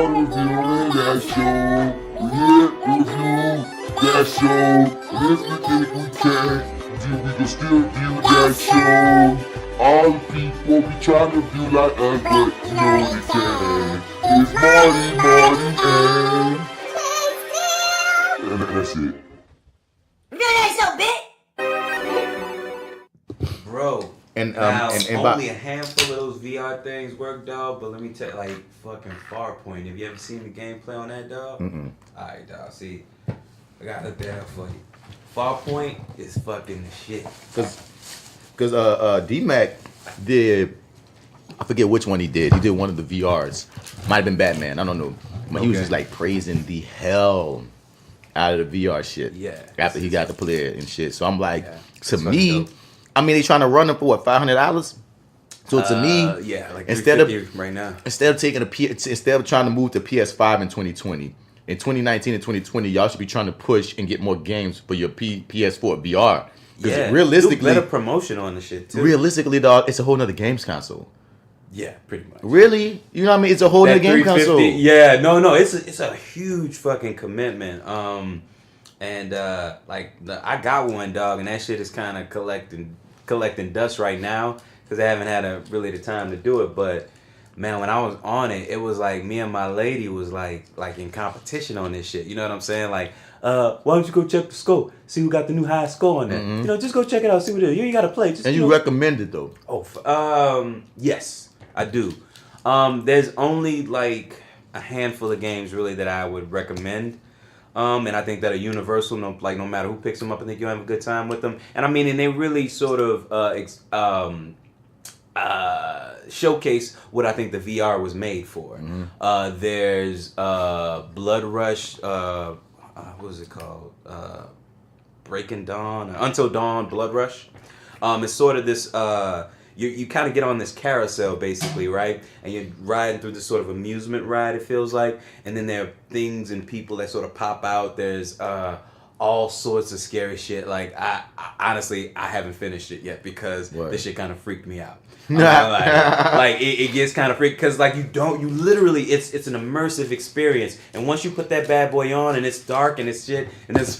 reviewing that show. We here to review that show. And if we think we can, then we can still view that show. All the people be trying to view like us, but you know they can. It's Marty, and that's it. Bro, and only a handful of those VR things work, dog. But let me tell you, like fucking Farpoint. Have you ever seen the gameplay on that, dog? Alright, dog. See, I gotta look that up for you. Farpoint is fucking the shit. Cause D-Mac did, I forget which one he did. He did one of the VRs. Might have been Batman. I don't know. But he was just like praising the hell out of the VR shit. Yeah. After he got to play it and shit. So I'm like, to That's me, I mean, they trying to run them for what, $500? So to me, yeah, like instead of right now, instead of trying to move to PS5 in 2020, in 2019 and 2020, y'all should be trying to push and get more games for your PS4 VR. Yeah, realistically, do better promotion on the shit too. Realistically, dog, it's a whole nother games console. Yeah, pretty much. Really? You know what I mean? It's a whole nother game console. Yeah, no, it's a huge fucking commitment. I got one, dog, and that shit is kind of collecting dust right now because I haven't had really the time to do it. But man, when I was on it, it was like me and my lady was like in competition on this shit. You know what I'm saying? Like, why don't you go check the score? See who got the new highest score on there. Mm-hmm. You know, just go check it out. See what it is. You ain't got to play. Just, and you recommend it though? Oh, yes, I do. There's only like a handful of games really that I would recommend. And I think that are universal. No matter who picks them up, I think you'll have a good time with them. And I mean, and they really sort of showcase what I think the VR was made for. Mm-hmm. There's Blood Rush. What was it called? Breaking Dawn, Until Dawn, Blood Rush. It's sort of this. You kind of get on this carousel basically, right? And you're riding through this sort of amusement ride, it feels like. And then there are things and people that sort of pop out. There's all sorts of scary shit. Like, I honestly haven't finished it yet because this shit kind of freaked me out. Like it gets kind of freaked because like you literally, it's an immersive experience. And once you put that bad boy on and it's dark and it's shit and it's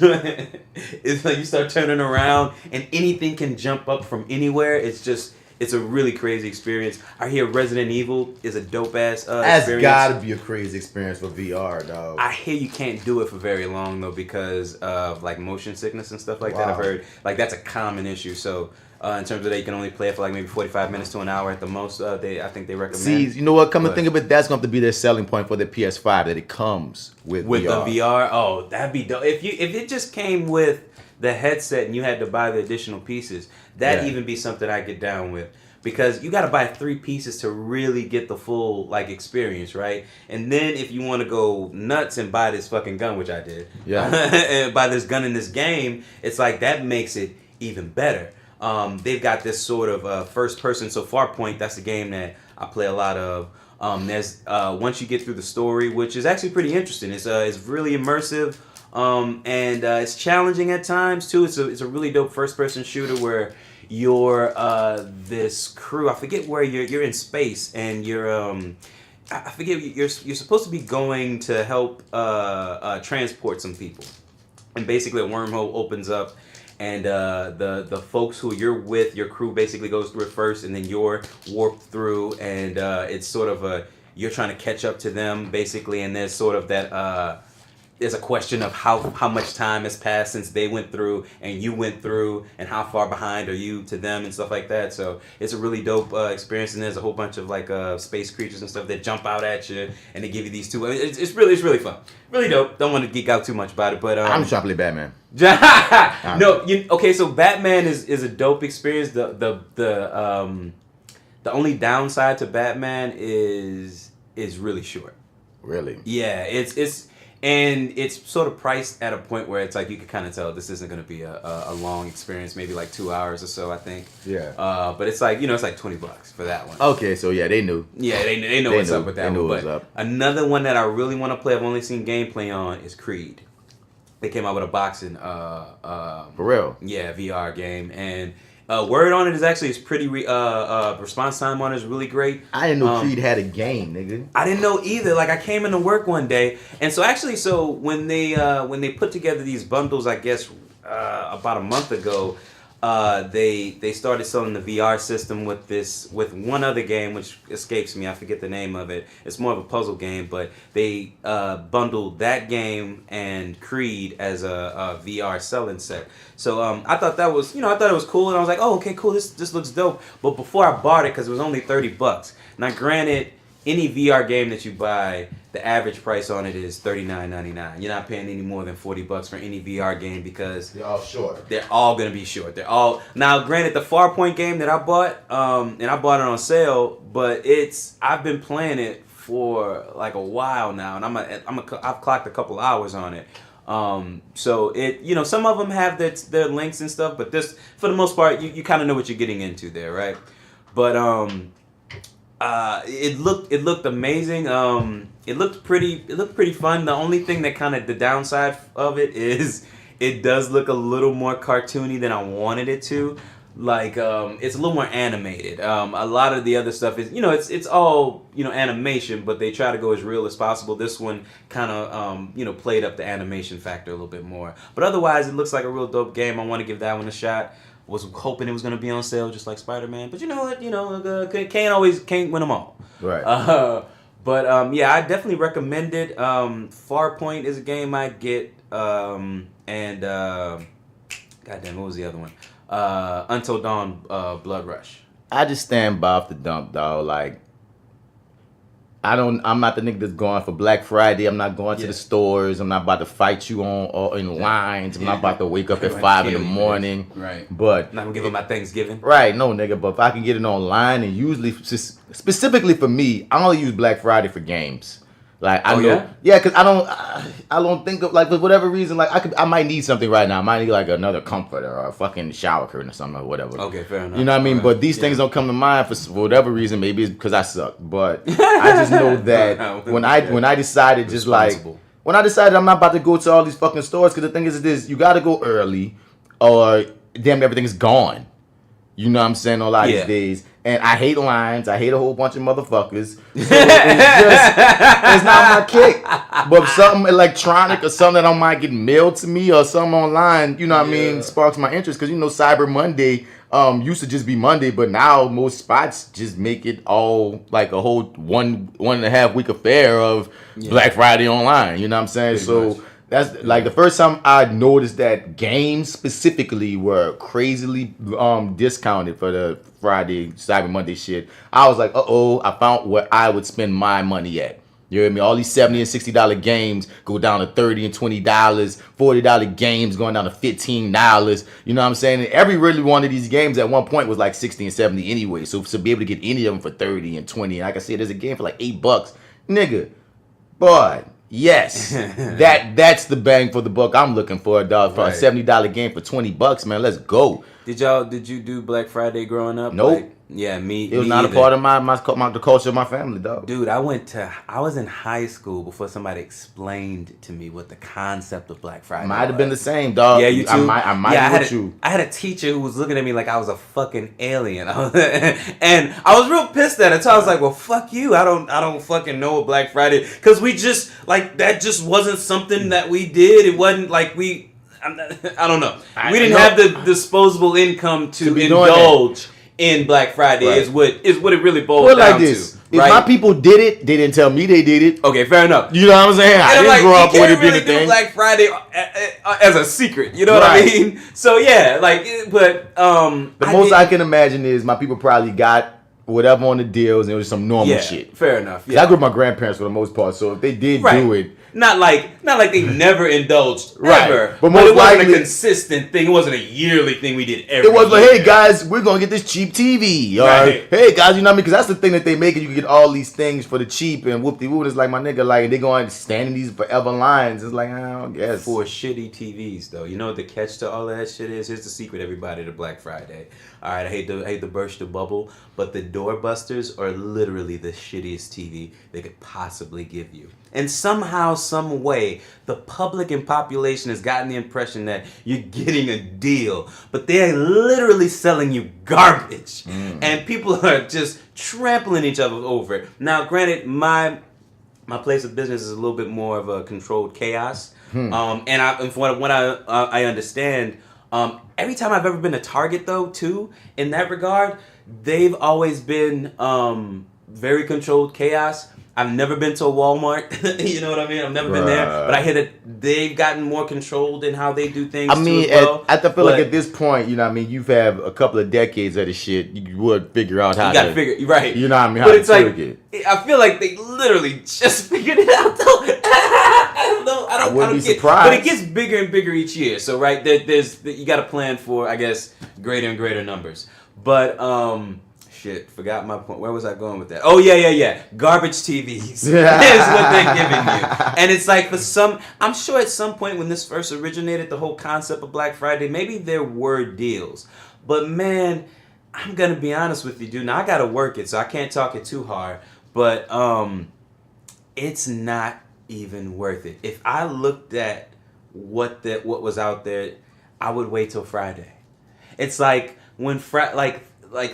like you start turning around and anything can jump up from anywhere. It's a really crazy experience. I hear Resident Evil is a dope ass experience. That's gotta be a crazy experience for VR, dog. I hear you can't do it for very long though because of like motion sickness and stuff like that. I've heard like that's a common issue. So in terms of that, you can only play it for like maybe 45 minutes to an hour at the most. I think they recommend. See, you know what? Come to think of it, that's going to have to be their selling point for the PS5 that it comes with VR. The VR. Oh, that'd be dope. If it just came with the headset and you had to buy the additional pieces, that'd even be something I get down with. Because you got to buy 3 pieces to really get the full like experience, right? And then if you want to go nuts and buy this fucking gun, which I did, and buy this gun in this game, it's like that makes it even better. They've got this sort of first person. So Farpoint, that's the game that I play a lot of. There's once you get through the story, which is actually pretty interesting. It's really immersive. And it's challenging at times too. It's a really dope first person shooter where you're this crew. I forget where you're in space and you're I forget you're supposed to be going to help transport some people, and basically a wormhole opens up. And the folks who you're with, your crew basically goes through it first, and then you're warped through, and it's sort of you're trying to catch up to them basically, and there's sort of that there's a question of how much time has passed since they went through and you went through, and how far behind are you to them and stuff like that. So it's a really dope experience, and there's a whole bunch of like space creatures and stuff that jump out at you, and they give you these two. It's really fun, really dope. Don't want to geek out too much about it, but I'm just trying to play Batman. No, okay. So Batman is a dope experience. The only downside to Batman is really short. Really? Yeah, it's sort of priced at a point where it's like you can kind of tell this isn't going to be a long experience, maybe like 2 hours or so, I think. Yeah. But it's like, it's like $20 for that one. Okay, so yeah, they knew. Yeah, they know what's up with that one. What's up. Another one that I really want to play, I've only seen gameplay on, is Creed. They came out with a boxing for real? Yeah, VR game, and Word on it is actually pretty. Response time on it is really great. I didn't know Creed had a game, nigga. I didn't know either. Like I came into work one day, and so when they put together these bundles, I guess about a month ago, they started selling the VR system with one other game which escapes me. I forget the name of it. It's more of a puzzle game, but they bundled that game and Creed as a VR selling set. So I thought that was, I thought it was cool, and I was like, oh, okay, cool. This looks dope. But before I bought it, because it was only $30. Now, granted, any VR game that you buy, the average price on it is $39.99. You're not paying any more than $40 for any VR game because they're all short. They're all gonna be short. They're all now. Granted, the Farpoint game that I bought, and I bought it on sale, but I've been playing it for like a while now, and I've clocked a couple hours on it. So it, some of them have their links and stuff, but this, for the most part, you kind of know what you're getting into there, right? But it looked amazing. It looked pretty fun. The only thing that kind of the downside of it is it does look a little more cartoony than I wanted it to. Like it's a little more animated. A lot of the other stuff is, it's all, animation, but they try to go as real as possible. This one kind of played up the animation factor a little bit more. But otherwise, it looks like a real dope game. I want to give that one a shot. Was hoping it was going to be on sale just like Spider-Man, but you know what, can't win them all. Right. But yeah, I definitely recommend it. Farpoint is a game I get, and goddamn, what was the other one? Until Dawn, Blood Rush. I just stand by off the dump, dog. Like, I'm not the nigga that's going for Black Friday. I'm not going to the stores. I'm not about to fight you in lines. I'm not about to wake up at 5 in the morning. Right. But not gonna give them my Thanksgiving. Right, no, nigga. But if I can get it online, and usually, specifically for me, I only use Black Friday for games. Like I know, because I don't think of, like, for whatever reason, like I might need something right now. I might need like another comforter or a fucking shower curtain or something or whatever. Okay, fair enough. You know what I mean? Right. But these things don't come to mind for whatever reason. Maybe it's because I suck. But I just know that when I decided when I decided I'm not about to go to all these fucking stores, because the thing is this, you got to go early or damn everything's gone. You know what I'm saying? On a lot of these days. And I hate lines. I hate a whole bunch of motherfuckers. So it's not my kick. But something electronic or something that might get mailed to me or something online, you know what I mean, sparks my interest. Because, Cyber Monday used to just be Monday, but now most spots just make it all like a whole one and a half week affair of Black Friday online. You know what I'm saying? Pretty much. That's like the first time I noticed that games specifically were crazily discounted for the Friday, Cyber Monday shit. I was like, I found where I would spend my money at. You hear me? All these $70 and $60 games go down to $30 and $20, $40 games going down to $15. You know what I'm saying? And every really one of these games at one point was like $60 and $70 anyway. So to be able to get any of them for $30 and $20, and like I said, there's a game for like $8, nigga, boy. Yes, that's the bang for the buck I'm looking for, dog. For a $70 game for $20, man. Let's go. Did you do Black Friday growing up? Nope. Me. It was not a part of the culture of my family, dog. Dude, I was in high school before somebody explained to me what the concept of Black Friday might have been the same, dog. Yeah, you too. I might I had a teacher who was looking at me like I was a fucking alien, and I was real pissed at it. So I was like, "Well, fuck you. I don't fucking know what Black Friday, because we just that just wasn't something that we did. It wasn't like I don't know. We didn't have the disposable income to indulge." In Black Friday is what it really boils down to. If my people did it, they didn't tell me they did it. Okay, fair enough. You know what I'm saying? I didn't grow up with it being a thing. Do Black Friday as a secret. You know what I mean? So yeah, the most I can imagine is my people probably got whatever on the deals, and it was some normal shit. Fair enough. I grew up with my grandparents for the most part, so if they did do it. Not like they never indulged ever, but it wasn't a consistent thing. It wasn't a yearly thing we did every year. It was like, hey guys, we're gonna get this cheap TV. Right. Hey guys, you know what I mean? Because that's the thing that they make, and you can get all these things for the cheap, and whoop-de-whoop. It's like, my nigga, like, they going to stand in these forever lines. It's like, I don't guess. For shitty TVs, though. You know what the catch to all of that shit is? Here's the secret, everybody, to Black Friday. All right, I hate to burst the bubble, but the doorbusters are literally the shittiest TV they could possibly give you. And somehow, some way, the public and population has gotten the impression that you're getting a deal. But they're literally selling you garbage. And people are just trampling each other over it. Now, granted, my place of business is a little bit more of a controlled chaos. And from what I understand, every time I've ever been to Target, though, too, in that regard, they've always been very controlled chaos. I've never been to a Walmart. You know what I mean? I've never been there. But I hear that they've gotten more controlled in how they do things, I mean, too, as well. I feel like at this point, you know what I mean, you've had a couple of decades of the shit. You would figure out how to figure, right. You know what I mean? But it's like, I feel like they literally just figured it out, though. I wouldn't be surprised. But it gets bigger and bigger each year. So, right, there's you got to plan for, I guess, greater and greater numbers. But, shit, forgot my point. Where was I going with that? Oh, yeah. Garbage TVs is what they're giving you. And it's like I'm sure at some point when this first originated, the whole concept of Black Friday, maybe there were deals. But, man, I'm going to be honest with you, dude. Now, I got to work it, so I can't talk it too hard. But it's not even worth it. If I looked at what was out there, I would wait till Friday. It's like when like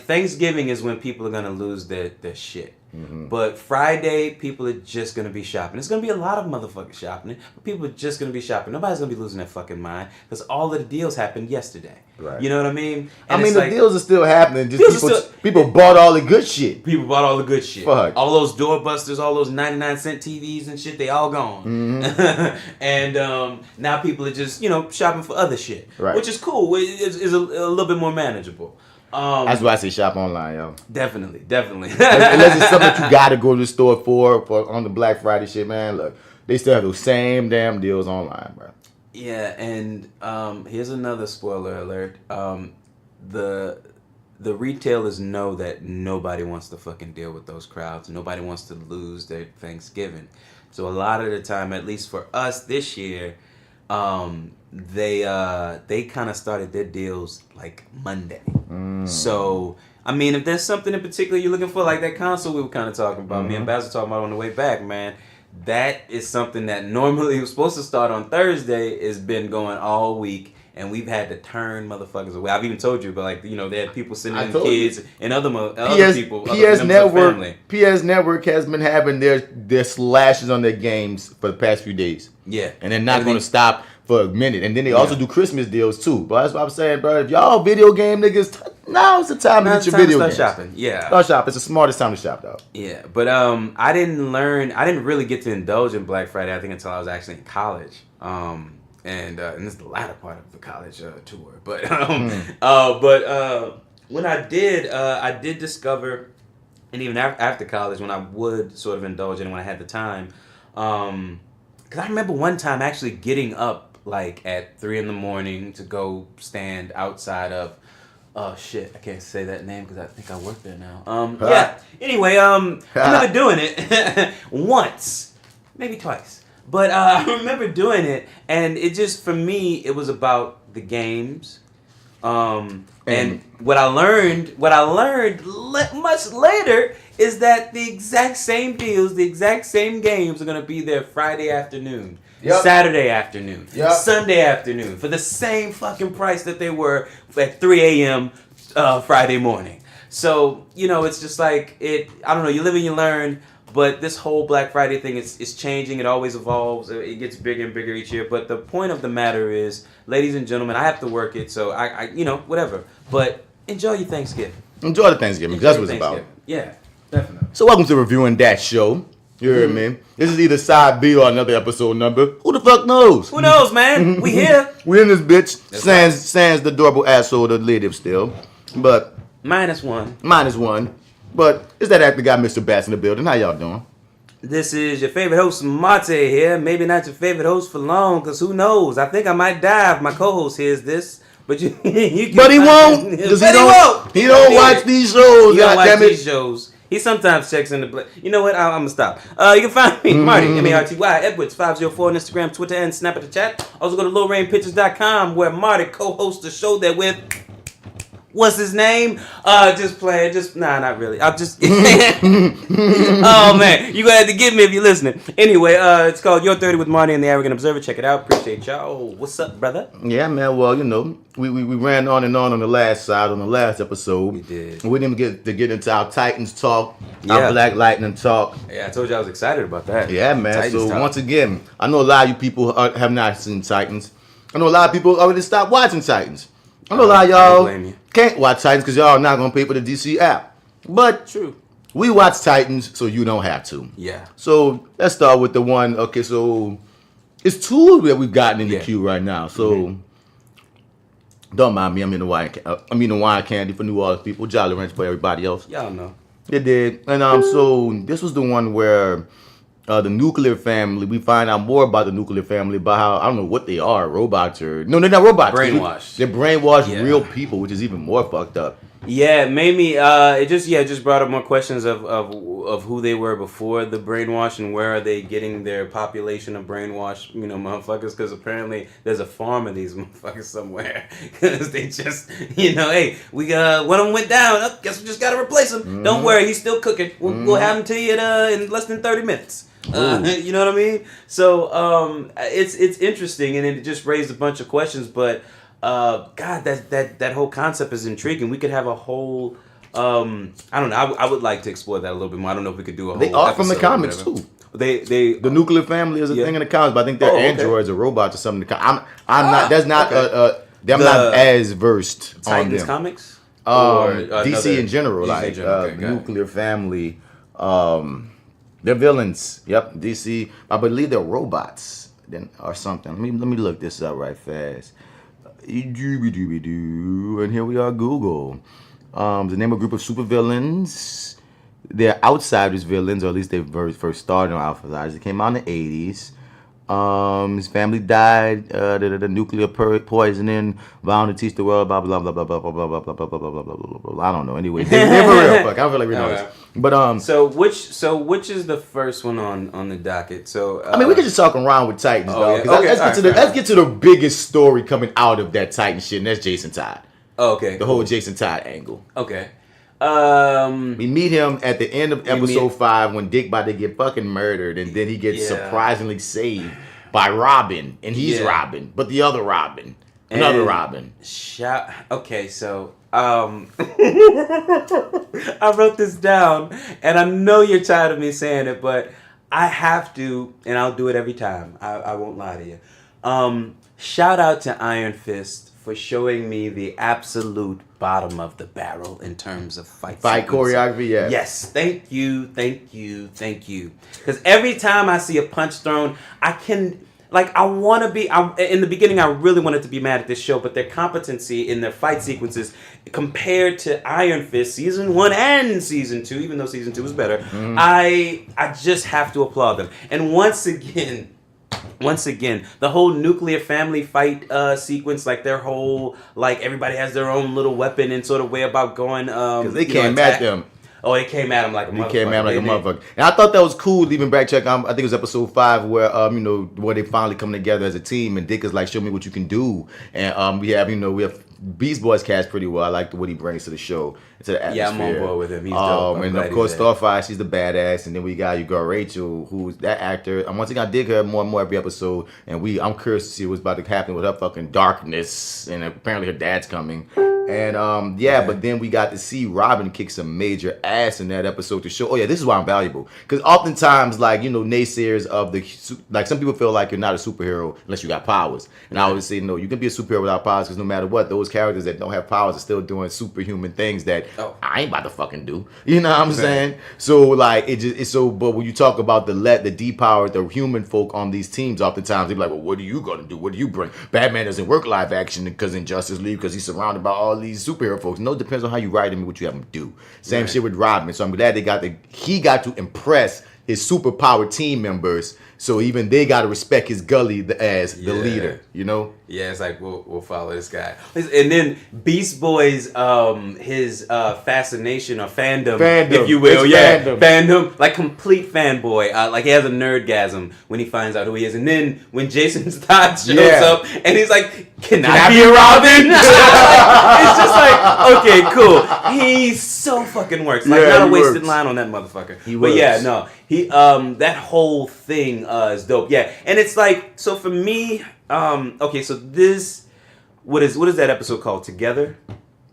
Thanksgiving is when people are gonna lose their shit. But Friday, people are just gonna be shopping. It's gonna be a lot of motherfuckers shopping, but people are just gonna be shopping. Nobody's gonna be losing their fucking mind because all of the deals happened yesterday. Right. You know what I mean? And the deals are still happening. Just people bought all the good shit. People bought all the good shit. Fuck. All those doorbusters, all those 99-cent TVs and shit, they all gone. And now people are just, shopping for other shit. Right. Which is cool. It's a little bit more manageable. That's why I say shop online, yo. Definitely. Unless it's something that you gotta go to the store for on the Black Friday shit, man. Look, they still have those same damn deals online, bro. Yeah, and here's another spoiler alert. The retailers know that nobody wants to fucking deal with those crowds. Nobody wants to lose their Thanksgiving. So a lot of the time, at least for us this year, they kind of started their deals like Monday. So I mean, if there's something in particular you're looking for, like that console we were kind of talking about, me and Baz were talking about on the way back, man. That is something that normally was supposed to start on Thursday, has been going all week, and we've had to turn motherfuckers away. I've even told you, but they had people sending in kids and other people. PS Network has been having their slashes on their games for the past few days. Yeah, and they're not going to stop for a minute. And then they also do Christmas deals too. But that's what I'm saying, bro. If y'all video game niggas, now's the time to get your video games. Start shopping. Yeah. Start shopping. It's the smartest time to shop, though. Yeah. But I didn't really get to indulge in Black Friday, I think, until I was actually in college. And this is the latter part of the college tour. But when I did discover, and even after college, when I would sort of indulge in it when I had the time, because I remember one time actually getting up like at 3 a.m. to go stand outside of, oh shit, I can't say that name because I think I work there now. Yeah. Anyway, I remember doing it once, maybe twice, but I remember doing it, and it just, for me, it was about the games. And what I learned much later is that the exact same deals, the exact same games are going to be there Friday afternoon, Saturday afternoon, Sunday afternoon, for the same fucking price that they were at 3 a.m. Friday morning. So, it's just like, I don't know, you live and you learn. But this whole Black Friday thing is changing. It always evolves. It gets bigger and bigger each year. But the point of the matter is, ladies and gentlemen, I have to work it, so I whatever. But enjoy your Thanksgiving. Enjoy the Thanksgiving. That's what it's about. Yeah, definitely. So welcome to Reviewing Dat Show. You heard me? This is either side B or another episode number. Who the fuck knows? Who knows, man? We here. We in this bitch. Sans the adorable asshole, the lady still. But minus one. But it's that actor guy, Mr. Bats, in the building. How y'all doing? This is your favorite host, Marty here. Maybe not your favorite host for long, because who knows? I think I might die if my co-host hears this. But you can but he won't. Because he don't watch these shows. He don't watch these shows. He sometimes checks in the... You know what? I'm going to stop. You can find me, Marty, MartyEdwards, 504 on Instagram, Twitter, and Snap at the chat. Also go to lowrainpictures.com, where Marty co-hosts the show that with... What's his name? Just playing. Not really. I'm just. Oh man, you gonna have to get me if you're listening. Anyway, it's called Your30 with Marty and the Arrogant Observer. Check it out. Appreciate y'all. What's up, brother? Yeah, man. Well, we ran on the last side on the last episode. We did. We didn't get into our Titans talk, our Black Lightning talk. Yeah, I told you I was excited about that. Yeah, man. Titans so talk. once again, I know a lot of you people have not seen Titans. I know a lot of people already stopped watching Titans. I know a lot of y'all can't watch Titans because y'all are not going to pay for the DC app. But True. We watch Titans, so you don't have to. Yeah. So let's start with the one. Okay, so it's two that we've gotten in the queue right now. So don't mind me. I'm in the wine candy for New Orleans people. Jolly Ranch for everybody else. Y'all know. It did. And so this was the one where the nuclear family, we find out more about the nuclear family, about how, I don't know what they are, robots or... No, they're not robots. Brainwashed. They're brainwashed real people, which is even more fucked up. Yeah, it made me, it just brought up more questions of who they were before the brainwash and where are they getting their population of brainwashed, motherfuckers, because apparently there's a farm of these motherfuckers somewhere, because they just, hey, one of them went down, guess we just gotta replace him. Mm-hmm. Don't worry, he's still cooking. We'll have him to you in less than 30 minutes. You know what I mean? So it's interesting, and it just raised a bunch of questions. But God, that whole concept is intriguing. We could have a whole. I don't know. I would like to explore that a little bit more. I don't know if we could do a whole. They are from the comics too. The nuclear family is a thing in the comics, but I think they're androids or robots or something. I'm not. That's not. I'm not as versed on them. Comics. DC in general, nuclear family. They're villains. Yep, DC. I believe they're robots or something. Let me look this up right fast. And here we are, Google. The name of a group of supervillains. They're outsiders villains, or at least they first started on outsiders. It came out in the 80s. His family died. The nuclear poisoning, vowing to teach the world. Blah blah blah blah blah blah blah blah blah blah blah blah blah blah. I don't know. Anyway, they're for real. Fuck, I don't feel like we know this. But So which is the first one on the docket? So I mean, we could just talk around with Titans, dog. Let's get to the biggest story coming out of that Titan shit, and that's Jason Todd. Oh, okay. The whole Jason Todd angle. Okay. We meet him at the end of episode 5 when Dick about to get fucking murdered, and then he gets surprisingly saved by Robin, and he's Robin, but the other Robin, another Robin. Okay, so I wrote this down, and I know you're tired of me saying it, but I have to, and I'll do it every time. I won't lie to you. Shout out to Iron Fist for showing me the absolute bottom of the barrel in terms of fight choreography. Yes, thank you. Because every time I see a punch thrown, I want to be. In the beginning, I really wanted to be mad at this show, but their competency in their fight sequences compared to Iron Fist season 1 and season 2, even though season 2 was better, I just have to applaud them. And once again, the whole nuclear family fight sequence, like their whole, like everybody has their own little weapon and sort of way about going. Because they came at them. Oh, they came at him like a motherfucker. And I thought that was cool. Even back check, I think it was episode 5 where where they finally come together as a team, and Dick is like, "Show me what you can do." And we have Beast Boy's cast pretty well. I like what he brings to the show, to the atmosphere. Yeah, I'm on board with him. He's dope. And of course, Starfire, she's the badass. And then we got your girl Rachel, who's that actor. And once again, I dig her more and more every episode. And I'm curious to see what's about to happen with her fucking darkness. And apparently her dad's coming. And but then we got to see Robin kick some major ass in that episode to show, this is why I'm valuable. Because oftentimes, naysayers of some people feel like you're not a superhero unless you got powers. And I always say, no, you can be a superhero without powers, because no matter what, those characters that don't have powers are still doing superhuman things that I ain't about to fucking do. You know what I'm saying? So but when you talk about the depowered, the human folk on these teams, oftentimes they be like, well, what are you gonna do? What do you bring? Batman doesn't work live action because in Justice League, because he's surrounded by all these superhero folks. No, it depends on how you write him and what you have him do. Same shit with Robin. So I'm glad he got to impress his superpowered team members. So even they got to respect his gully as the leader, Yeah, it's like we'll follow this guy, and then Beast Boy's his fascination or fandom, if you will, fandom, like complete fanboy, like he has a nerdgasm when he finds out who he is, and then when Jason Todd shows up and he's like, "Can I be a Robin?" It's just like, okay, cool. He so fucking works. Like not a wasted line on that motherfucker. But yeah, no, he that whole thing is dope. Yeah, and it's like so for me. Okay, so this, what is that episode called? Together?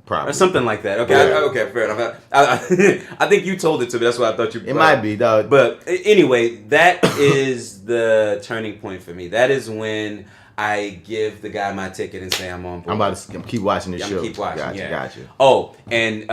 Probably. Or something like that. Okay, okay, fair enough. I think you told it to me. That's why I thought you. It might be, dog. But anyway, that is the turning point for me. That is when I give the guy my ticket and say I'm on board. I'm about to keep watching this show. Keep watching. Gotcha. Oh, and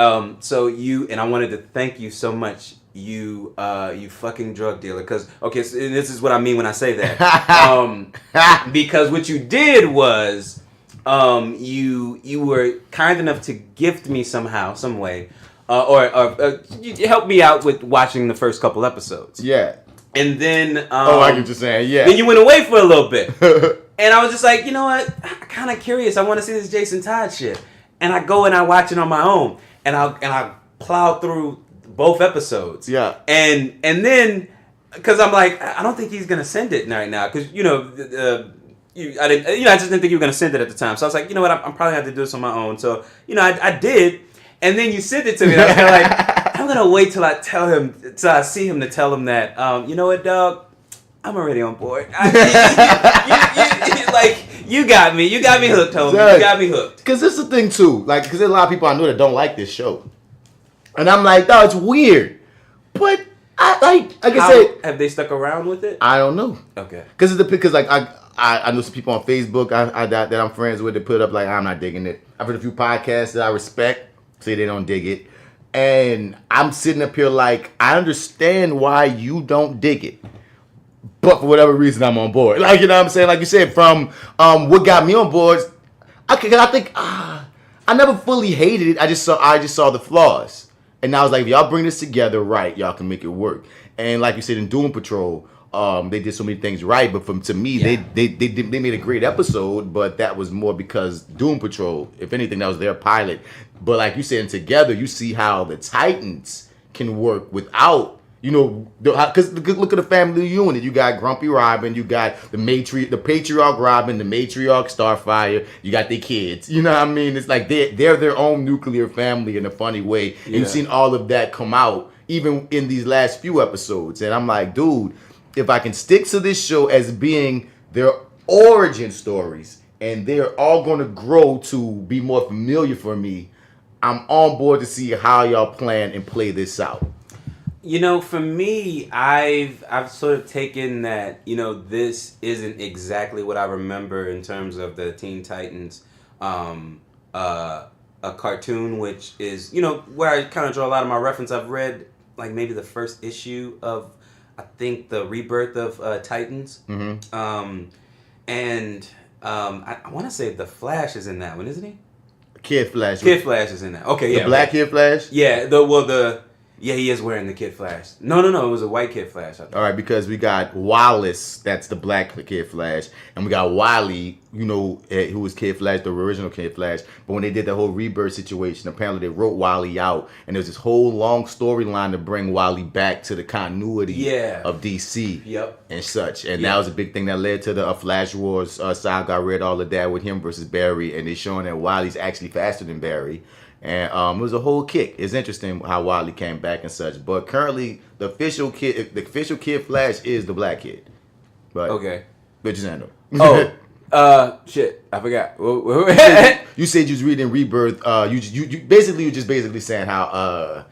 so and I wanted to thank you so much. You fucking drug dealer, because okay, so this is what I mean when I say that, because what you did was, you were kind enough to gift me somehow, some way, or you helped me out with watching the first couple episodes. Yeah. And then, I get what you're saying. Yeah. Then you went away for a little bit, and I was just like, you know what, I'm kind of curious. I want to see this Jason Todd shit, and I go and I watch it on my own, and I plow through both episodes. Yeah. And then, because I'm like, I don't think he's gonna send it right now, because I just didn't think you were gonna send it at the time. So I was like, you know what, I'm probably have to do this on my own. So I did, and then you sent it to me. And I was kind of like, I'm gonna wait till I see him to tell him that. You know what, dog, I'm already on board. You got me hooked, homie. You got me hooked. Because this is the thing too, like, because there's a lot of people I know that don't like this show. And I'm like, no, it's weird. But I said, have they stuck around with it? I don't know. Okay. Because like I know some people on Facebook that I'm friends with that put up like, I'm not digging it. I've heard a few podcasts that I respect say they don't dig it. And I'm sitting up here like, I understand why you don't dig it. But for whatever reason, I'm on board. Like, you know what I'm saying? Like you said, from what got me on board, I think I never fully hated it. I just saw the flaws. And I was like, if y'all bring this together right, y'all can make it work. And like you said, in Doom Patrol, they did so many things right. But to me, they made a great episode. But that was more because Doom Patrol, if anything, that was their pilot. But like you said, in Together, you see how the Titans can work without, because look at the family unit. You got Grumpy Robin, you got the patriarch Robin, the matriarch Starfire. You got their kids. You know what I mean? It's like they're their own nuclear family in a funny way. Yeah. And you've seen all of that come out even in these last few episodes. And I'm like, dude, if I can stick to this show as being their origin stories and they're all going to grow to be more familiar for me, I'm on board to see how y'all plan and play this out. For me, I've sort of taken that, this isn't exactly what I remember in terms of the Teen Titans, a cartoon, which is, where I kind of draw a lot of my reference. I've read, like, maybe the first issue of, I think, the rebirth of Titans. Mm-hmm. I want to say the Flash is in that one, isn't he? Kid Flash. Kid Flash is in that. Okay, yeah. The black Kid Flash? Yeah, yeah, he is wearing the Kid Flash. No, it was a white Kid Flash. I think. All right, because we got Wallace, that's the black Kid Flash, and we got Wally, who was Kid Flash, the original Kid Flash. But when they did the whole rebirth situation, apparently they wrote Wally out, and there's this whole long storyline to bring Wally back to the continuity of DC and such. And that was a big thing that led to the Flash Wars saga. I read all of that with him versus Barry, and they're showing that Wally's actually faster than Barry. And it was a whole kick. It's interesting how Wally came back and such. But currently, the official Kid Flash is the black kid. But okay. But just handle. Shit, I forgot. You said you was reading Rebirth. You basically saying how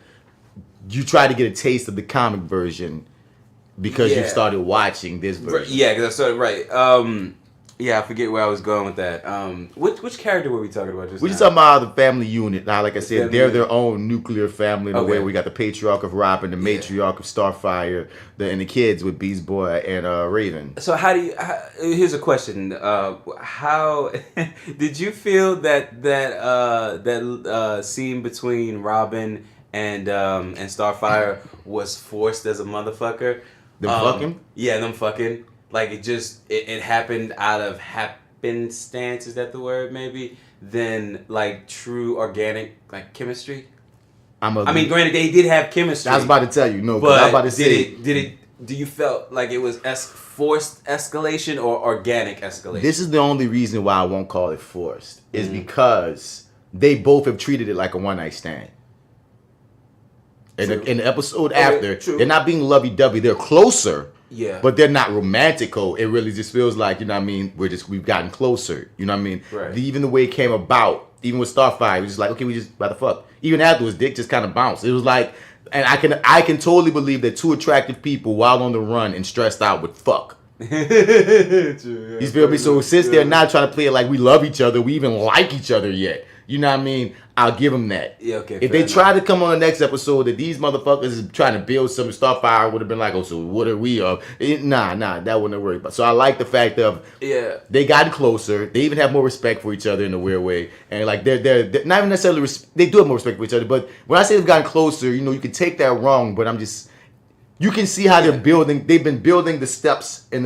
you tried to get a taste of the comic version because you started watching this version. Yeah, because I started right. Yeah, I forget where I was going with that. Which character were we talking about just now? We're just talking about the family unit. Now, like I said, they're their own nuclear family in a way. We got the patriarch of Robin, the matriarch of Starfire, and the kids with Beast Boy and Raven. So here's a question. How did you feel that scene between Robin and Starfire was forced as a motherfucker? Them fucking? Yeah, them fucking. Like, it happened out of happenstance, is that the word maybe, than like true organic like chemistry. I mean, granted, they did have chemistry. I was about to tell you, no, but I was about to say, do you felt like it was forced escalation or organic escalation? This is the only reason why I won't call it forced, is because they both have treated it like a one night stand. In the episode after, they're not being lovey-dovey. They're closer, but they're not romantical. It really just feels like, you know what I mean, we've gotten closer. You know what I mean? Right. Even the way it came about, even with Starfire, it was just like, okay, we just about to fuck. Even afterwards, Dick just kind of bounced. It was like, and I can totally believe that two attractive people while on the run and stressed out would fuck. True, You feel me? So since they're not trying to play it like we love each other, we even like each other yet. You know what I mean? I'll give them that. Yeah, okay. If they try to come on the next episode that these motherfuckers is trying to build some Starfire, would have been like, oh, so what are we of? Nah, that wouldn't have worked. So I like the fact of they got closer. They even have more respect for each other in a weird way, and like they're not even necessarily they do have more respect for each other. But when I say they've gotten closer, you know, you can take that wrong, but you can see how they're building. They've been building the steps in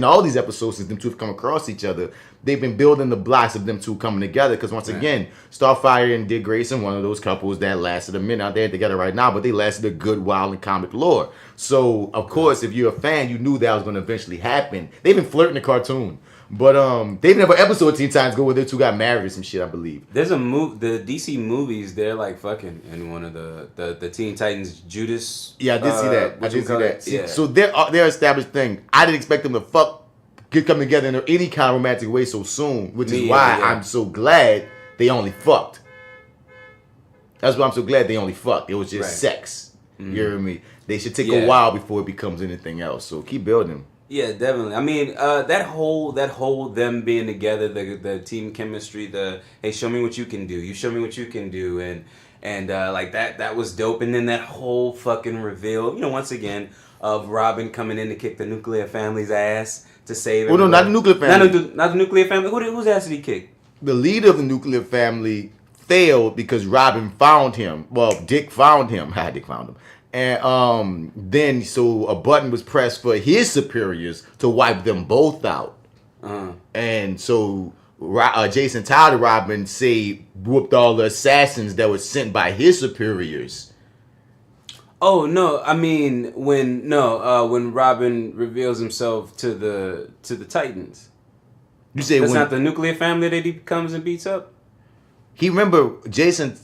all these episodes since them two have come across each other. They've been building the blocks of them two coming together. Because once again, Starfire and Dick Grayson, one of those couples that lasted a minute. Now they're together right now, but they lasted a good while in comic lore. So of course, if you're a fan, you knew that was going to eventually happen. They've been flirting the cartoon, but they've never episode Teen Titans Go where they two got married or some shit, I believe. There's the DC movies. They're like fucking in one of the Teen Titans Judas. Yeah, I did see that. I did see that. Yeah. So they're established thing. I didn't expect them to come together in any kind of romantic way so soon, which is why I'm so glad they only fucked. That's why I'm so glad they only fucked. It was just sex. Mm-hmm. You hear me? They should take a while before it becomes anything else. So keep building. Yeah, definitely. I mean, that whole them being together, the team chemistry, hey, show me what you can do. You show me what you can do, and like that was dope. And then that whole fucking reveal, you know, once again, of Robin coming in to kick the nuclear family's ass to save. Well, no, not the nuclear family. Not the nuclear family. Whose ass did he kick? The leader of the nuclear family failed because Robin found him. Well, Dick found him. Dick found him. And then so a button was pressed for his superiors to wipe them both out. And so Jason Todd and Robin whooped all the assassins that were sent by his superiors. Oh no! I mean, when Robin reveals himself to the Titans, you say that's not the nuclear family that he comes and beats up. He remember Jason.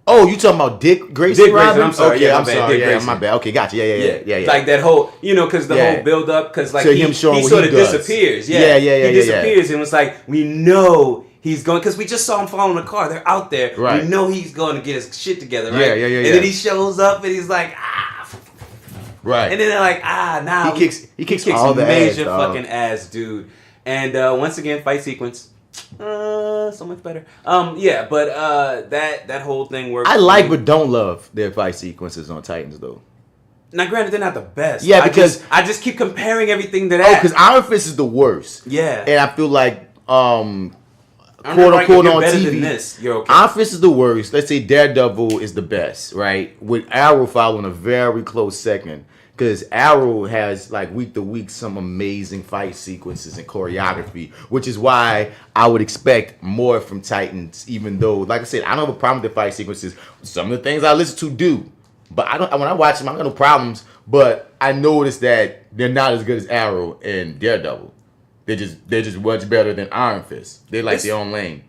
Oh, you talking about Dick Grayson? Robin? I'm sorry. Okay, yeah, I'm sorry. Yeah, my bad. Okay, gotcha. Yeah. Like that whole, because the whole build up, because like so he sort of disappears. Yeah. He disappears, and it's like we know he's going, because we just saw him fall in the car. They're out there. Right. We know he's going to get his shit together, right? Yeah. And then he shows up and he's like, right. And then they're like, nah. He kicks all the major ass, fucking ass, dude. And once again, fight sequence. So much better. But that whole thing works. I like but don't love their fight sequences on Titans though. Now, granted, they're not the best. Yeah, because I just keep comparing everything to that. Oh, because Iron Fist is the worst. Yeah, and I feel like quote unquote on better TV. Than this. You're okay. Iron Fist is the worst. Let's say Daredevil is the best, right? With Arrow following a very close second. Because Arrow has, like, week to week, some amazing fight sequences and choreography, which is why I would expect more from Titans, even though, like I said, I don't have a problem with the fight sequences. Some of the things I listen to do. But when I watch them, I got no problems. But I noticed that they're not as good as Arrow and Daredevil. They're just much better than Iron Fist. They're like their own lane.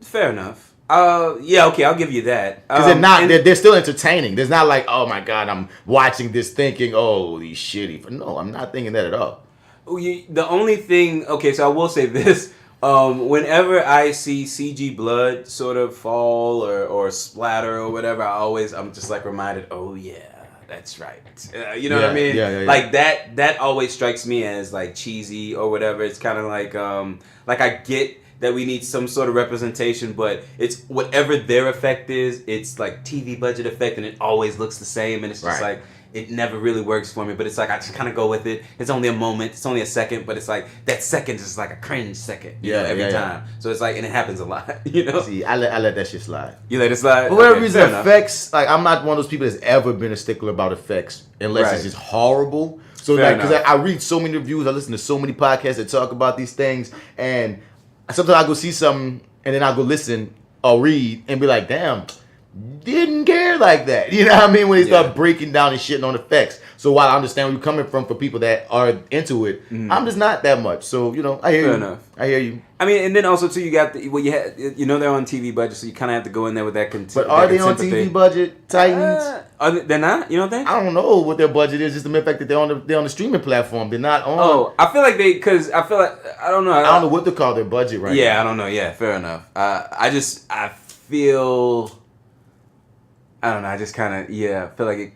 Fair enough. Okay, I'll give you that. Because they're still entertaining. There's not like, oh my God, I'm watching this thinking, oh, these shitty. No, I'm not thinking that at all. The only thing, okay, so I will say this. Whenever I see CG blood sort of fall or splatter or whatever, I'm just like reminded, oh yeah, that's right. You know what I mean? Yeah. Like that always strikes me as like cheesy or whatever. It's kind of like I get that we need some sort of representation, but it's whatever their effect is, it's like TV budget effect, and it always looks the same, and it's just like it never really works for me. But it's like I just kind of go with it. It's only a moment. It's only a second, but it's like that second is like a cringe second. You know, every time. So it's like, and it happens a lot. You know. See, I let that shit slide. You let it slide. For whatever reason, effects. Like I'm not one of those people that's ever been a stickler about effects unless it's just horrible. So like, because I read so many reviews, I listen to so many podcasts that talk about these things, and sometimes I go see something and then I go listen or read and be like, damn. Didn't care like that. You know what I mean? When they start breaking down and shitting on effects. So while I understand where you're coming from for people that are into it, I'm just not that much. So, you know, I hear I hear you. I mean, and then also, too, you got they're on TV budget, so you kind of have to go in there with that But are they on TV budget, Titans? They're not? You don't think? I don't know what their budget is. Just the mere fact that they're on the streaming platform. They're not on. Oh, I feel like I don't know. I don't know what to call their budget right now. Yeah, I don't know. Yeah, fair enough. I feel... I don't know. I just kind of feel like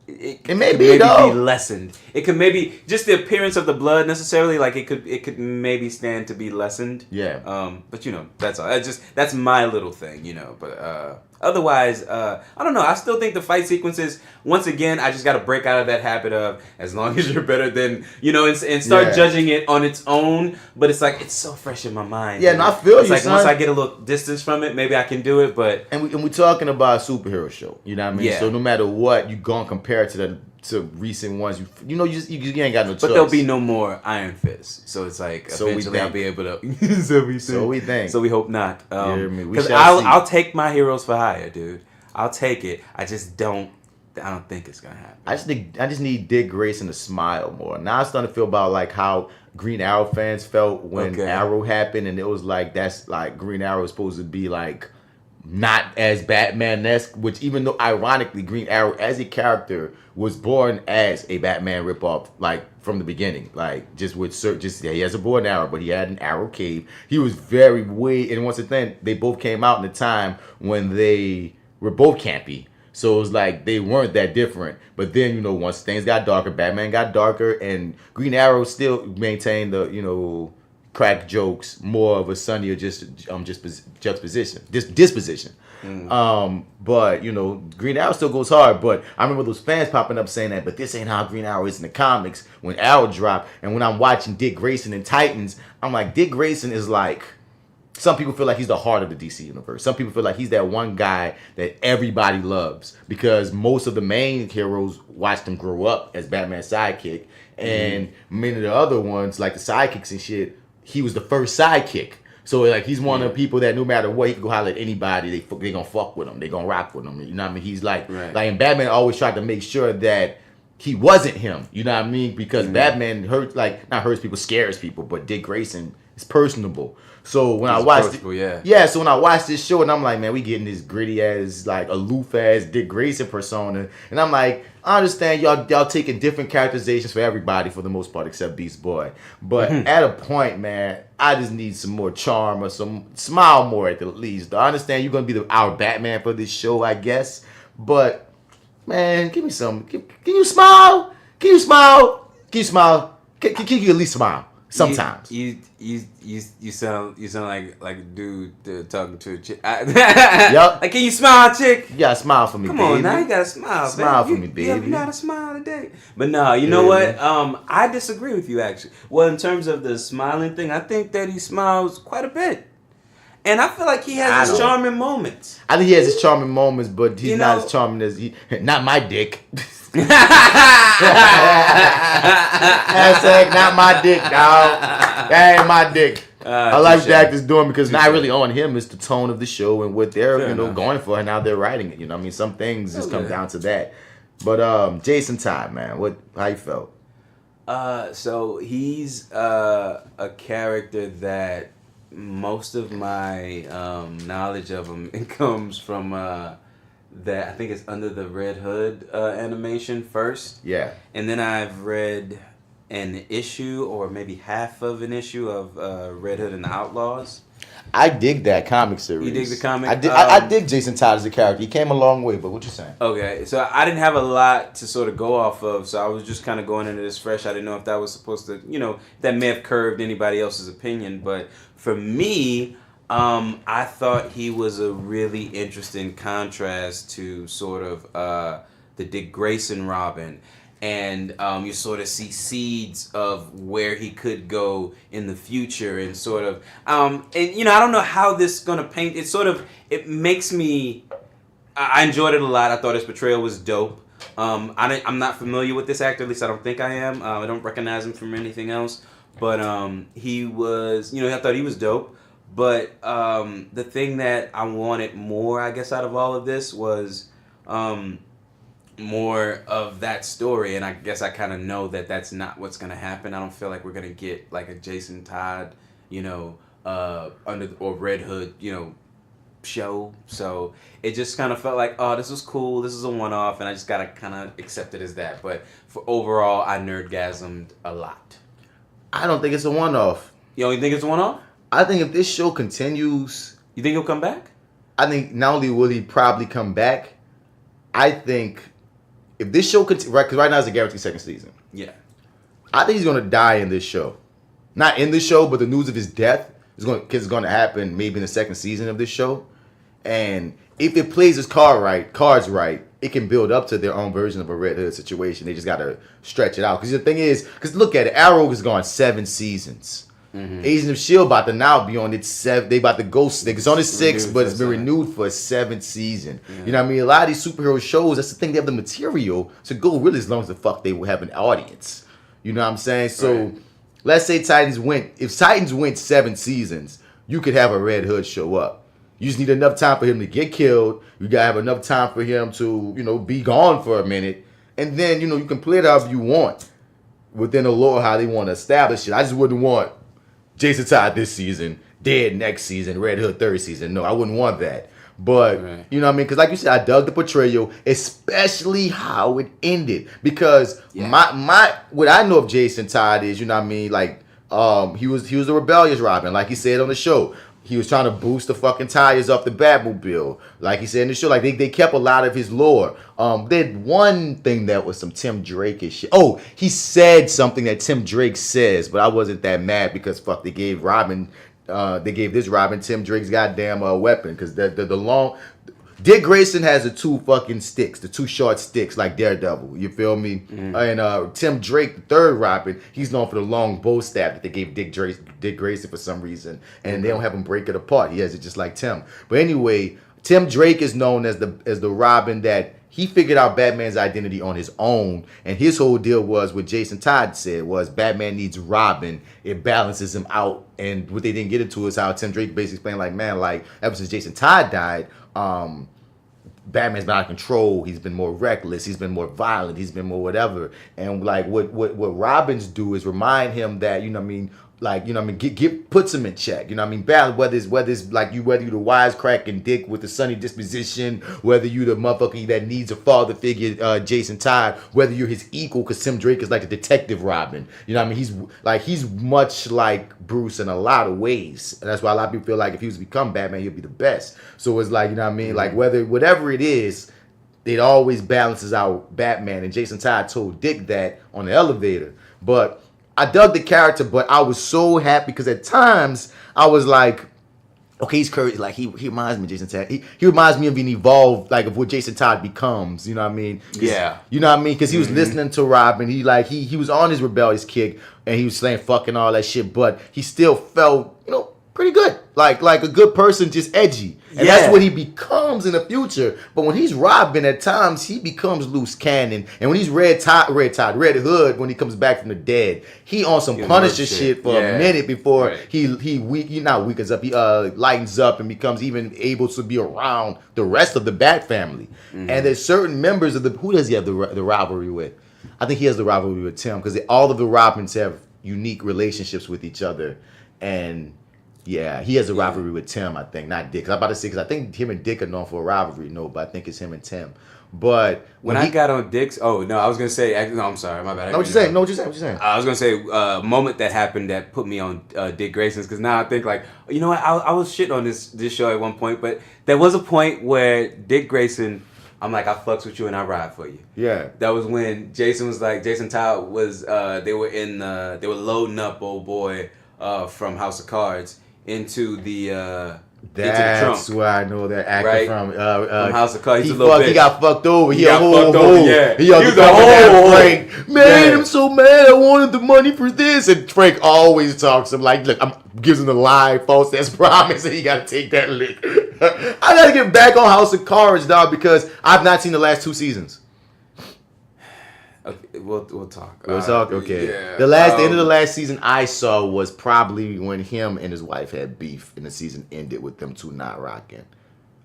it may be lessened. It could maybe just the appearance of the blood necessarily, like it could maybe stand to be lessened. Yeah. But you know, that's all. That's my little thing, you know. But otherwise, I don't know. I still think the fight sequences. Once again, I just got to break out of that habit of as long as you're better than and start judging it on its own. But it's like it's so fresh in my mind. Yeah, and I feel it's like son. Once I get a little distance from it, maybe I can do it. But we're talking about a superhero show. You know what I mean? Yeah. So no matter what, you gonna compare it to recent ones. You ain't got no choice. But there'll be no more Iron Fist. So it's like eventually I'll be able to. So we think. So we hope not. Because I'll take my heroes for hire, dude. I'll take it. I don't think it's gonna happen. I just need Dick Grayson to smile more. Now I'm starting to feel about like how Green Arrow fans felt when Arrow happened, and it was like that's like Green Arrow is supposed to be like not as Batman-esque, which even though ironically Green Arrow as a character was born as a Batman ripoff, like from the beginning, like he has a bow and arrow, but he had an arrow cave. He was and once again they both came out in a time when they were both campy. So it was like they weren't that different. But then, once things got darker, Batman got darker, and Green Arrow still maintained the, crack jokes, more of a sunnier disposition. But Green Arrow still goes hard. But I remember those fans popping up saying that, but this ain't how Green Arrow is in the comics when Arrow dropped. And when I'm watching Dick Grayson in Titans, I'm like, Dick Grayson is like, some people feel like he's the heart of the DC universe. Some people feel like he's that one guy that everybody loves because most of the main heroes watched him grow up as Batman's sidekick, and many of the other ones, like the sidekicks and shit, he was the first sidekick. So like he's one of the people that no matter what, he can go holler at anybody. They gonna fuck with him. They gonna rock with him. You know what I mean? He's like and Batman always tried to make sure that he wasn't him. You know what I mean? Because Batman not hurts people, scares people, but Dick Grayson is personable. So when I watched so when I watched this show and I'm like, man, we getting this gritty ass, like aloof ass Dick Grayson persona, and I'm like, I understand y'all taking different characterizations for everybody for the most part except Beast Boy, but at a point, man, I just need some more charm or some smile more at the least. I understand you're gonna be our Batman for this show, I guess, but man, give me some. Can you smile? Can you smile? Can you smile? Can you at least smile? Sometimes you sound like a dude talking to a chick. Yep. Like, can you smile, chick? You gotta smile for me, Come baby. on, now you gotta smile. Smile for me, baby. You gotta smile today. But no, you know what? I disagree with you actually. Well, in terms of the smiling thing, I think that he smiles quite a bit, and I feel like he has his charming moments. I think he has his charming moments, but he's not as charming as not my dick. Hashtag not my dick, dog. That ain't my dick. I like what the actor's doing because not really on him. It's the tone of the show and what they're going for and how they're writing it. You know what I mean? Some things just come down to that. But Jason Todd, man, how you felt? So he's a character that most of my knowledge of him comes from that I think it's under the Red Hood animation first. Yeah. And then I've read an issue or maybe half of an issue of Red Hood and the Outlaws. I dig that comic series. You dig the comic? I dig Jason Todd as a character. He came a long way, but what you saying? Okay, so I didn't have a lot to sort of go off of, so I was just kind of going into this fresh. I didn't know if that was supposed to, that may have curved anybody else's opinion, but for me, I thought he was a really interesting contrast to sort of the Dick Grayson Robin, and you sort of see seeds of where he could go in the future, and sort of and I don't know how this is gonna paint. It makes me. I enjoyed it a lot. I thought his portrayal was dope. I'm not familiar with this actor, at least I don't think I am. I don't recognize him from anything else. But he was, I thought he was dope. But the thing that I wanted more, I guess, out of all of this was more of that story. And I guess I kind of know that that's not what's going to happen. I don't feel like we're going to get like a Jason Todd, or Red Hood, show. So it just kind of felt like, oh, this was cool, this is a one-off, and I just gotta kind of accept it as that. But for overall, I nerdgasmed a lot. I don't think it's a one-off. You don't think it's a one-off? I think if this show continues, you think he'll come back? I think not only will he probably come back, I think if this show continues, right, because right now it's a guaranteed second season. Yeah. I think he's gonna die in this show. Not in this show, but the news of his death is going to happen maybe in the second season of this show. And if it plays its cards right, it can build up to their own version of a Red Hood situation. They just got to stretch it out. Because the thing is, look at it, Arrow has gone 7 seasons. Mm-hmm. Agents of S.H.I.E.L.D. about to now be on its 7th. They about to go 6. It's on its 6th, but it's been renewed for a 7th season. Yeah. You know what I mean? A lot of these superhero shows, that's the thing, they have the material to go really as long as the fuck they will have an audience. You know what I'm saying? So let's say if Titans went 7 seasons, you could have a Red Hood show up. You just need enough time for him to get killed. You gotta have enough time for him to, be gone for a minute. And then, you can play it however you want within the lore, how they want to establish it. I just wouldn't want Jason Todd this season, dead next season, Red Hood third season. No, I wouldn't want that. But, you know what I mean? Because like you said, I dug the portrayal, especially how it ended. Because what I know of Jason Todd is, you know what I mean? Like, he was a rebellious Robin, like he said on the show. He was trying to boost the fucking tires off the Batmobile. Like he said in the show, like they kept a lot of his lore. They had one thing that was some Tim Drake-ish shit. Oh, he said something that Tim Drake says, but I wasn't that mad because fuck, they gave this Robin Tim Drake's goddamn weapon. Because the long Dick Grayson has the 2 fucking sticks, the 2 short sticks like Daredevil. You feel me? Mm-hmm. And Tim Drake, the third Robin, he's known for the long bow staff that they gave Dick Grayson for some reason, and they don't have him break it apart. He has it just like Tim. But anyway, Tim Drake is known as the Robin that he figured out Batman's identity on his own, and his whole deal was what Jason Todd said was Batman needs Robin. It balances him out, and what they didn't get into is how Tim Drake basically explained, like, man, like ever since Jason Todd died, Batman's been out of control. He's been more reckless. He's been more violent. He's been more whatever. And like what Robins do is remind him that, you know what I mean, like, you know what I mean, puts him in check. You know what I mean? Balance, whether it's like whether you the wisecracking dick with the sunny disposition, whether you the motherfucker that needs a father figure, Jason Todd, whether you're his equal, because Tim Drake is like the detective Robin. You know what I mean? He's much like Bruce in a lot of ways. And that's why a lot of people feel like if he was to become Batman, he'll be the best. So it's like, you know what I mean? Like whatever it is, it always balances out Batman. And Jason Todd told Dick that on the elevator. But I dug the character, but I was so happy because at times I was like, okay, he's crazy. Like he reminds me of Jason Todd. He reminds me of being evolved, like of what Jason Todd becomes. You know what I mean? Yeah. You know what I mean? Because he was listening to Robin. He was on his rebellious kick and he was saying fucking all that shit, but he still felt, pretty good. Like a good person, just edgy. And that's what he becomes in the future. But when he's Robin, at times he becomes loose cannon. And when he's Red Hood, when he comes back from the dead, he on some Punisher shit for a minute before he lightens up and becomes even able to be around the rest of the Bat family. Mm-hmm. And there's certain members of who does he have the rivalry with? I think he has the rivalry with Tim because all of the Robins have unique relationships with each other. And yeah, he has a rivalry with Tim, I think, not Dick. I'm about to say, because I think him and Dick are known for a rivalry, but I think it's him and Tim. But when I got on Dick's, I was going to say, no, I'm sorry, my bad. What you saying? I was going to say a moment that happened that put me on Dick Grayson's, because now I think like, you know what, I was shitting on this show at one point, but there was a point where Dick Grayson, I'm like, I fucks with you and I ride for you. Yeah. That was when Jason Todd was, they were loading up old boy from House of Cards into the That's where I know that actor from. From House of Cards. He's a little bitch. He got fucked over. He got fucked over, yeah. He was a whole Frank. Man, I'm so mad. I wanted the money for this. And Frank always talks to him like, look, gives him the lie, false ass promise, and he got to take that lick. I got to get back on House of Cards, dog, because I've not seen the last 2 seasons. Okay, we'll talk. We'll talk. Okay. Yeah. The end of the last season I saw was probably when him and his wife had beef, and the season ended with them 2 not rocking.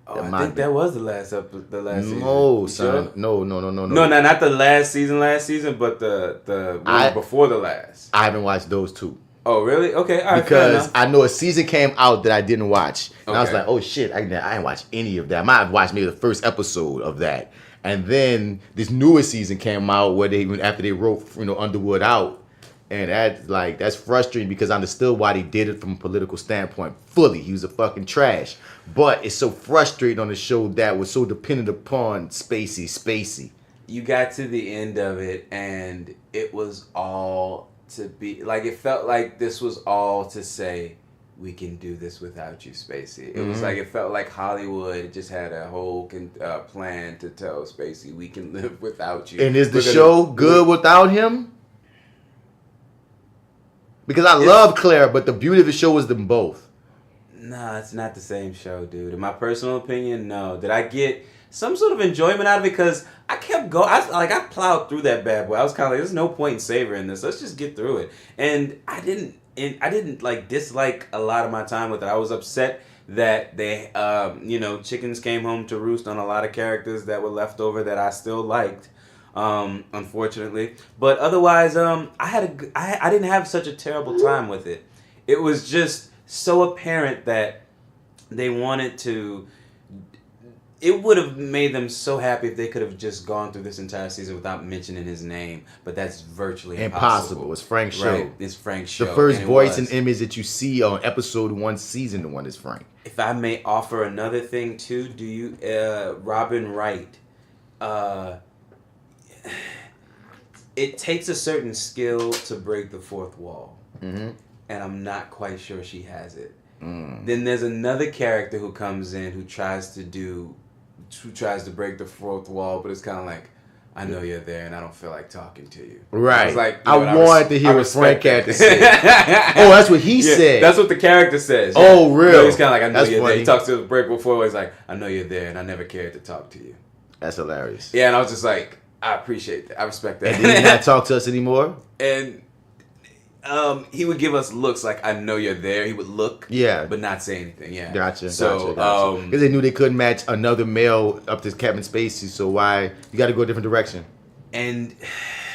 I think that was the last episode. No, season. son. No. No, not the last season, but the one before the last. I haven't watched those 2. Oh, really? Okay, all right. Because I know a season came out that I didn't watch, and I was like, oh shit, I didn't watch any of that. I might have watched maybe the first episode of that. And then this newest season came out where after they wrote Underwood out, and that's frustrating because I understood why they did it from a political standpoint fully. He was a fucking trash, but it's so frustrating on the show that was so dependent upon Spacey. You got to the end of it, and it was all to be like it felt like this was all to say, we can do this without you, Spacey. It was like, it felt like Hollywood just had a whole plan to tell Spacey, we can live without you. And is the show good without him? Because I love Claire, but the beauty of the show was them both. Nah, it's not the same show, dude. In my personal opinion, no. Did I get some sort of enjoyment out of it? Because I kept going. I plowed through that bad boy. I was kind of like, there's no point in savoring this. Let's just get through it. And I didn't like dislike a lot of my time with it. I was upset that they, chickens came home to roost on a lot of characters that were left over that I still liked, unfortunately. But otherwise, I didn't have such a terrible time with it. It was just so apparent that they wanted to. It would have made them so happy if they could have just gone through this entire season without mentioning his name, but that's virtually impossible. It's Frank's show. Right, it's Frank's show. The first voice and image that you see on episode 1, season 1 is Frank. If I may offer another thing too, do you, Robin Wright, it takes a certain skill to break the fourth wall, and I'm not quite sure she has it. Then there's another character who comes in who tries to break the fourth wall, but it's kind of like, I know you're there and I don't feel like talking to you. Right. I wanted to hear what Frank had to say. Oh, that's what he said. That's what the character says. Yeah. Oh, really? He's kind of like, I know you're there. He talks to the break before. He's like, I know you're there and I never cared to talk to you. That's hilarious. Yeah, and I was just like, I appreciate that. I respect that. And did he not talk to us anymore? And he would give us looks like, I know you're there. He would look, but not say anything. Yeah, gotcha. So, because they knew they couldn't match another male up to Kevin Spacey, so why you got to go a different direction? And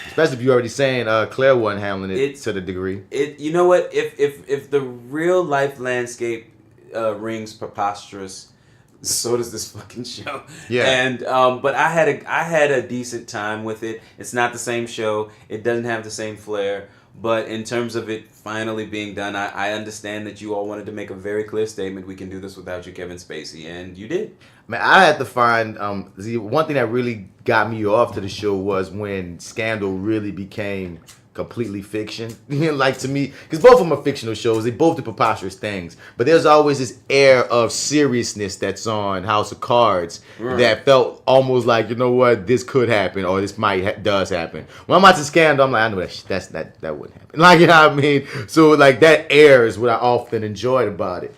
especially if you're already saying Claire wasn't handling it to the degree. You know what? If the real life landscape rings preposterous, so does this fucking show. Yeah. And but I had a decent time with it. It's not the same show. It doesn't have the same flair. But in terms of it finally being done, I understand that you all wanted to make a very clear statement. We can do this without you, Kevin Spacey, and you did. Man, I had to find one thing that really got me off to the show was when Scandal really became completely fiction. Like, to me, because both of them are fictional shows. They both do preposterous things. But there's always this air of seriousness that's on House of Cards that felt almost like, you know what, this could happen or this does happen. When I'm watching Scandal, I'm like, I know that wouldn't happen. Like, you know what I mean? So, like, that air is what I often enjoyed about it.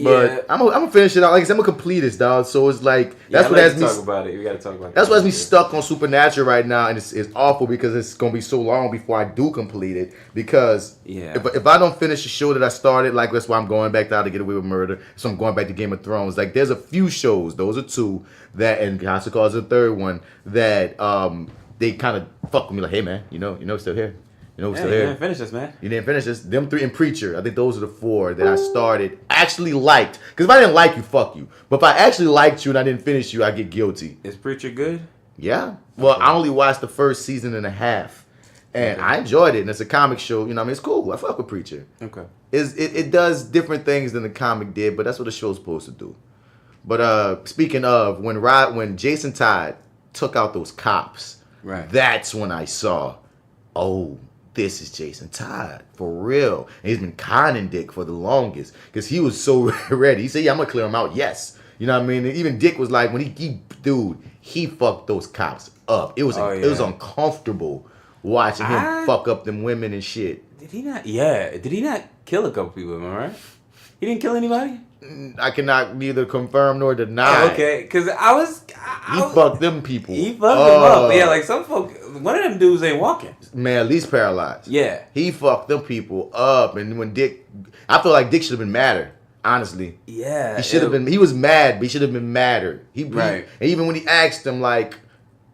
But I'm gonna finish it out. Like I said, I'm gonna complete this, dog. So it's like that's what has me. Talk about it. We gotta talk about it. That's what has me stuck on Supernatural right now, and it's awful because it's gonna be so long before I do complete it. Because if I don't finish the show that I started, like that's why I'm going back to How to Get Away with Murder. So I'm going back to Game of Thrones. Like there's a few shows. Those are 2 that, and House of Cards is the 3rd one that they kind of fuck with me. Like, hey man, you know, still here. You know, still here. You didn't finish this, man. You didn't finish this. Them 3 and Preacher. I think those are the 4 that I started. Actually liked. Because if I didn't like you, fuck you. But if I actually liked you and I didn't finish you, I get guilty. Is Preacher good? Yeah. Well, I only watched the first season and a half. And I enjoyed it. And it's a comic show. You know what I mean? It's cool. I fuck with Preacher. Okay. It does different things than the comic did, but that's what the show's supposed to do. But speaking of, when Jason Todd took out those cops, that's when I saw, oh, this is Jason Todd for real. And he's been conning Dick for the longest because he was so ready. He said, yeah, I'm going to clear him out. Yes. You know what I mean? And even Dick was like, when he fucked those cops up. It was uncomfortable watching him fuck up them women and shit. Did he not? Yeah. Did he not kill a couple people, am I right? He didn't kill anybody? I cannot neither confirm nor deny. Okay, because he fucked them people. He fucked them up. Yeah, like some folk, one of them dudes ain't walking. Man, at least paralyzed. Yeah. He fucked them people up. And when Dick, I feel like Dick should have been madder, honestly. Yeah. He should have been, he was mad, but he should have been madder. Right. And even when he asked him, like,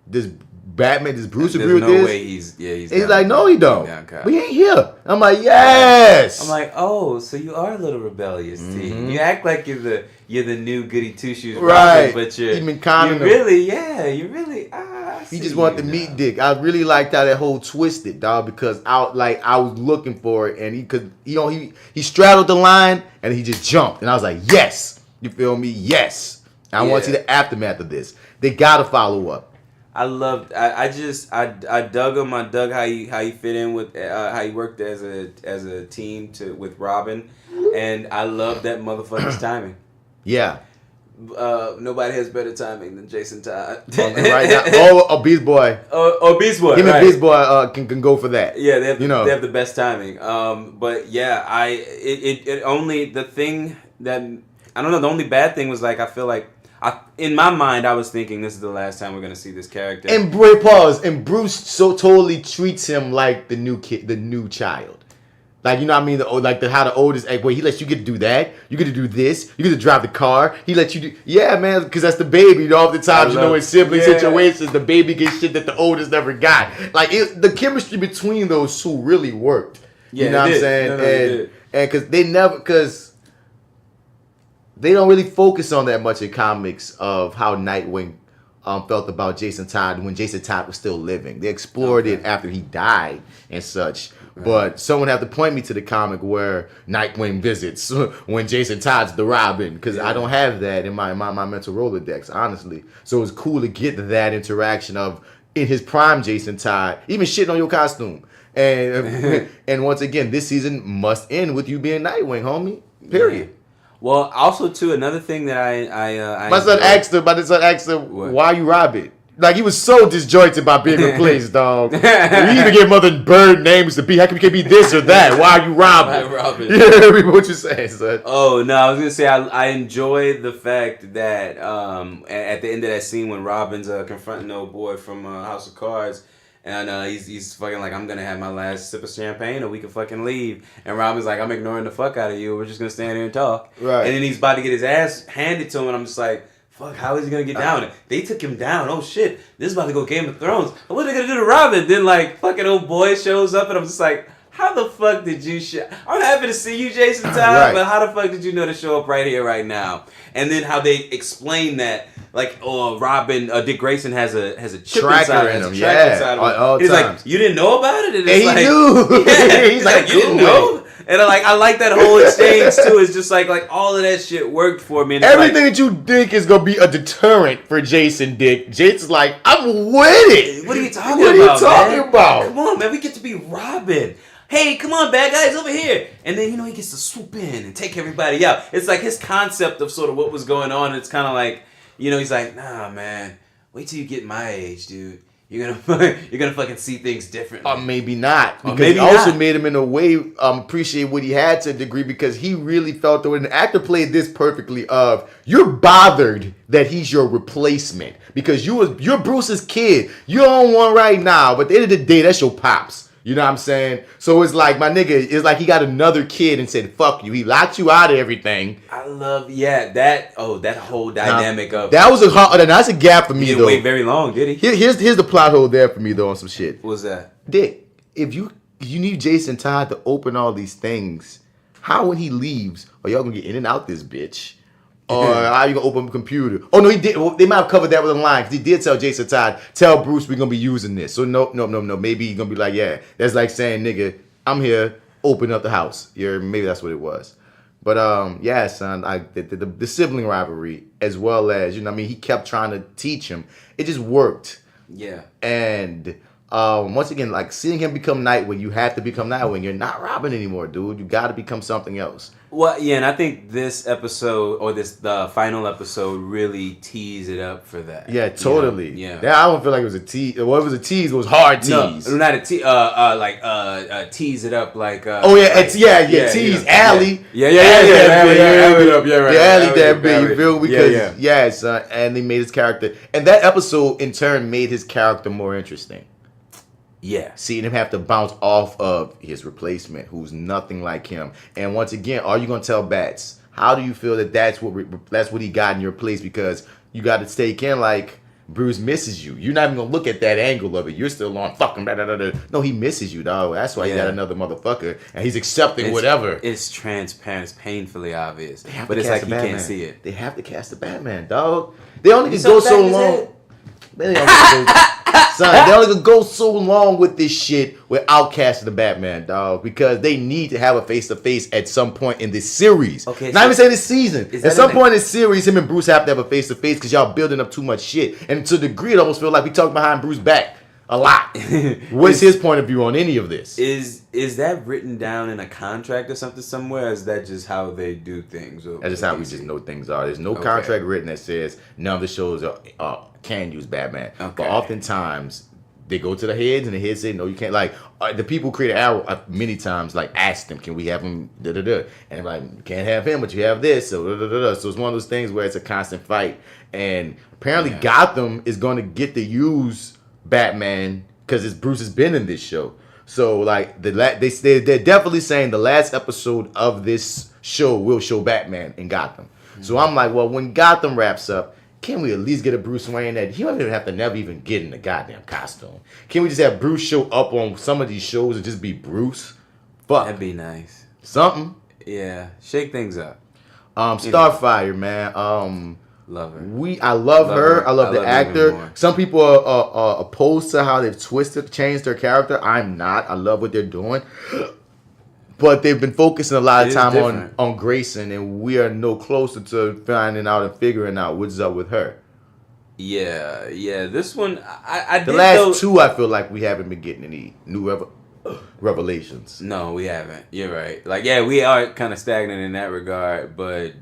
does Bruce agree with this? There's no way he's he's like, no, he don't. We ain't here. I'm like, yes. I'm like, oh, so you are a little rebellious, T. You act like you're the new goody two shoes, right? But you really, he just wanted to meet Dick. I really liked how that whole twisted, dog, because I was looking for it, and he straddled the line and he just jumped, and I was like, yes, you feel me? Yes. I want to see the aftermath of this. They gotta follow up. I dug him. I dug how he fit in with how he worked as a team with Robin, and I love that motherfucker's timing. Yeah. Nobody has better timing than Jason Todd. Right now, Beast Boy. Beast Boy. Him and Beast Boy can go for that. Yeah, they have the best timing. But yeah, it only the thing that I don't know. The only bad thing was like I feel like. In my mind, I was thinking this is the last time we're gonna see this character. And and Bruce so totally treats him like the new kid, the new child. Like, you know what I mean? How the oldest, boy, he lets you get to do that. You get to do this. You get to drive the car. He lets you do, yeah, man, because that's the baby. You know, oftentimes, in sibling situations, the baby gets shit that the oldest never got. Like, the chemistry between those two really worked. Yeah, you know what I'm saying? And because they don't really focus on that much in comics of how Nightwing felt about Jason Todd when Jason Todd was still living. They explored it after he died and such. Right. But someone have to point me to the comic where Nightwing visits when Jason Todd's the Robin, because I don't have that in my mental Rolodex, honestly. So it was cool to get that interaction of in his prime Jason Todd, even shitting on your costume. And once again, this season must end with you being Nightwing, homie. Period. Yeah. Well, also too, another thing that I my son asked him, why are you Robin? Like, he was so disjointed by being replaced, dog. You either give Mother Bird names to be. How come you can't be this or that? Why are you Robin? Yeah, what you saying, son? Oh no, I was gonna say I enjoy the fact that at the end of that scene when Robin's confronting the old boy from House of Cards. And he's fucking like, I'm gonna have my last sip of champagne or we can fucking leave. And Robin's like, I'm ignoring the fuck out of you. We're just gonna stand here and talk. Right. And then he's about to get his ass handed to him, and I'm just like, fuck, how is he gonna get down? They took him down. Oh shit, this is about to go Game of Thrones. What are they gonna do to Robin? Then like fucking old boy shows up, and I'm just like, how the fuck did you I'm happy to see you, Jason Todd, but how the fuck did you know to show up right here, right now? And then how they explain that, like, Robin, Dick Grayson has a chip tracker inside him. Inside all he's times. like, you didn't know about it? And he knew. Yeah. He's like, you didn't know? And I like that whole exchange too. It's just like all of that shit worked for me. And everything that you think is gonna be a deterrent for Jason Dick, Jason's like, I'm with it. What are you talking about? Come on, man. We get to be Robin. Hey, come on, bad guys, over here. And then, he gets to swoop in and take everybody out. It's like his concept of sort of what was going on. It's kind of like, he's like, nah, man, wait till you get my age, dude. You're gonna fucking see things differently. Or maybe not. Because it also made him in a way appreciate what he had to a degree, because he really felt that when the actor played this perfectly you're bothered that he's your replacement. Because you're Bruce's kid. You're on one right now, but at the end of the day, that's your pops. You know what I'm saying? So it's like, my nigga, it's like he got another kid and said, fuck you. He locked you out of everything. I love, that whole dynamic of... That was that's a gap for me, though. He didn't wait very long, did he? Here's the plot hole there for me, though, on some shit. What was that? Dick, if you need Jason Todd to open all these things, how when he leaves, are y'all gonna get in and out this bitch? Or how you gonna open the computer? Oh no, he did. Well, they might have covered that with a line, because he did tell Jason Todd, tell Bruce we're gonna be using this. So no. Maybe he's gonna be like, yeah, that's like saying, nigga, I'm here, open up the house. Maybe that's what it was. But yeah, son, the sibling rivalry, as well as he kept trying to teach him. It just worked. Yeah. And once again, like seeing him become Nightwing, you have to become Nightwing. You're not Robin anymore, dude. You got to become something else. Well, yeah, and I think this episode or the final episode really teased it up for that. Yeah, totally. You know? Yeah. I don't feel like it was a tease. What was a tease? It was hard tease. No, not a tease. Tease it up like. Tease Alley. Yeah. The Alley that big. You feel? Because and they made his character, and that episode in turn made his character more interesting. Yeah. Seeing him have to bounce off of his replacement, who's nothing like him. And once again, are you gonna tell Bats? How do you feel that that's what he got in your place? Because you got to take in like Bruce misses you. You're not even gonna look at that angle of it. You're still on fucking No, he misses you, dog. That's why he got another motherfucker, and he's accepting whatever. It's transparent. It's painfully obvious, but it's like he can't see it. They have to cast the Batman, dog. They only can go so long. They only could go so long with this shit without casting the Batman, dog, because they need to have a face-to-face at some point in this series. Okay, not even saying this season. At some point in this series, him and Bruce have to have a face-to-face because y'all building up too much shit. And to a degree, it almost feel like we talk behind Bruce's back a lot. What's his point of view on any of this? Is that written down in a contract or something somewhere, or is that just how they do things? That's just how we just know things are. There's no contract written that says none of the shows can use Batman. Okay. But oftentimes, they go to the heads, and the heads say, no, you can't. Like, the people create Arrow many times, like, ask them, can we have him, da-da-da. And they're like, you can't have him, but you have this, so da-da-da-da. So it's one of those things where it's a constant fight. And apparently Gotham is going to get to use Batman because Bruce has been in this show. So, like, they're definitely saying the last episode of this show will show Batman in Gotham. Mm-hmm. So I'm like, well, when Gotham wraps up, can we at least get a Bruce Wayne that he don't even have to never even get in the goddamn costume? Can we just have Bruce show up on some of these shows and just be Bruce? Fuck. That'd be nice. Something. Yeah. Shake things up. Starfire, man. Love her. I love her. I love the actor. Some people are opposed to how they've changed their character. I'm not. I love what they're doing. But they've been focusing a lot of time on Grayson, and we are no closer to finding out and figuring out what's up with her. Yeah. This one, the last two, I feel like we haven't been getting any new revelations. No, we haven't. You're right. Like, yeah, we are kind of stagnant in that regard, but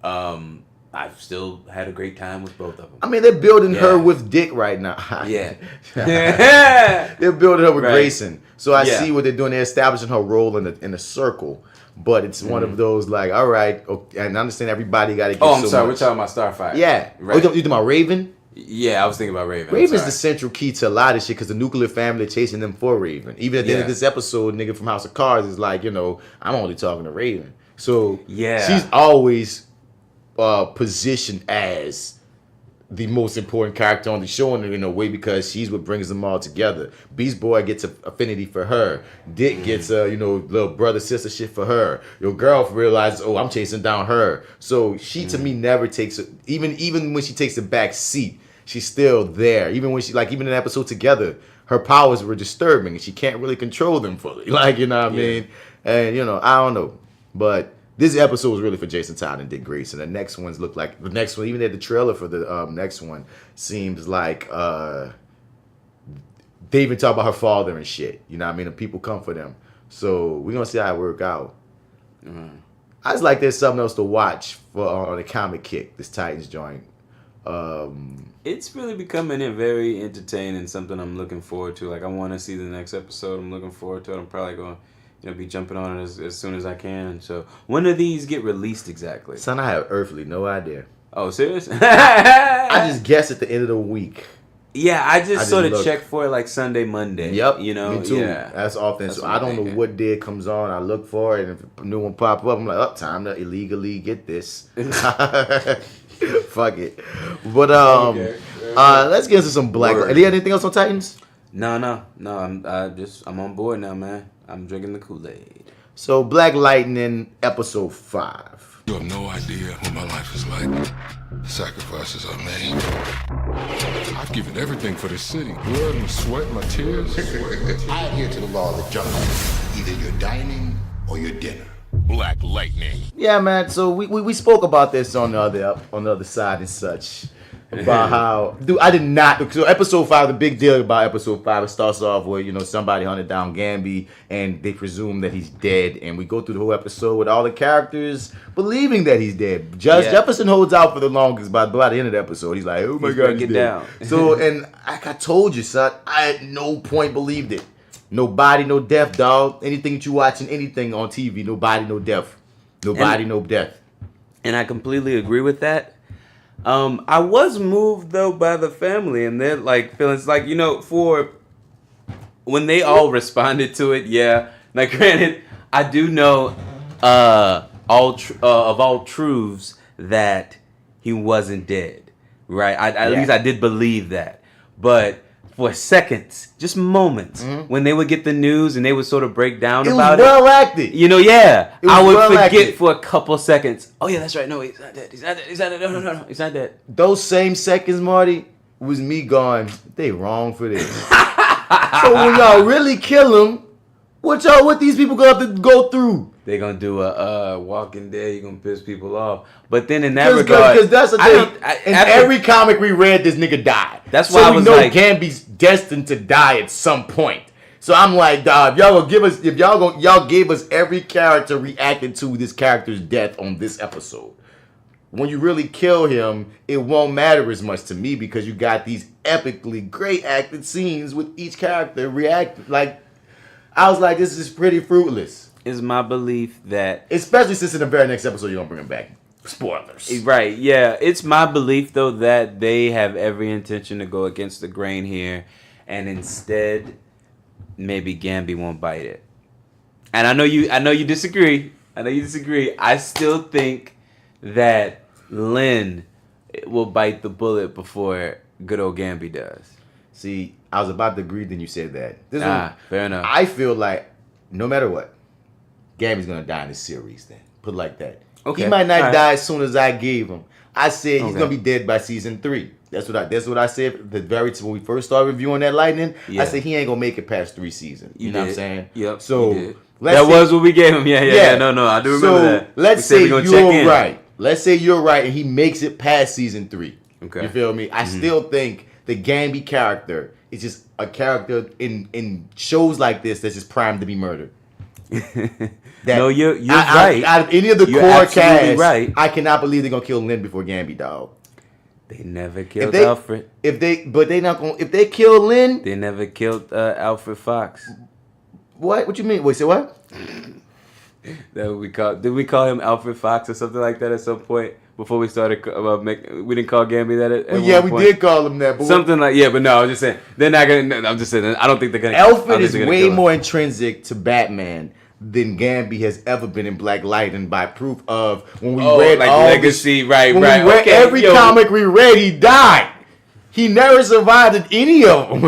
I've still had a great time with both of them. I mean, they're building her with Dick right now. Yeah. They're building her with Grayson. So I see what they're doing. They're establishing her role in a circle. But it's one of those like, all right, okay, and I understand everybody got to get I'm sorry. We're talking about Starfire. Yeah. Right. You talking about Raven? Yeah, I was thinking about Raven. Raven's the central key to a lot of shit because the nuclear family are chasing them for Raven. Even at the end of this episode, nigga from House of Cards is like, I'm only talking to Raven. So she's always positioned as the most important character on the show in a way because she's what brings them all together. Beast Boy gets an affinity for her. Dick gets little brother sister shit for her. Your girl realizes, I'm chasing down her. So she to me never takes even when she takes a back seat, she's still there. Even when even in an episode together, her powers were disturbing and she can't really control them fully. Like, you know what I mean? And I don't know. But this episode was really for Jason Todd and Dick Grayson. The next ones look like the next one. Even at the trailer for the next one seems like they even talk about her father and shit. You know what I mean? And people come for them. So we're gonna see how it work out. Mm-hmm. I just like there's something else to watch for on the comic kick. This Titans joint. It's really becoming very entertaining. Something I'm looking forward to. Like I want to see the next episode. I'm looking forward to it. I'm probably going be jumping on it as soon as I can. So when do these get released exactly? Son, I have earthly no idea. Oh, serious? I just guess at the end of the week. Yeah, I just sort of check for it like Sunday, Monday. Yep, me too. Yeah. That's often. So I don't know what day it comes on. I look for it, and if a new one pop up, I'm like, time to illegally get this. Fuck it. But let's get into some Black. Do you have anything else on Titans? No. I'm on board now, man. I'm drinking the Kool-Aid. So, Black Lightning, episode 5. You have no idea what my life is like. The sacrifices I made. I've given everything for this city. Blood and sweat, my tears. I adhere to the law of the jungle. Either you're dining or you're dinner. Black Lightning. Yeah, man. So we spoke about this on the other side and such. about how, dude, I did not. So episode 5, the big deal about episode 5, it starts off with somebody hunted down Gamby and they presume that he's dead, and we go through the whole episode with all the characters believing that he's dead. Jefferson holds out for the longest, but by the end of the episode, he's like, "Oh my God, he's dead." Down. So, and like I told you, son, I at no point believed it. No body, no death, dog. Anything that you watching, anything on TV, no body, no death. No body, no death. And I completely agree with that. I was moved though by the family and their feelings, for when they all responded to it. Yeah, like granted, I do know of all truths that he wasn't dead, right? At least I did believe that, but for seconds, just moments, when they would get the news and they would sort of break down about it. It was well acted. I would forget for a couple seconds. Oh yeah, that's right. No, he's not dead. He's not dead. He's not dead. No, he's not dead. Those same seconds, Marty, was me going, they wrong for this. So when y'all really kill him, what these people gonna have to go through? They're gonna do a Walking Dead. You're gonna piss people off. But then in that regard, because that's the thing. In every comic we read, this nigga died. That's why I was like, so we know Gamby's destined to die at some point. So I'm like, dog, y'all gave us every character reacting to this character's death on this episode. When you really kill him, it won't matter as much to me because you got these epically great acted scenes with each character react. Like, I was like, this is pretty fruitless. Is my belief that, especially since in the very next episode you're gonna bring him back. Spoilers. Right, yeah. It's my belief though that they have every intention to go against the grain here, and instead maybe Gamby won't bite it. And I know you disagree. I still think that Lynn will bite the bullet before good old Gamby does. See, I was about to agree, then you said that. Fair enough. I feel like no matter what, Gamby's gonna die in this series. Then put it like that. Okay. He might not die as soon as I gave him. I said he's gonna be dead by season 3. That's what I said. When we first started reviewing that Lightning, I said he ain't gonna make it past 3 seasons. You know what I'm saying? Yep. So was what we gave him. Yeah. No, I do remember that. Let's say you're right. Let's say you're right, and he makes it past season 3. Okay. You feel me? I still think the Gamby character is just a character in shows like this that's just primed to be murdered. No, you're right. Out of any of the core cast, right. I cannot believe they're gonna kill Lynn before Gamby, dog. They never killed Alfred. If they kill Lynn, they never killed Alfred Fox. What you mean? Wait, say what? Did we call him Alfred Fox or something like that at some point before we started? We didn't call Gamby that. We did call him that. But something like but no, I was just saying they're not gonna. I'm just saying I don't think they're gonna. Alfred is way more intrinsic to Batman than Gamby has ever been in Black Lightning, by proof of when we read all Legacy, right. We read every comic we read, he died. He never survived in any of them.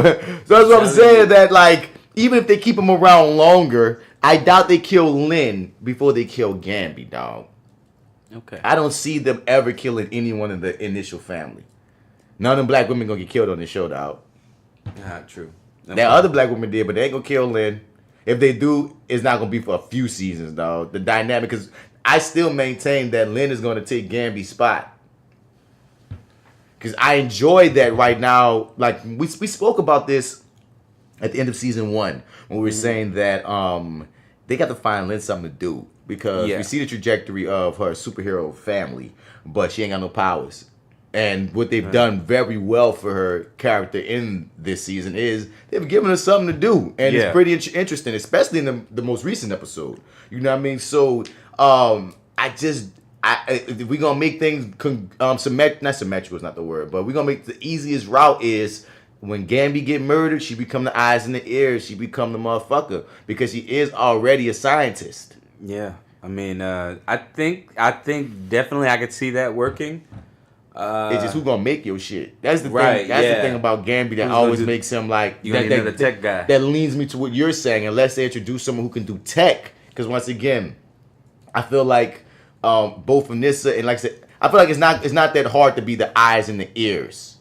So that's what I'm saying. That even if they keep him around longer, I doubt they kill Lynn before they kill Gamby, dog. Okay. I don't see them ever killing anyone in the initial family. None of them black women gonna get killed on this show, dog. True. That other black women did, but they ain't gonna kill Lynn. If they do, it's not gonna be for a few seasons, dog. The dynamic, because I still maintain that Lynn is gonna take Gamby's spot. Because I enjoy that right now. Like we spoke about this at the end of season 1 when we were saying that they got to find Lynn something to do, because we see the trajectory of her superhero family, but she ain't got no powers. And what they've done very well for her character in this season is they've given her something to do. And it's pretty interesting, especially in the most recent episode. You know what I mean? So if we're going to make things not symmetrical is not the word, but we're going to make the easiest route is when Gamby get murdered, she become the eyes and the ears. She become the motherfucker because she is already a scientist. Yeah. I mean, I think definitely I could see that working. It's just who's gonna make your shit. That's the thing. That's the thing about Gamby that always makes him the tech guy. That leads me to what you're saying. Unless they introduce someone who can do tech, because once again, I feel like both Vanessa and like I said, I feel like it's not that hard to be the eyes and the ears.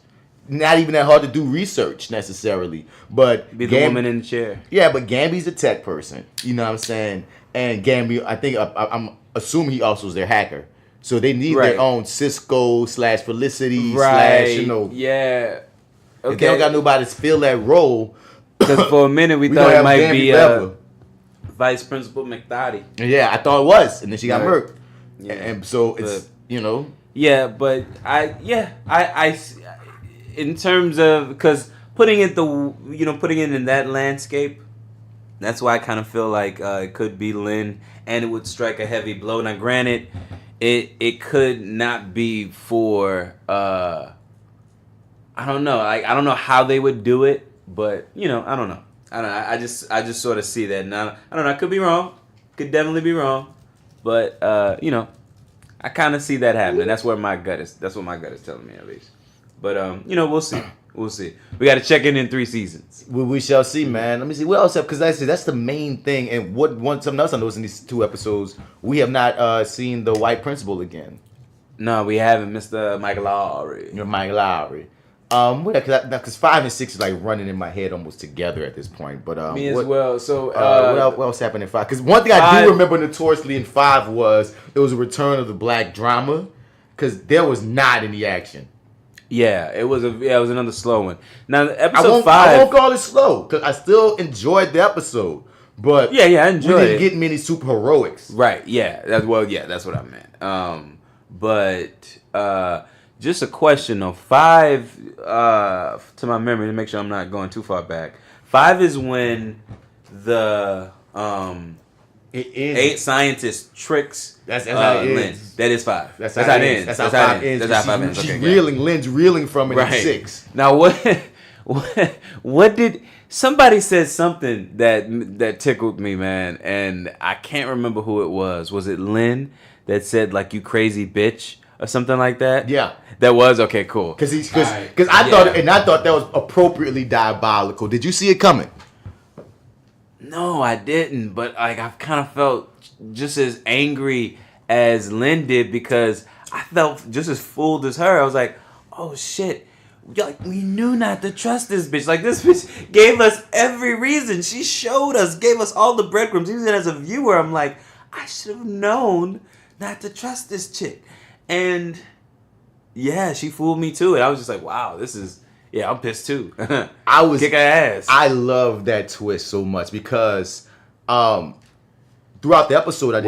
Not even that hard to do research necessarily, but be the woman in the chair. Yeah, but Gamby's a tech person. You know what I'm saying? And Gamby, I think I'm assuming he also is their hacker. So they need Right. their own Cisco / Felicity / Yeah. If they don't got nobody to fill that role, Because for a minute we thought it might be Vice Principal McDottie. Yeah, I thought it was, and then she got murked. Yeah. And so it's Yeah, but I in terms of, because putting it in that landscape, that's why I kind of feel like it could be Lynn, and it would strike a heavy blow. Now, granted, it could not be for I don't know. I don't know how they would do it, but I don't know. I just sort of see that now. I don't know. I could be wrong. Could definitely be wrong, but I kind of see that happening. That's what my gut is telling me, at least. But we'll see. We'll see. We got to check in 3 seasons. We shall see, man. Let me see what else. Because that's the main thing. And something else I noticed in these 2 episodes, we have not seen the white principal again. No, we haven't, Mr. Mike Lowry. Mike Lowry. Because 5 and 6 is like running in my head almost together at this point. But me as well. So what else happened in 5? Because one thing I do remember notoriously in 5 was it was a return of the black drama, because there was not any action. Yeah, it was another slow one. Now episode 5, I won't call it slow because I still enjoyed the episode, but I enjoyed it. We didn't get many super heroics. Right? Yeah, that's what I meant. But just a question of 5, to my memory, to make sure I'm not going too far back. 5 is when the 8 scientist tricks. That's how it Lynn. ends. That is 5. That's how it ends. That's how 5 ends. That's how 5 ends. She's Okay, reeling. Lynn's reeling from it right. in 6. Now what did somebody said something that tickled me, man, and I can't remember who it was. Was it Lynn that said like "you crazy bitch" or something like that? Yeah. That was okay, cool. Because I thought that was appropriately diabolical. Did you see it coming? No, I didn't. But like, I've kind of felt just as angry as Lynn did, because I felt just as fooled as her. I was like, oh shit. Like, we knew not to trust this bitch. Like, this bitch gave us every reason. She showed us, gave us all the breadcrumbs. Even as a viewer, I'm like, I should have known not to trust this chick. And yeah, she fooled me too. And I was just like, wow, I'm pissed too. I was kick her ass. I love that twist so much because throughout the episode I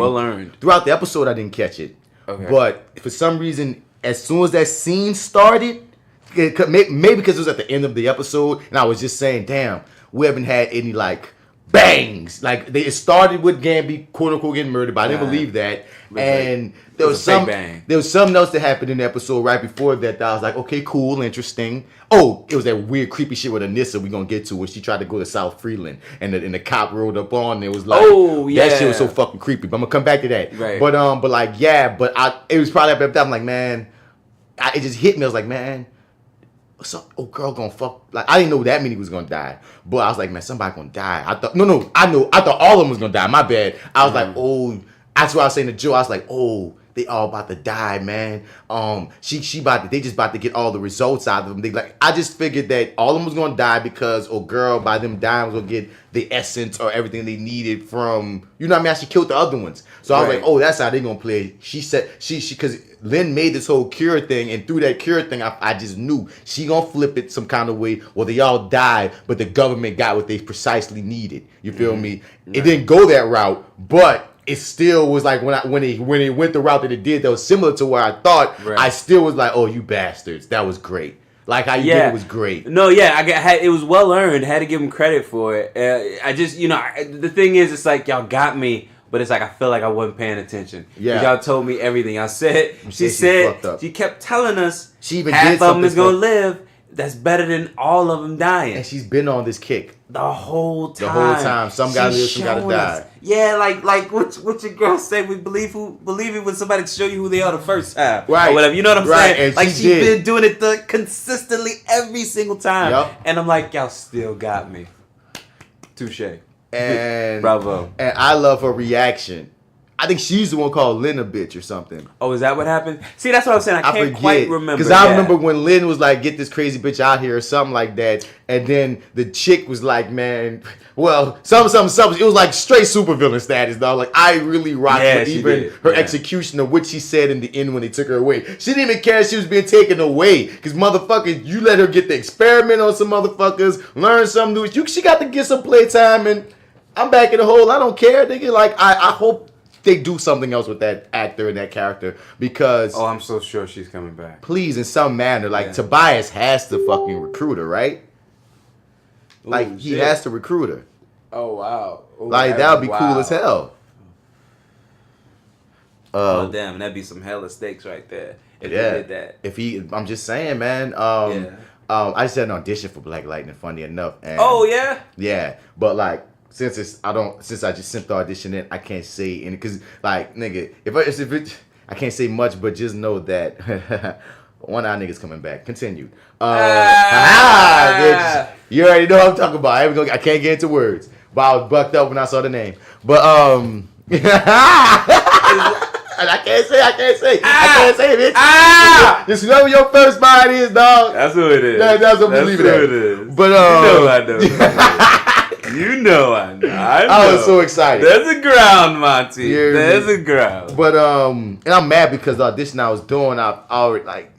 didn't catch it. Okay. But for some reason, as soon as that scene started, maybe because it was at the end of the episode, and I was just saying, damn, we haven't had any like bangs. Like it started with Gamby quote unquote getting murdered, but I didn't believe that. And there was something else that happened in the episode right before that I was like, okay, cool, interesting. Oh, it was that weird creepy shit with Anissa we gonna get to, when she tried to go to South Freeland and the cop rolled up on and it was like, oh yeah, that shit was so fucking creepy. But I'm gonna come back to that. Right. But it was probably after that I'm like, man, it just hit me. I was like, man, some old girl gonna fuck. Like, I didn't know that many was gonna die, but I was like, man, somebody gonna die. I thought I thought all of them was gonna die. My bad. I was like, oh, that's what I was saying to Joe. I was like, oh, they all about to die, man. They just about to get all the results out of them. I just figured that all of them was gonna die because old girl by them dying was gonna get the essence or everything they needed from, you know what I mean? She killed the other ones. So I was like, oh, that's how they gonna play. She said because Lynn made this whole cure thing, and through that cure thing, I just knew she gonna flip it some kind of way. Well, they all died, but the government got what they precisely needed. You feel me? Right. It didn't go that route, but it still was like when it went the route that it did, that was similar to where I thought. Right. I still was like, oh, you bastards, that was great. Like how you did it was great. No, yeah, it was well earned. Had to give him credit for it. I just, the thing is, it's like y'all got me. But it's like I feel like I wasn't paying attention. Yeah, y'all told me everything. She kept telling us half of them is gonna live. That's better than all of them dying. And she's been on this kick the whole time. Some gotta live, some gotta die. Yeah, like what your girl say? We believe it when somebody show you who they are the first time, right? Or whatever. You know what I'm saying? And like she's been doing it consistently every single time. Yep. And I'm like, y'all still got me. Touche. And bravo. And I love her reaction. I think she's the one called Lynn a bitch or something. Oh, is that what happened? See, that's what I'm saying. I can't quite remember. Because I remember when Lynn was like, get this crazy bitch out here or something like that. And then the chick was like, man, well, something. It was like straight supervillain status, dog. Like, I really rocked with even her execution of what she said in the end when they took her away. She didn't even care she was being taken away. Because, motherfuckers, you let her get the experiment on some motherfuckers, learn something new. She got to get some playtime, and I'm back in the hole. I don't care. They get like, I hope they do something else with that actor and that character, because I'm so sure she's coming back. Please, in some manner, like Tobias has to fucking recruit her, right? Like he has to recruit her. Oh wow! Like that would be cool as hell. Oh damn, that'd be some hella stakes right there. If he did that. I'm just saying, man. I just had an audition for Black Lightning. Funny enough. And yeah, but like. Since I just sent the audition in, I can't say any, cause like nigga, I can't say much, but just know that one of our niggas coming back. Continue. Bitch, you already know what I'm talking about. I can't get into words, but I was bucked up when I saw the name. But I can't say, bitch. Just know your first mind is, dog. That's who it is. That's what we leave it at. It is. But I know. You know I know. I was so excited. There's a ground, Monty. There's a ground. But and I'm mad because the audition I was doing, I already like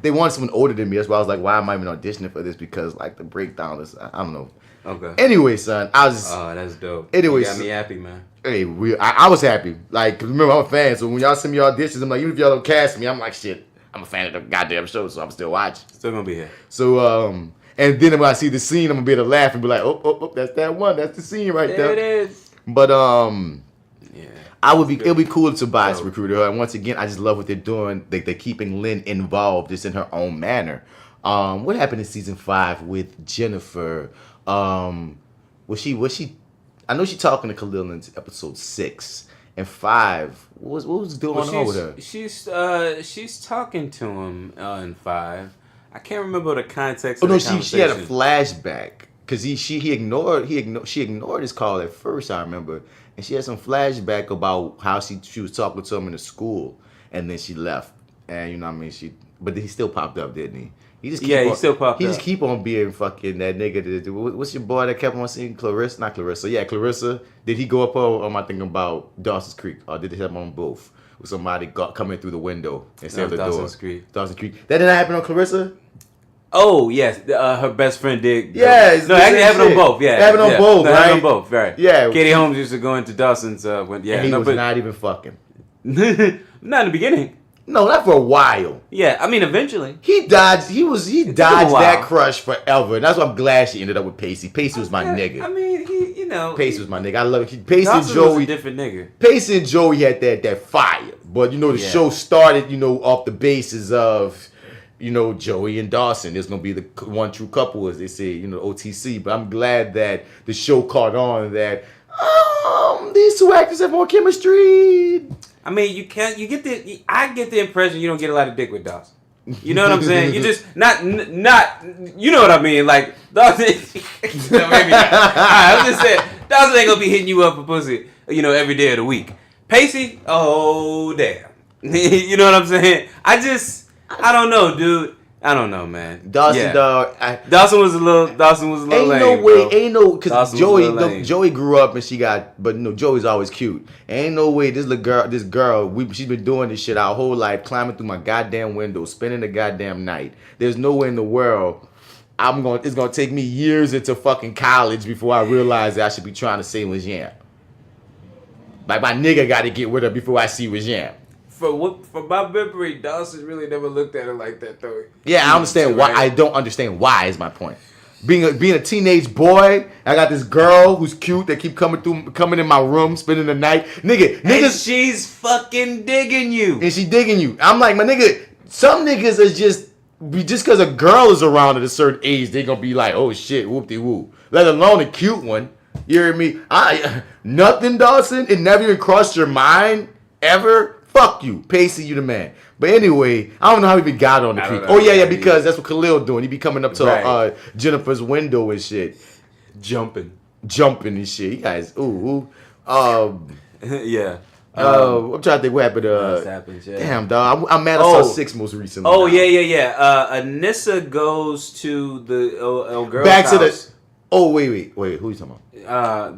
they wanted someone older than me. That's why I was like, why am I even auditioning for this? Because like the breakdown is, I don't know. Okay. Anyway, son, I was. Oh, that's dope. Anyway, you got me happy, man. Hey, I was happy. Like, remember, I'm a fan. So when y'all send me auditions, I'm like, even if y'all don't cast me, I'm like, shit. I'm a fan of the goddamn show, so I'm still watching. Still gonna be here. So and then when I see the scene, I'm gonna be able to laugh and be like, oh, that's that one. That's the scene right there. There it is. But it'll be cool to Tobias recruit her. And once again, I just love what they're doing. They're keeping Lynn involved just in her own manner. What happened in season 5 with Jennifer? Was she? I know she's talking to Khalil in episode 6 and 5. What was going on with her? She's talking to him in 5. I can't remember the context. Of the conversation. She had a flashback because she ignored his call at first. I remember, and she had some flashback about how she was talking to him in the school, and then she left. And you know what I mean? But he still popped up, didn't he? He still popped up. He just keep on being fucking that nigga. What's your boy that kept on seeing Clarissa? Not Clarissa. Yeah, Clarissa. Did he go up on my thinking about Dawson's Creek, or did they have on both? With somebody coming through the window instead of the door. Dawson's Creek. That didn't happen on Clarissa? Oh, yes. Her best friend did. Yeah. No, actually, it happened on both. Yeah. It happened on both, right? It happened on both, right. Yeah. Katie Holmes used to go into Dawson's. And he was not even fucking. Not in the beginning. No, not for a while. Yeah, I mean, eventually. He dodged that crush forever. And that's why I'm glad she ended up with Pacey. Pacey was my nigga. I mean, Pacey was my nigga. I love it. Pacey Dawson and Joey. Was a different nigga. Pacey and Joey had that fire. But, the show started, off the basis of, Joey and Dawson. There's going to be the one true couple, as they say, OTC. But I'm glad that the show caught on that these two actors have more chemistry. I mean, I get the impression you don't get a lot of dick with Dawson. You know what I'm saying? You just not you know what I mean? Like Dawson maybe not. I'm just saying Dawson ain't gonna be hitting you up for pussy, every day of the week. Pacey, oh damn. You know what I'm saying? I don't know, dude. I don't know, man. Dawson, dog. Dawson was a little lame. Because Joey grew up and Joey's always cute. Ain't no way this girl, she's been doing this shit our whole life, climbing through my goddamn window, spending the goddamn night. There's no way in the world it's gonna take me years into fucking college before I realize that I should be trying to say Lejean. Like my nigga got to get with her before I see Lejean. For my memory, Dawson really never looked at her like that, though. Yeah, I understand why. I don't understand why is my point. Being a teenage boy, I got this girl who's cute that keep coming in my room, spending the night. Niggas. And she's fucking digging you. And she digging you. I'm like, my nigga, some niggas is just because a girl is around at a certain age, they gonna be like, oh shit, whoop-de-whoop. Let alone a cute one. You hear me? Nothing, Dawson. It never even crossed your mind ever. Fuck you. Pacey, you the man. But anyway, I don't know how he even got on the creek. Oh, yeah, because that's what Khalil doing. He be coming up to Jennifer's window and shit. Jumping and shit. You guys, ooh. Yeah. I'm trying to think what happened. What happened, yeah. Damn, dog. I'm mad I saw 6 most recently. Oh, yeah. Anissa goes to the girl's back to house. the. Oh, wait. Who are you talking about?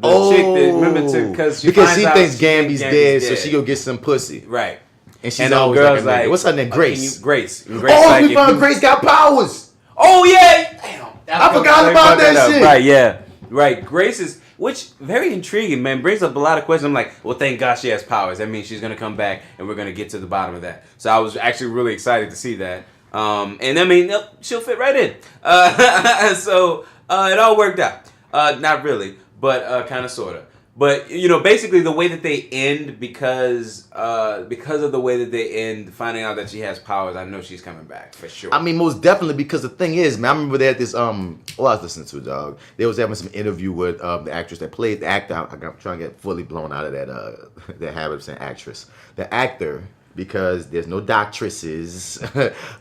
The chick that, remember, because she thinks Gamby's dead, so she go get some pussy. Right. And she's always girl's like, what's her name? Grace. Grace. Oh, we found Grace got powers. Oh, yeah. Damn. I forgot about that shit. Right, yeah. Right. Grace is, which, very intriguing, man. Brings up a lot of questions. I'm like, well, thank God she has powers. That means she's going to come back, and we're going to get to the bottom of that. So I was actually really excited to see that. And I mean, she'll fit right in. So it all worked out. Not really, but kind of, sort of. But, basically the way that they end, because of the way that they end, finding out that she has powers, I know she's coming back, for sure. I mean, most definitely, because the thing is, man, I remember they had this, I was listening to, dog. They was having some interview with the actress that played the actor. I'm trying to get fully blown out of that habit of saying actress. The actor, because there's no doctresses,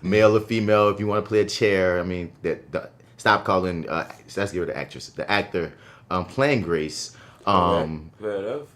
male or female, if you want to play a chair, I mean, stop calling, let's give her the actress. The actor playing Grace. Fair enough.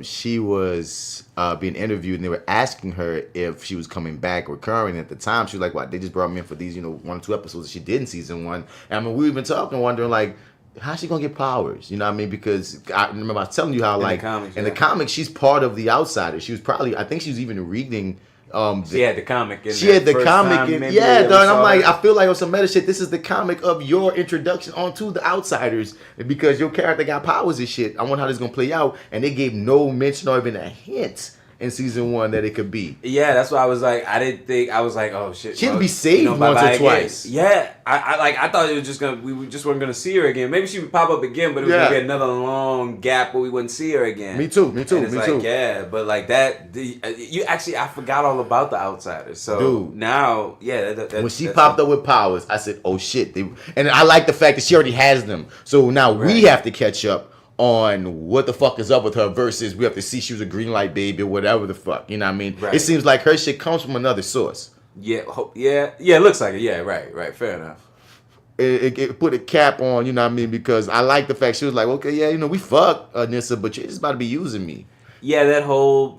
She was being interviewed, and they were asking her if she was coming back recurring. At the time, she was like, "What? They just brought me in for these, 1 or 2 episodes that she did in season 1." And I mean, we've been talking, wondering like, how's she gonna get powers? You know what I mean? Because I remember I was telling you how in the comics, she's part of the Outsiders. She was I think she was even reading. She had the comic. Dog. And I'm like, I feel like on some meta shit, this is the comic of your introduction onto the Outsiders, because your character got powers and shit. I wonder how this is gonna play out, and they gave no mention or even a hint in season 1 that it could be. Yeah, that's why I was like, I was like, oh shit. She'd be saved once or twice. Yeah, I thought it was just we just weren't gonna see her again. Maybe she would pop up again, but it was gonna be another long gap where we wouldn't see her again. Me too. Yeah, but like that, I forgot all about the Outsiders. So dude, now, when she popped up with powers, I said, oh shit. And I like the fact that she already has them. So now we have to catch up on what the fuck is up with her versus we have to see she was a green light baby or whatever the fuck. You know what I mean? Right. It seems like her shit comes from another source. Yeah, it looks like it. Yeah, right. Fair enough. It put a cap on, you know what I mean? Because I like the fact she was like, okay, we fuck Nissa, but you're just about to be using me. Yeah, that whole,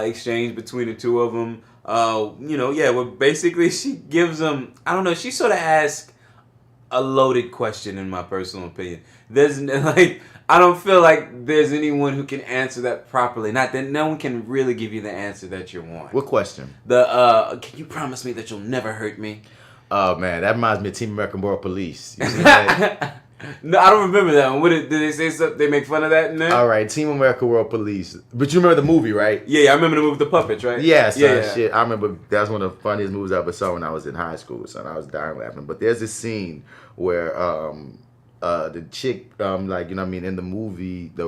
exchange between the two of them. Well, basically she gives them, I don't know, she sort of asks a loaded question in my personal opinion. There's I don't feel like there's anyone who can answer that properly. Not that no one can really give you the answer that you want. What question? Can you promise me that you'll never hurt me? Oh man, that reminds me of Team American World Police. You see that? No, I don't remember that one. Did they say something? They make fun of that in there? All right, Team America World Police. But you remember the movie, right? Yeah, I remember the movie with the puppets, right? Yeah, shit. I remember that's one of the funniest movies I ever saw when I was in high school, son. I was dying laughing. But there's this scene where the chick, in the movie, one of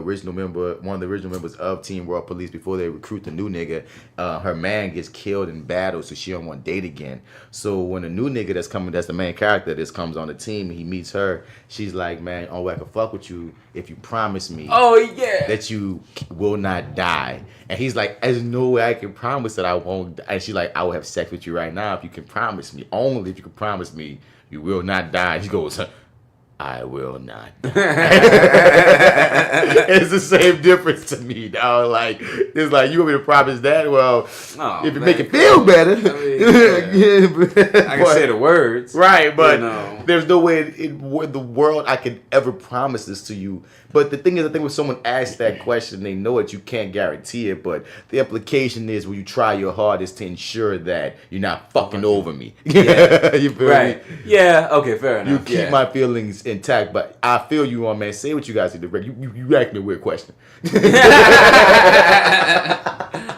the original members of Team World Police, before they recruit the new nigga, her man gets killed in battle, so she don't want to date again. So when the new nigga that's the main character that comes on the team, he meets her, she's like, man, I can fuck with you if you promise me that you will not die. And he's like, there's no way I can promise that I won't die. And she's like, I will have sex with you right now if you can promise me. Only if you can promise me you will not die. He goes, I will not. It's the same difference to me, dog. Like, it's like, you want me to promise that? Well, if it make it feel better. I can say the words. Right, but there's no way in the world I could ever promise this to you. But the thing is, I think when someone asks that question, they know it. You can't guarantee it. But the implication is when you try your hardest to ensure that you're not fucking over me. Yeah. You feel me? Yeah, okay, fair enough. You keep my feelings intact, but I feel you on, man. Say what you guys need to break. You asked me a weird question.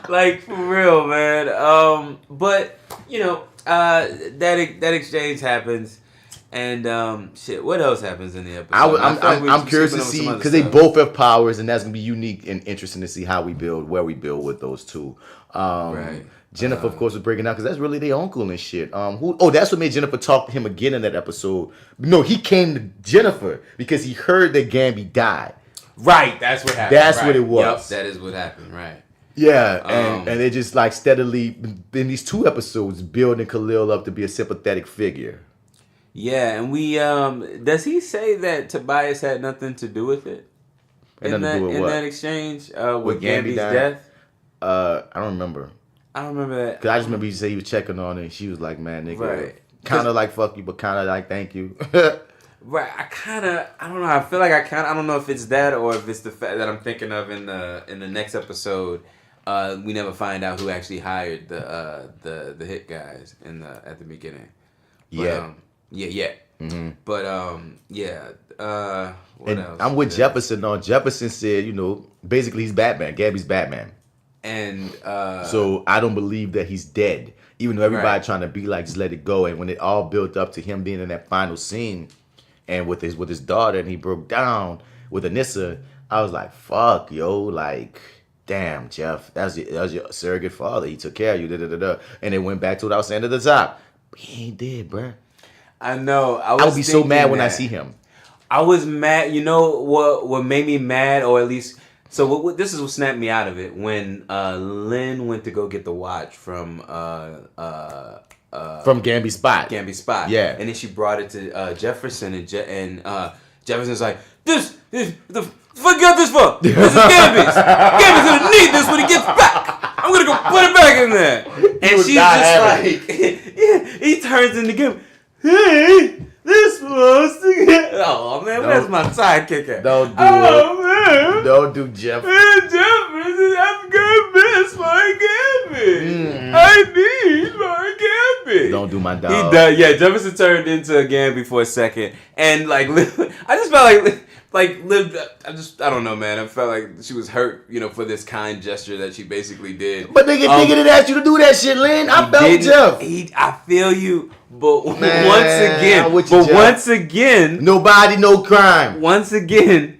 Like, for real, man. But, that exchange happens. And what else happens in the episode? I'm curious to see, because they both have powers, and that's gonna be unique and interesting to see where we build with those two. Right. Jennifer, of course, was breaking out because that's really their uncle and shit. That's what made Jennifer talk to him again in that episode. No, he came to Jennifer because he heard that Gamby died. Right, that's what happened. That's what it was. Yep, that is what happened. Right. Yeah, and they just like steadily in these 2 episodes building Khalil up to be a sympathetic figure. Yeah, and we does he say that Tobias had nothing to do with it? In that exchange with Gamby's death? I don't remember. I don't remember that. Cause I just remember he said he was checking on her, and she was like, "Man, nigga, Right. kind of like fuck you, but kind of like thank you." Right, I don't know. I feel like I don't know if it's that or if it's the fact that I'm thinking of in the next episode. We never find out who actually hired the hit guys at the beginning. But, yeah. Mm-hmm. But what else? I'm with Jefferson on. Jefferson said, basically he's Batman. Gabby's Batman. And so I don't believe that he's dead. Even though everybody trying to be like, just let it go. And when it all built up to him being in that final scene and with his daughter, and he broke down with Anissa, I was like, fuck, yo, like, damn, Jeff, that was your surrogate father. He took care of you, And it went back to what I was saying at the top. But he ain't dead, bruh. I know. I would be so mad when I see him. I was mad. You know what made me mad, or at least... So this is what snapped me out of it. When Lynn went to go get the watch from Gamby's spot. Yeah. And then she brought it to Jefferson, and Jefferson's like, This the fuck you got this for? This is Gamby's. Gamby's gonna need this when he gets back. I'm gonna go put it back in there. And she's just like, he turns into Gamby. Hey, this supposed to get. Oh man, where's my sidekick at? Don't do it. Man. Don't do Jeff. Jefferson, I'm gonna miss my Gamby. I need my Gamby. Don't do my dog. He does. Yeah, Jefferson turned into a Gamby for a second, and like, I just felt like Liv. I don't know, man. I felt like she was hurt, for this kind gesture that she basically did. But nigga didn't ask you to do that shit, Lynn. I felt Jeff. I feel you, but man, once again, nobody, no crime. Once again.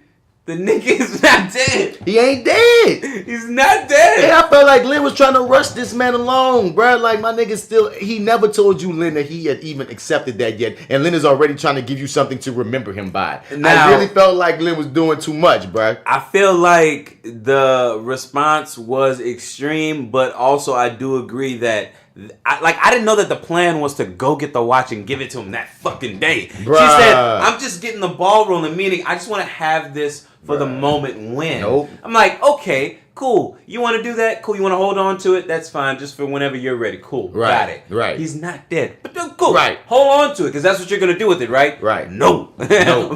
The nigga is not dead. He ain't dead. He's not dead. And I felt like Lynn was trying to rush this man along, bro. Like, my nigga still, he never told you, Lynn, that he had even accepted that yet. And Lynn is already trying to give you something to remember him by. Now, I really felt like Lynn was doing too much, bro. I feel like the response was extreme, but also I do agree that I didn't know that the plan was to go get the watch and give it to him that fucking day. Bruh. She said, I'm just getting the ball rolling, meaning I just want to have this for the moment when. Nope. I'm like, okay, cool. You want to do that? Cool. You want to hold on to it? That's fine. Just for whenever you're ready. Cool. Right. Got it. Right. He's not dead. But cool. Right. Hold on to it because that's what you're going to do with it, right? Right. No. We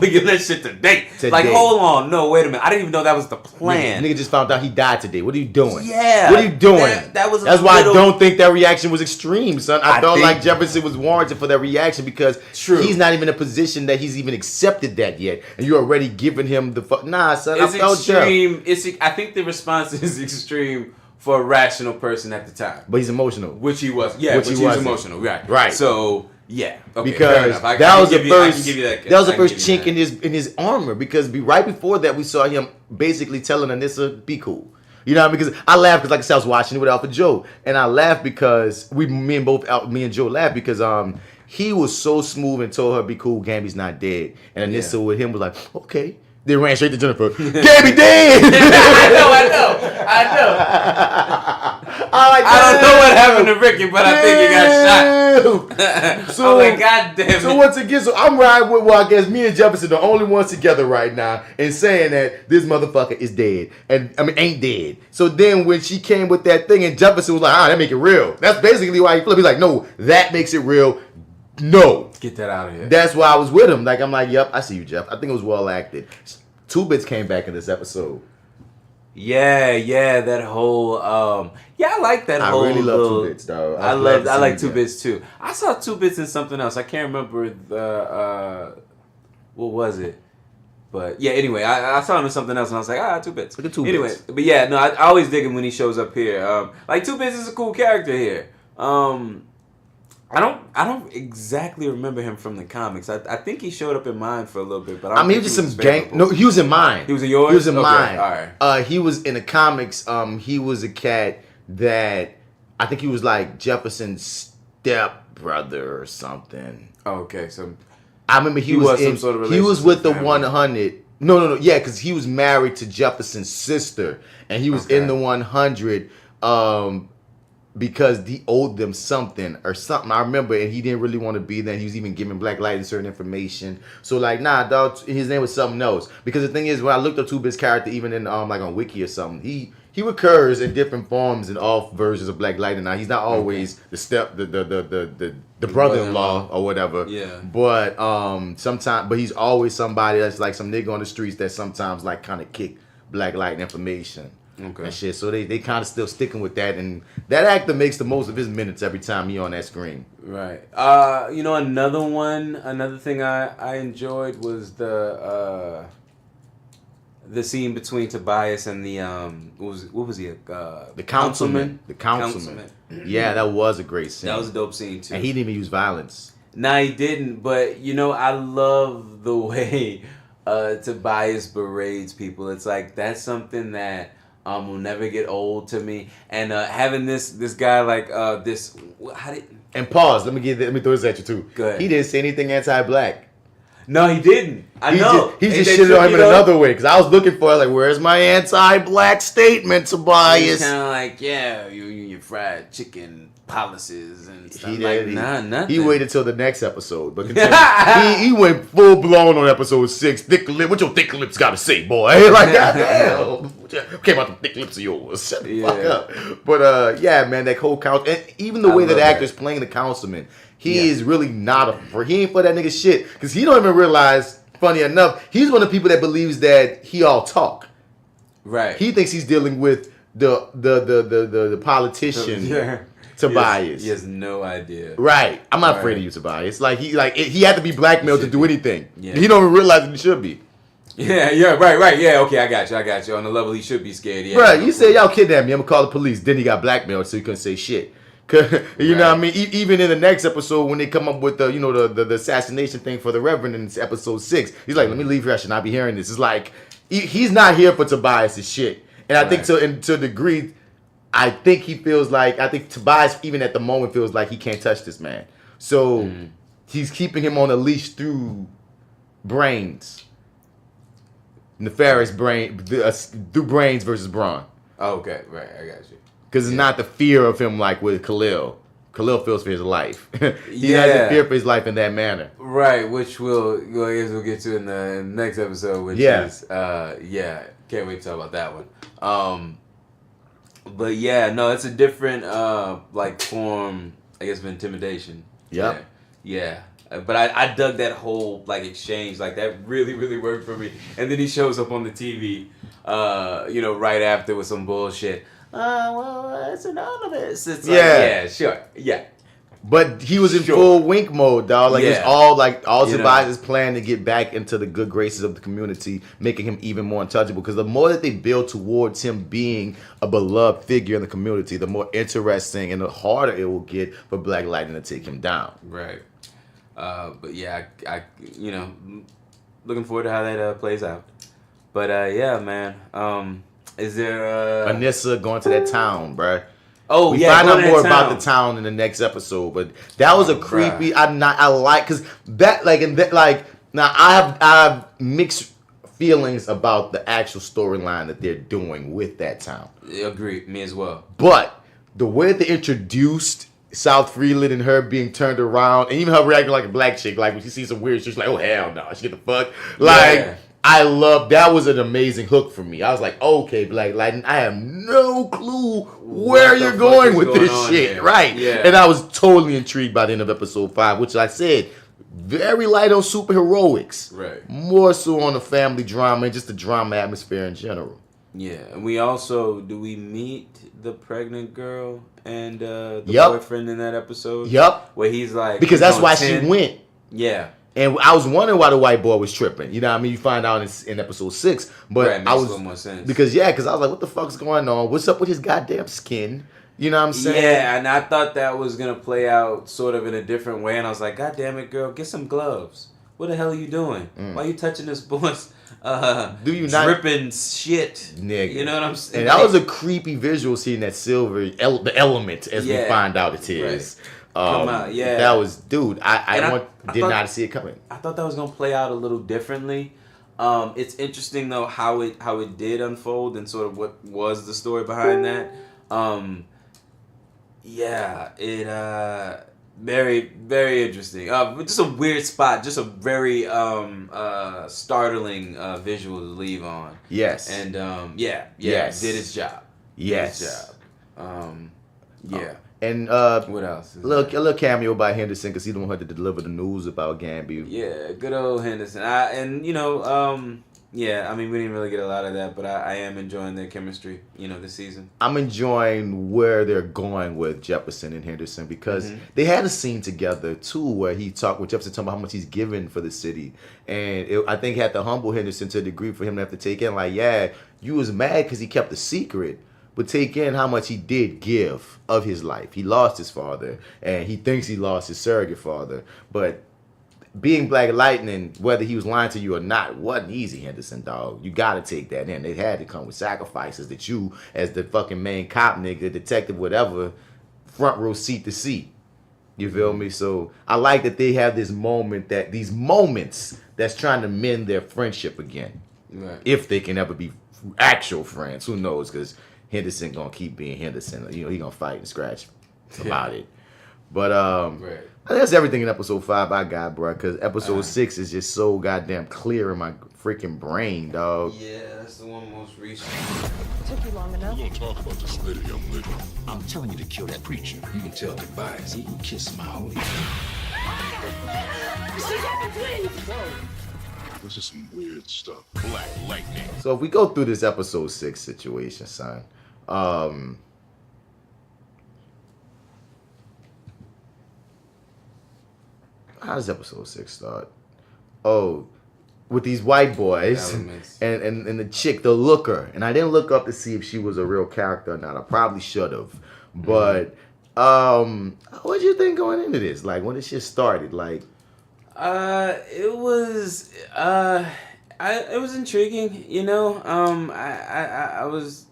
give that shit today. Like, hold on. No, wait a minute. I didn't even know that was the plan. Nigga just found out he died today. What are you doing? Yeah. What are you doing? That's why I don't think that reaction was extreme, son. I felt like Jefferson was warranted for that reaction because he's not even in a position that he's even accepted that yet. And you're already giving him the fuck. Nah, son. It's extreme. I think the response is extreme for a rational person at the time. But he's emotional. Which he was. Yeah, which he was emotional. Right. Right. So, yeah. Okay, because that was the first chink in his armor. Because right before that, we saw him basically telling Anissa, be cool. You know what I mean? Because I laughed because, like I said, I was watching it with Alpha Joe. And I laughed because, me and Joe laughed because he was so smooth and told her, be cool, Gamby's not dead. And Anissa with him was like, okay. They ran straight to Jennifer. Gamby dead! I know. I don't know what happened to Ricky, but I think he got shot. So, God damn it. So once again, I'm riding with, I guess me and Jefferson the only ones together right now and saying that this motherfucker is dead. And, ain't dead. So then when she came with that thing and Jefferson was like, that make it real. That's basically why he flipped. He's like, no, that makes it real. No. Get that out of here. That's why I was with him. Like, I'm like, yep, I see you, Jeff. I think it was well acted. 2 Bits came back in this episode. Yeah, that whole I like that whole. I really love 2 Bits, though. I like 2 Bits too. I saw 2 Bits in something else. I can't remember what was it? But yeah, anyway, I saw him in something else and I was like, 2 Bits. Look at 2 Anyway, Bits. but yeah, no, I always dig him when he shows up here. 2 Bits is a cool character here. I don't exactly remember him from the comics. I think he showed up in mine for a little bit, but I don't he was just some gang. No, he was in mine. He was in yours? He was in mine. All right. He was in the comics. He was a cat that I think he was like Jefferson's stepbrother or something. Oh, okay, so I remember he was in, some sort of he was with the family. 100. No, yeah, because he was married to Jefferson's sister, and he was in the 100. because he owed them something or something. I remember, and he didn't really want to be there. He was even giving Black Lightning certain information. So like, nah, dog, his name was something else. Because the thing is, when I looked up 2Bit's character, even in like on Wiki or something, he recurs in different forms in all versions of Black Lightning. Now he's not always the brother-in-law or whatever. Yeah. But sometimes, but he's always somebody that's like some nigga on the streets that sometimes like kind of kick Black Lightning information. Okay. And shit. So they kind of still sticking with that, and that actor makes the most of his minutes every time he on that screen. Right. Another thing I enjoyed was the scene between Tobias and the what was he? The councilman. The councilman. Yeah, that was a great scene. That was a dope scene too. And he didn't even use violence. Nah, he didn't. But I love the way Tobias berates people. It's like that's something that will never get old to me. And having this guy like this. And pause. Let me throw this at you too. Go ahead. He didn't say anything anti-black. No, he didn't. I know. He just shitted on him in another way. Because I was looking for like, where's my anti-black statement, Tobias? He's kind of like, yeah, you fried chicken policies and stuff. Nothing. He waited till the next episode. But he went full blown on episode 6. Thick lip. What your thick lips got to say, boy? Like, goddamn. Came out the thick lips of yours. Shut the fuck up. But yeah, man, that whole council. And even the way that the actor's playing the councilman. He is really not he ain't for that nigga shit. Because he don't even realize, funny enough, he's one of the people that believes that he all talk. Right. He thinks he's dealing with the politician, Tobias. He has no idea. Right. I'm not afraid of you, Tobias. He had to be blackmailed to do anything. Yeah. He don't even realize that he should be. Yeah, right. Yeah, okay, I got you. On the level he should be scared. Yeah. Right. You say, y'all kidnapped me, I'm going to call the police. Then he got blackmailed so he couldn't say shit. You know what I mean? Even in the next episode when they come up with the assassination thing for the Reverend in episode 6, he's like, let me leave here, I should not be hearing this. It's like he's not here for Tobias' shit. And I think to a degree, I think Tobias even at the moment feels like he can't touch this man. So he's keeping him on a leash through brains. Nefarious brain through brains versus brawn. Oh, okay, right, I got you. Because it's not the fear of him like with Khalil. Khalil feels for his life. He has a fear for his life in that manner. Right, which we'll get to in the next episode, which is can't wait to talk about that one. But yeah, no, it's a different form, I guess, of intimidation. Yep. Yeah. But I dug that whole exchange. That really, really worked for me. And then he shows up on the TV, right after with some bullshit. Well, it's anonymous. It's yeah, sure, yeah. But he was in full wink mode, dog. It's all Tobias' plan to get back into the good graces of the community, making him even more untouchable. Because the more that they build towards him being a beloved figure in the community, the more interesting and the harder it will get for Black Lightning to take him down. Right. But yeah, I looking forward to how that plays out. But yeah, man. Is there Anissa going to that town, bruh? Oh, we find out more about the town in the next episode, but that was a creepy. I like because that now I have mixed feelings about the actual storyline that they're doing with that town. Agreed, me as well. But the way they introduced South Freeland and her being turned around, and even her reacting like a black chick, like when she sees some weird shit, she's like, "Oh hell no!" She get the fuck I love that. Was an amazing hook for me. I was like, okay, Black Lightning, I have no clue where you're going with this shit. Right. Yeah. And I was totally intrigued by the end of episode 5, which I said, very light on superheroics. Right. More so on the family drama and just the drama atmosphere in general. Yeah. And do we meet the pregnant girl and the boyfriend in that episode? Yep. Where he's like... Because that's why she went. Yeah. And I was wondering why the white boy was tripping. You know what I mean? You find out in episode 6. But right, makes a little more sense. Because I was like, what the fuck's going on? What's up with his goddamn skin? You know what I'm saying? Yeah, and I thought that was going to play out sort of in a different way. And I was like, God damn it, girl, get some gloves. What the hell are you doing? Why are you touching this boy's dripping shit? Nigga. You know what I'm saying? And that was a creepy visual seeing that silver, the element, as we find out it is. Right. Come out, yeah. That was, dude, I did not see it coming. I thought that was going to play out a little differently. It's interesting, though, how it did unfold and sort of what was the story behind that. Yeah, it very, very interesting. Just a weird spot, just a very startling visual to leave on. Yes. And Yes. did its job. Yes. Did its job. Yeah. And What else? a little cameo by Henderson because he don't have to deliver the news about Gamby. Yeah, good old Henderson. Yeah, I mean, we didn't really get a lot of that, but I am enjoying their chemistry, this season. I'm enjoying where they're going with Jefferson and Henderson because they had a scene together too where he talked with Jefferson talking about how much he's given for the city, and I think had to humble Henderson to a degree for him to have to take in you was mad because he kept the secret, but take in how much he did give of his life. He lost his father, and he thinks he lost his surrogate father, but being Black Lightning, whether he was lying to you or not, wasn't easy, Henderson, dog. You gotta take that in. They had to come with sacrifices that you, as the fucking main cop nigga, detective, whatever, front row seat to seat. You feel me? So I like that they have these moments that's trying to mend their friendship again. Right. If they can ever be actual friends. Who knows? Because Henderson gonna keep being Henderson. He gonna fight and scratch about it. But Right. I think that's everything in episode 5 I got, bro. Because episode 6 is just so goddamn clear in my freaking brain, dog. Yeah, that's the one most recent. Took you long enough. We're gonna talk about this later, young lady. I'm telling you to kill that preacher. You can tell Tobias he can kiss my holy. This is some weird stuff. Black lightning. So if we go through this episode 6 situation, son, how does episode 6 start? Oh, with these white boys and the chick, the looker. And I didn't look up to see if she was a real character or not. I probably should have. But what did you think going into this? Like when this shit started, like it was intriguing, I was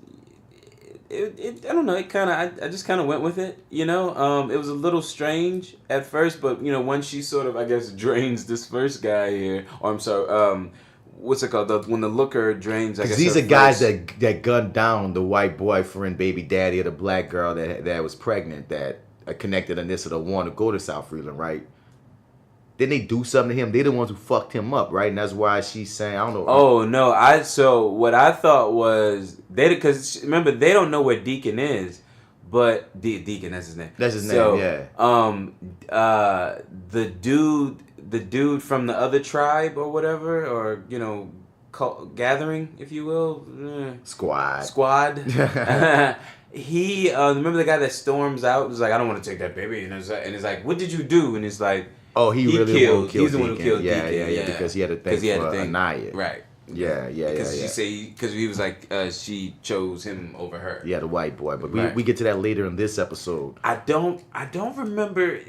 I don't know, I just kind of went with it, it was a little strange at first, but once she sort of, I guess, drains this first guy here, or I'm sorry, what's it called, when the looker drains, I guess these are guys that gunned down the white boyfriend, baby daddy of the black girl that was pregnant, that connected Anissa to want to go to South Freeland, right? Didn't they do something to him? They're the ones who fucked him up, right? And that's why she's saying, I don't know. Oh, no. So what I thought was, because remember, they don't know where Deacon is, but Deacon, that's his name. That's his name, yeah. The dude from the other tribe or whatever, or, gathering, if you will. Squad. He, remember the guy that storms out? Was like, I don't want to take that baby. And it's like, what did you do? And it's like, oh, he really killed. He's the one who killed Deacon. Yeah, because he had a thing for Anaya. Right. Yeah. Because he was like, she chose him over her. Yeah, the white boy. But we get to that later in this episode. I don't remember.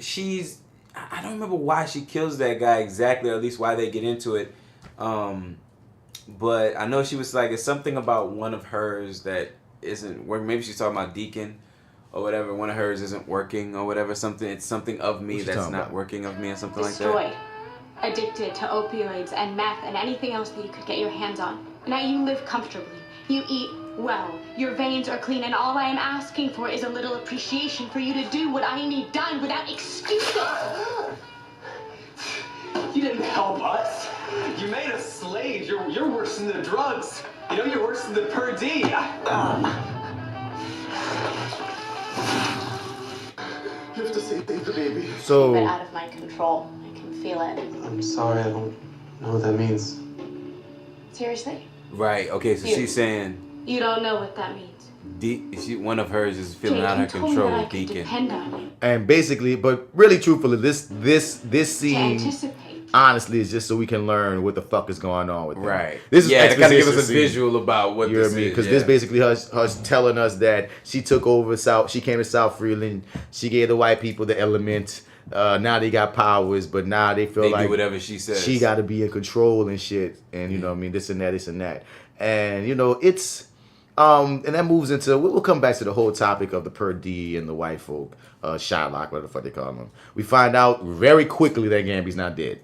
I don't remember why she kills that guy exactly, or at least why they get into it. But I know she was like, it's something about one of hers that isn't working. Maybe she's talking about Deacon or whatever. One of hers isn't working or whatever. It's something of me that's not working of me or something like that. Destroyed, addicted to opioids and meth and anything else that you could get your hands on. Now you live comfortably. You eat well. Your veins are clean, and all I am asking for is a little appreciation for you to do what I need done without excuses. You didn't help us. You made us slaves. You're worse than the drugs. You're worse than the per D. You have to save the baby. So keep it out of my control. I can feel it. I'm sorry, I don't know what that means. Seriously? Right. Okay. So she's saying you don't know what that means. One of hers is feeling out of control with Deacon. Depend on you. And basically, but really truthfully, this scene honestly is just so we can learn what the fuck is going on with them. Right. This is to kind of give us a scene. visual about what this is. Because this basically her telling us that she took over she came to South Freeland, she gave the white people the element. Now they got powers, but now they feel like do whatever she says. She got to be in control and shit, and this and that, and it's and that moves into we'll come back to the whole topic of the per D and the white folk, Shylock, whatever the fuck they call them. We find out very quickly that Gamby's not dead.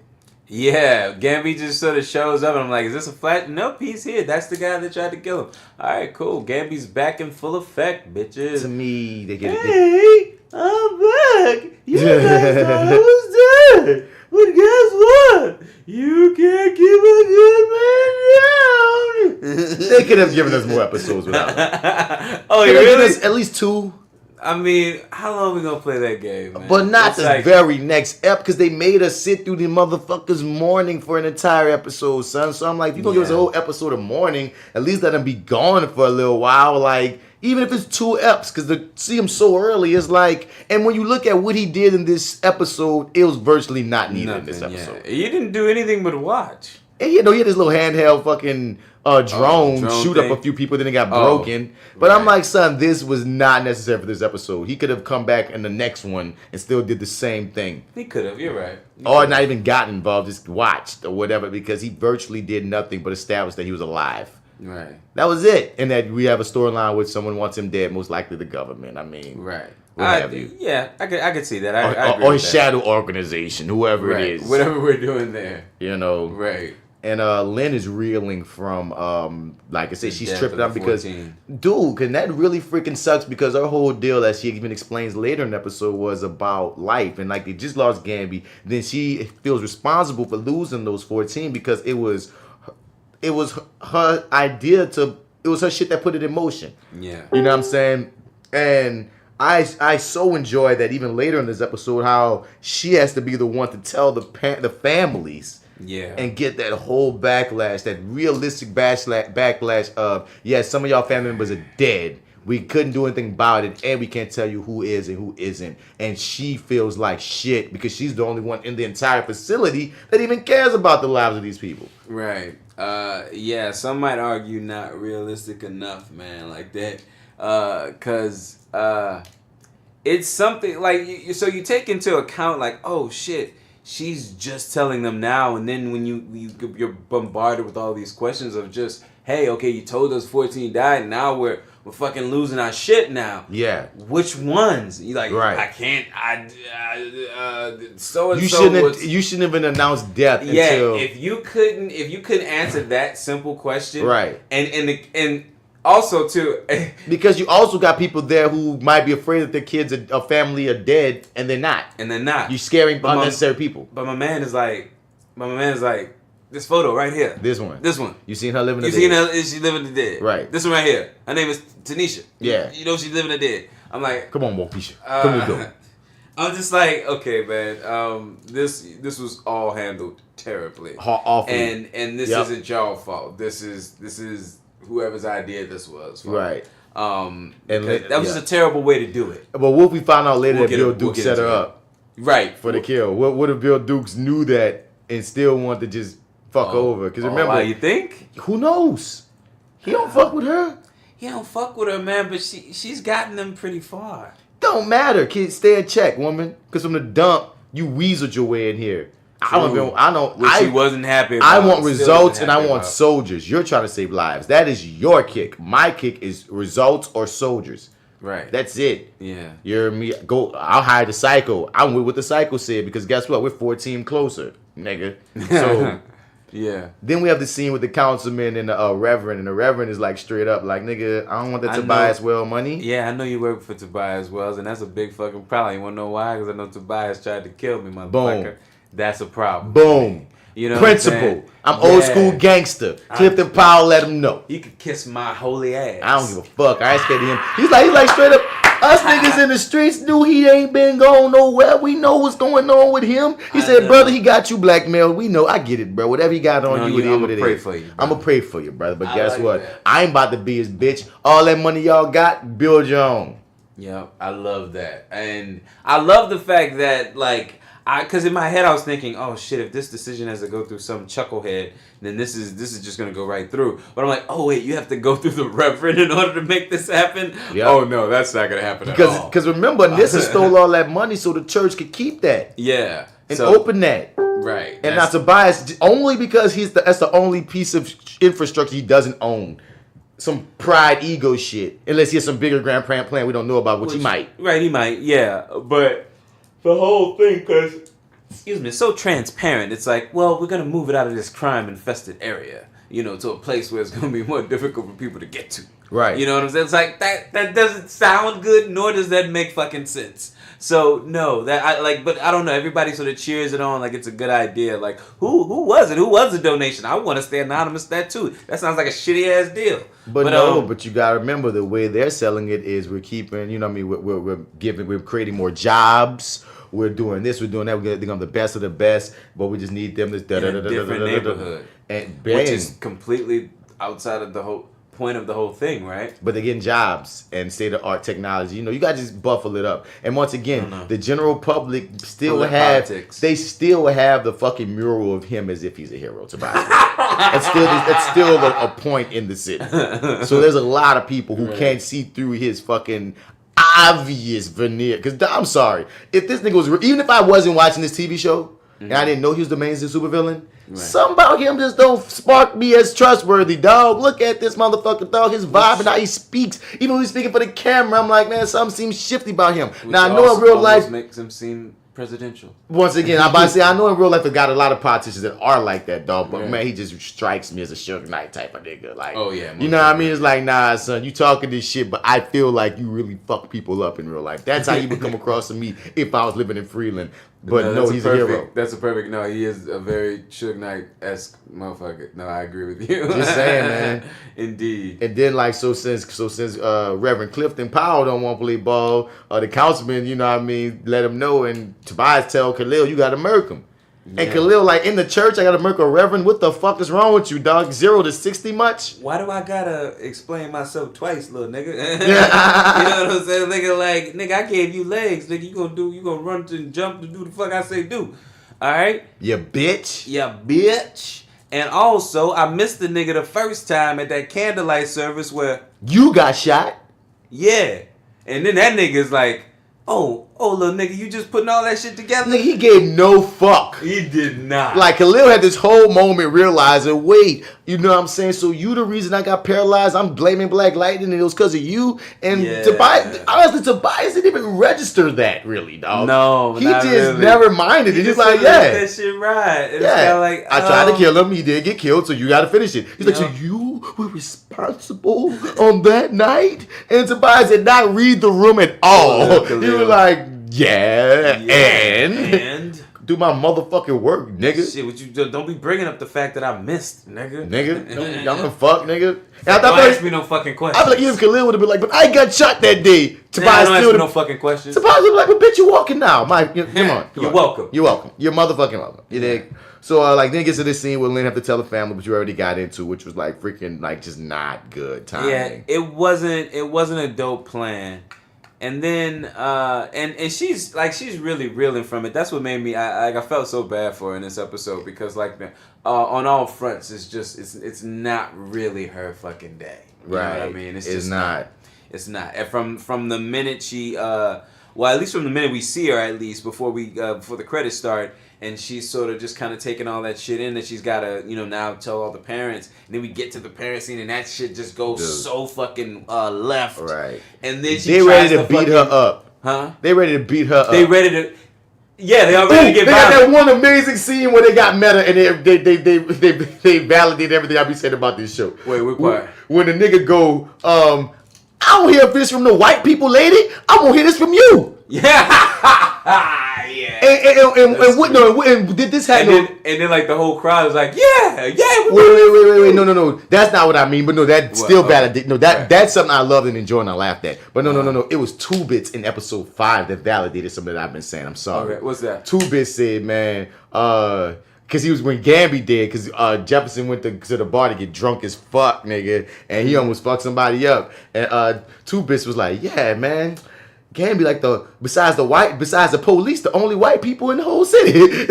Yeah, Gamby just sort of shows up, and I'm like, is this a flash? Nope, he's here. That's the guy that tried to kill him. All right, cool. Gamby's back in full effect, bitches. To me, they get it. I'm back. You guys thought I was dead. But guess what? You can't keep a good man down. They could have given us more episodes without him. Oh, Could you have given really? us at least 2. I mean, how long we gonna play that game, man? But not It's the like- very next ep, because they made us sit through the motherfuckers mourning for an entire episode, son. So I'm like, if you're gonna give us a whole episode of mourning, at least let them be gone for a little while. Like, even if it's 2 eps, because to see him so early is like, and when you look at what he did in this episode, it was virtually not needed in this episode. Yeah. You didn't do anything but watch. And he had this little handheld fucking drone shoot thing. up a few people, then it got broken. But I'm like, son, this was not necessary for this episode. He could have come back in the next one and still did the same thing. He could have. You're right. Or not even gotten involved, just watched or whatever, because he virtually did nothing but establish that he was alive. Right. That was it. And that we have a storyline where someone wants him dead, most likely the government. I mean, Right. what have you. Yeah, I could see that. I agree Or with his that. shadow organization, whoever Right. it is. Whatever we're doing there. You know. Right. And Lynn is reeling from, like I said, she's death tripping of out the because, 14. dude, and that really freaking sucks because her whole deal, as she even explains later in the episode, was about life. And like they just lost Gamby. Then she feels responsible for losing those 14 because it was her idea to, it was her shit that put it in motion. Yeah. You know what I'm saying? And I so enjoy that even later in this episode, how she has to be the one to tell the families. Yeah. And get that whole backlash, that realistic backlash of, yes, some of y'all family members are dead. We couldn't do anything about it, and we can't tell you who is and who isn't. And she feels like shit because she's the only one in the entire facility that even cares about the lives of these people. Right. Yeah, some might argue not realistic enough, man, like that. Because it's something, like, so you take into account, like, oh, shit, she's just telling them now, and then when you're bombarded with all these questions of just, hey, okay, you told us 14 died, and now we're fucking losing our shit now. Yeah. Which ones? You like, right. I can't. So and so. You shouldn't even announce death yeah, until. if you couldn't answer that simple question, right? And also too, because you also got people there who might be afraid that their kids or family are dead, and they're not. You're scaring unnecessary people. But my man is like, this photo right here. This one. You seen her living the dead. You seen her? Is she living the dead? Right. This one right here. Her name is Tanisha. Yeah. You know she's living the dead. I'm like, come on, Mopisha. Come to the door. I'm just like, okay, man. This was all handled terribly. Awful. And this isn't y'all fault. This is whoever's idea this was. Right. And that was just a terrible way to do it. But what if we found out later that Bill Dukes set her up? Right. For the kill. What if Bill Dukes knew that and still wanted to just fuck over? Because remember, you think? Who knows? He don't fuck with her. He don't fuck with her, man. But she's gotten them pretty far. Don't matter, kids. Stay in check, woman. Because from the dump, you weaseled your way in here. She wasn't happy about. I want results and I want soldiers. You're trying to save lives. That is your kick. My kick is results or soldiers. Right. That's it. Yeah. You're me. Go. I'll hire the psycho. I'm with what the psycho said because guess what? We're 14 closer, nigga. So yeah. Then we have the scene with the councilman and the reverend, and the reverend is like straight up like, nigga, I don't want that Tobias Wells money. Yeah, I know you work for Tobias Wells, and that's a big fucking problem. You wanna know why? Because I know Tobias tried to kill me, motherfucker. Boom. That's a problem. Boom. You know, principle. I'm old school gangster. Clifton Powell, let him know. You could kiss my holy ass. I don't give a fuck. I ain't scared of him. He's like straight up. Us niggas in the streets knew he ain't been going nowhere. We know what's going on with him. He said, brother, he got you blackmailed. We know. I get it, bro. Whatever he got on you, it is what it is. I'm gonna pray for you. I'm gonna pray for you, brother. But guess like what? that. I ain't about to be his bitch. All that money y'all got, build your own. Yeah, I love that. And I love the fact that, like, because in my head I was thinking, oh shit, if this decision has to go through some chucklehead, then this is just gonna go right through. But I'm like, oh wait, you have to go through the reverend in order to make this happen? Yep. Oh no, that's not gonna happen at all. Because remember, Nissa stole all that money so the church could keep that. Yeah. And open that. Right. And not Tobias, only because that's the only piece of infrastructure he doesn't own. Some pride, ego shit. Unless he has some bigger grand plan we don't know about, which he might. Right, he might, yeah. But the whole thing, because, excuse me, it's so transparent. It's like, well, we're going to move it out of this crime-infested area, you know, to a place where it's going to be more difficult for people to get to. Right. You know what I'm saying? It's like that doesn't sound good, nor does that make fucking sense. So no, that I like, but I don't know. Everybody sort of cheers it on like it's a good idea. Like who was it? Who was the donation? I want to stay anonymous. That too. That sounds like a shitty ass deal. But you gotta remember the way they're selling it is we're keeping. You know what I mean? We're creating more jobs. We're doing this. We're doing that. We're become the best of the best. But we just need them to different neighborhood, and bang. which is completely outside of the whole point of the whole thing, right? But they're getting jobs and state-of-art technology. You know, you got to just buffle it up. And once again, the general public still have the fucking mural of him as if he's a hero to buy. That's still a point in the city. So there's a lot of people who can't see through his fucking obvious veneer. Because I'm sorry, if this nigga was even if I wasn't watching this TV show and I didn't know he was the main supervillain. Right. Something about him just don't spark me as trustworthy, dog. Look at this motherfucker, dog. His vibe and how he speaks. Even when he's speaking for the camera, I'm like, man, something seems shifty about him. Which now, I know in real life makes him seem presidential. Once again, I'm about to say, I know in real life I got a lot of politicians that are like that, dog. But man, he just strikes me as a Suge Knight type of nigga. Like, oh yeah, you know what I mean? It's like, nah, son, you talking this shit, but I feel like you really fuck people up in real life. That's how you would come across to me if I was living in Freeland. But no, he's a hero. That's a perfect. No, he is a very Suge Knight-esque motherfucker. No, I agree with you. Just saying, man. Indeed. And then like since Reverend Clifton Powell don't want to play ball, the councilman, you know what I mean, let him know, and Tobias tell Khalil, you got to murk him. Yeah. And Khalil, like, in the church, I got to murk a reverend. What the fuck is wrong with you, dog? 0 to 60 much? Why do I gotta explain myself twice, little nigga? You know what I'm saying? Nigga, I gave you legs. Nigga, you gonna run and jump to do the fuck I say do. All right? You bitch. Yeah, bitch. And also, I missed the nigga the first time at that candlelight service where... You got shot? Yeah. And then that nigga's like, oh, little nigga, you just putting all that shit together? Nigga, he gave no fuck. He did not. Like, Khalil had this whole moment realizing, wait, you know what I'm saying? So you the reason I got paralyzed? I'm blaming Black Lightning and it was because of you? And Tobias, honestly, Tobias didn't even register that, really, dog. No, he just really. Never minded it. He's like, yeah. That shit right. And yeah. Like, I tried to kill him. He did get killed, so you got to finish it. He's like, so you were responsible on that night? And Tobias did not read the room at all. He was like, yeah, and do my motherfucking work, nigga. Shit, what you don't be bringing up the fact that I missed, nigga. Y'all can fuck, nigga. Don't ask me no fucking questions. I feel like even Khalil would have been like, but I got shot that day. Tobias don't ask me no fucking questions. Tobias would be like, but bitch, you walking now, Mike. Come on. You're welcome. You're welcome. You're motherfucking welcome. You dig? So then it gets to this scene where Lynn have to tell the family, but you already got into, which was like freaking like just not good timing. Yeah, it wasn't a dope plan. And then and she's really reeling from it. That's what made me I felt so bad for her in this episode, because like on all fronts it's not really her fucking day. You know what I mean? It's just not. It's not. And from the minute she at least from the minute we see her, at least before the credits start, and she's sort of just kind of taking all that shit in that she's got to, now tell all the parents. And then we get to the parent scene, and that shit just goes so fucking left. Right. And then they ready to beat her up. Huh? They ready to beat her up. They ready to... Yeah, they are ready to get They got that one amazing scene where they got meta and they validate everything I be saying about this show. Wait, what part? When the nigga go, I don't hear this from the white people, lady. I'm going to hear this from you. Yeah. Yeah. And did this happen? And then like the whole crowd was like, yeah. Wait, no. That's not what I mean. But no, that still validates. No, that's something I loved and enjoyed and I laughed at. But no. It was 2 Bits in episode 5 that validated something that I've been saying. I'm sorry. Okay, what's that? 2 Bits said, man, because he was when Gamby did, because Jefferson went to the bar to get drunk as fuck, nigga, and he almost fucked somebody up. And 2 Bits was like, yeah, man. Gamby like besides the police, the only white people in the whole city. The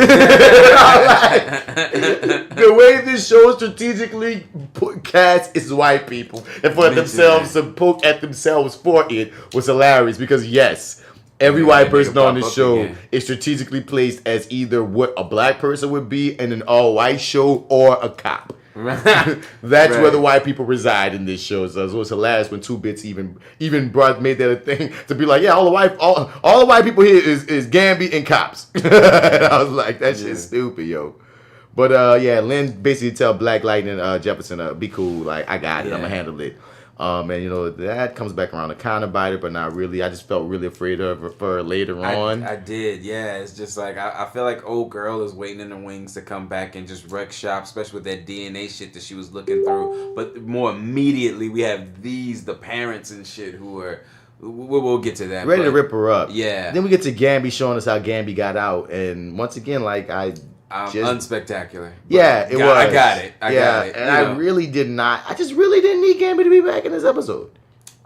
way this show strategically put cats is white people and for themselves to poke at themselves for it was hilarious, because yes, every white person on this show is strategically placed as either what a black person would be in an all-white show or a cop. That's where the white people reside in this show. So it was hilarious when 2 Bits even made that a thing to be like, yeah, all the white people here is Gamby and cops. And I was like, that shit's stupid, yo. But Lynn basically tell Black Lightning Jefferson, be cool, like I got it, I'm gonna handle it. And you know that comes back around to kind of bite her, but not really. I just felt really afraid of her later on. I did, yeah. It's just like I feel like old girl is waiting in the wings to come back and just wreck shop, especially with that DNA shit that she was looking through. But more immediately, we have the parents and shit who are. We'll get to that. Ready to rip her up. Yeah. Then we get to Gamby showing us how Gamby got out, and once again, like unspectacalar. Yeah, it was. I got it. I got it. And I really did not. I just really didn't need Gamby to be back in this episode.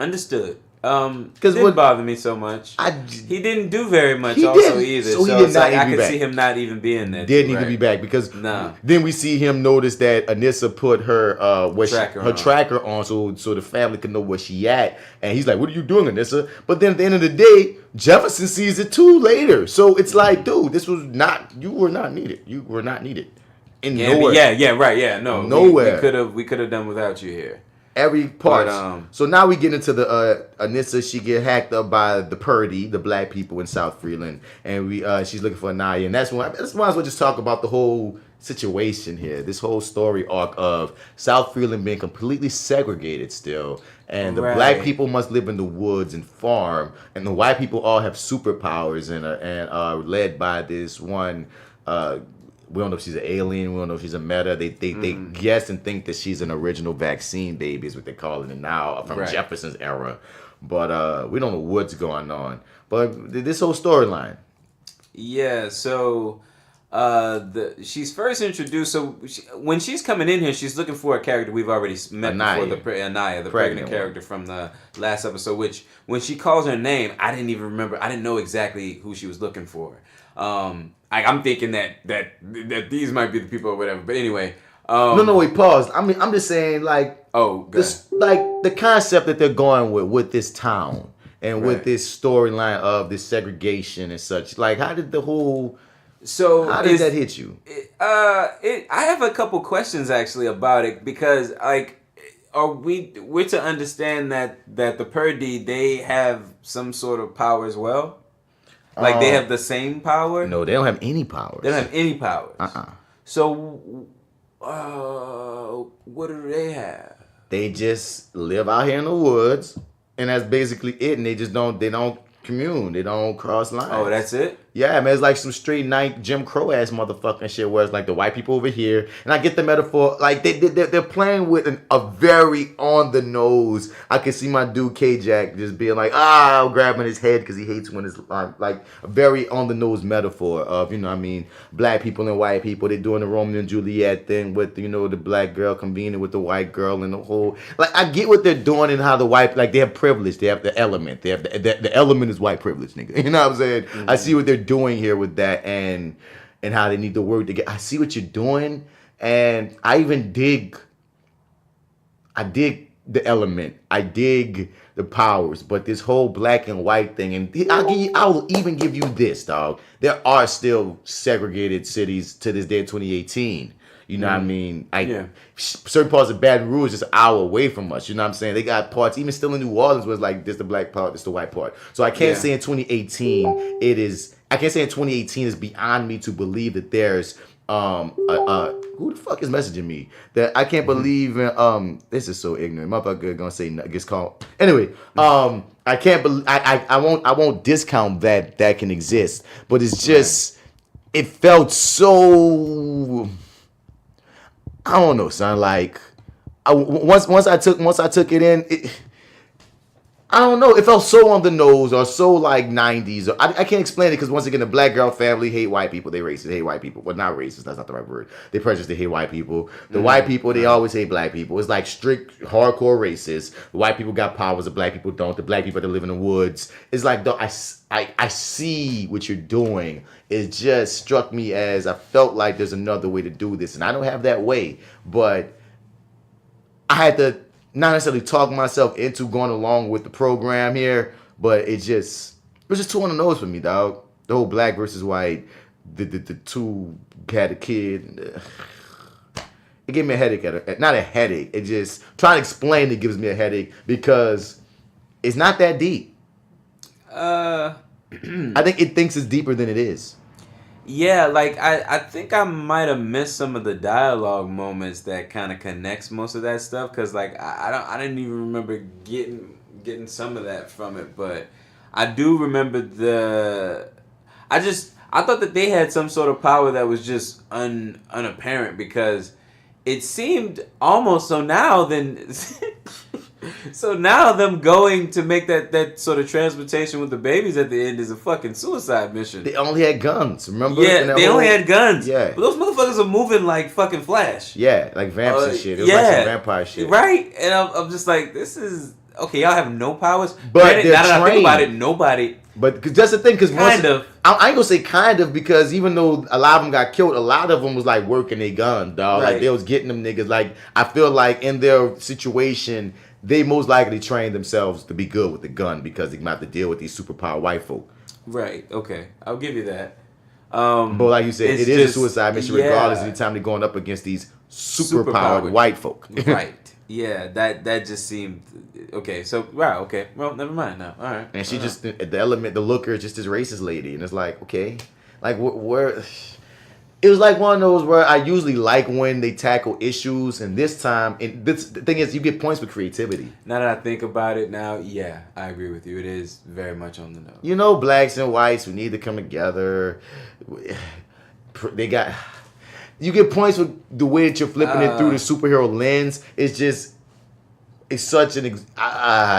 Understood. Because it didn't bother me so much. He didn't do very much either. So he did not I could see him not even being there. Didn't need to be back because then we see him notice that Anissa put her tracker on so the family can know where she at, and he's like, "What are you doing, Anissa?" But then at the end of the day, Jefferson sees it too later. So it's like, dude, you were not needed. You were not needed. Nowhere. Nowhere. We could have done without you here. Every part. So now we get into the Anissa. She get hacked up by the Purdy, the black people in South Freeland, and she's looking for Anaya. And that's why might as well just talk about the whole situation here. This whole story arc of South Freeland being completely segregated still, and the black people must live in the woods and farm, and the white people all have superpowers and are led by this one. We don't know if she's an alien. We don't know if she's a meta. They guess and think that she's an original vaccine baby is what they're calling it now from Jefferson's era. But we don't know what's going on. But this whole storyline. Yeah, so she's first introduced. So when she's coming in here, she's looking for a character we've already met before, Anaya, the pregnant character from the last episode. Which when she calls her name, I didn't even remember. I didn't know exactly who she was looking for. I'm thinking that these might be the people or whatever. But anyway. No, wait, pause. I mean, I'm just saying, like, the concept that they're going with this town and with this storyline of this segregation and such. Like, how did the whole... So how did that hit you? I have a couple questions actually about it because, like, we're to understand that the Purdy, they have some sort of power as well? Like, they have the same power? No, they don't have any powers. They don't have any powers. So, what do they have? They just live out here in the woods, and that's basically it. And they don't commune. They don't cross lines. Oh, that's it? Yeah, man, it's like some straight night Jim Crow ass motherfucking shit where it's like the white people over here. And I get the metaphor, like they're playing with a very on the nose. I can see my dude K-Jack just being like, grabbing his head because he hates when it's like a very on the nose metaphor of, you know what I mean, black people and white people. They're doing the Romeo and Juliet thing with, you know, the black girl convening with the white girl and the whole, like, I get what they're doing and how the white, like, they have privilege. They have the element. They have the element is white privilege, nigga. You know what I'm saying? Mm-hmm. I see what they're doing here with that and how they need to work together. I see what you're doing, and I even dig the element. I dig the powers, but this whole black and white thing, and I will even give you this, dog. There are still segregated cities to this day in 2018. You know what I mean? Certain parts of Baton Rouge is just an hour away from us. You know what I'm saying? They got parts, even still in New Orleans, where it's like, this the black part, this the white part. So I can't say in 2018 I can't say in 2018 is beyond me to believe that there's who the fuck is messaging me? That I can't believe in this is so ignorant. Motherfucker gonna say gets called. Anyway, I can't believe I won't discount that can exist. But it's just it felt so I don't know, son. Like once I took it in, I don't know. It felt so on the nose or so like 90s. I can't explain it because once again, the black girl family hate white people. They racist, hate white people. Well, not racist. That's not the right word. They prejudiced. They hate white people. The white people, they always hate black people. It's like strict, hardcore racist. The white people got powers. The black people don't. The black people that live in the woods. It's like I see what you're doing. It just struck me as I felt like there's another way to do this, and I don't have that way, but I had to. Not necessarily talk myself into going along with the program here, but it was just too on the nose for me, dog. The whole black versus white, the two had a kid. It gave me a headache. Not a headache. It just trying to explain it gives me a headache because it's not that deep. I think it thinks it's deeper than it is. Yeah, like I think I might have missed some of the dialogue moments that kind of connects most of that stuff, because like I didn't even remember getting some of that from it, but I do remember I thought that they had some sort of power that was just unapparent, because it seemed almost so now them going to make that sort of transportation with the babies at the end is a fucking suicide mission. They only had guns, remember? Yeah, they only had guns. Yeah. But those motherfuckers are moving like fucking Flash. Yeah, like vamps and shit. It was like some vampire shit. Right? And I'm just like, this is... Okay, y'all have no powers. But granted, they're now that I think trained. about it, nobody... But cause that's the thing, because kind of. I ain't gonna say kind of, because even though a lot of them got killed, a lot of them was like working their gun, dog. Right. Like they was getting them niggas. Like I feel like in their situation, they most likely trained themselves to be good with the gun, because they might have to deal with these superpowered white folk. Right. Okay, I'll give you that. But like you said, it is a suicide mission, regardless of the time they're going up against these superpowered white folk. Right. Yeah, that just seemed okay. So right, okay. Well, never mind now. All right. And she just the looker is just this racist lady, and it's like, okay, like where it was like one of those where I usually like when they tackle issues, and this time, and the thing is, you get points for creativity. Now that I think about it, now, yeah, I agree with you. It is very much on the nose. You know, blacks and whites, we need to come together. You get points for the way that you're flipping it through the superhero lens. It's just, it's such an, it's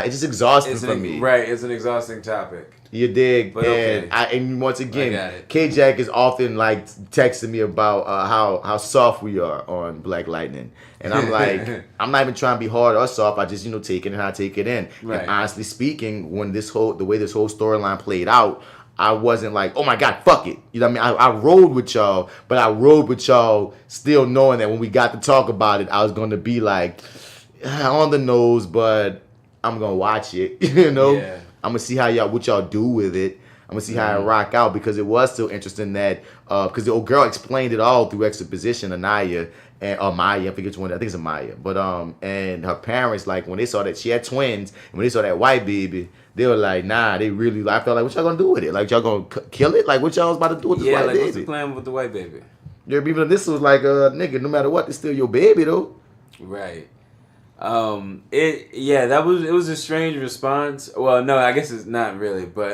just exhausting for me. Right, it's an exhausting topic. You dig? But and okay. And once again, K-Jack is often like texting me about how soft we are on Black Lightning. And I'm like, I'm not even trying to be hard or soft. I just, take it in how I take it in. Right. And honestly speaking, when the way this whole storyline played out, I wasn't like, oh my God, fuck it. You know what I mean? I rode with y'all, but I rode with y'all still knowing that when we got to talk about it, I was going to be like, on the nose, but I'm going to watch it, Yeah. I'm going to see what y'all do with it. I'm going to see how it rock out, because it was still interesting that, because the old girl explained it all through exposition, Anaya, or Maya, I forget which one, I think it's Maya. But, and her parents, like, when they saw that she had twins, and when they saw that white baby, they were like, nah, they really, I felt like, what y'all gonna do with it? Like, y'all gonna kill it? Like, what y'all was about to do with this white baby? What's the plan with the white baby? Yeah, even this was like, nigga, no matter what, it's still your baby, though. Right. It was a strange response. Well, no, I guess it's not really, but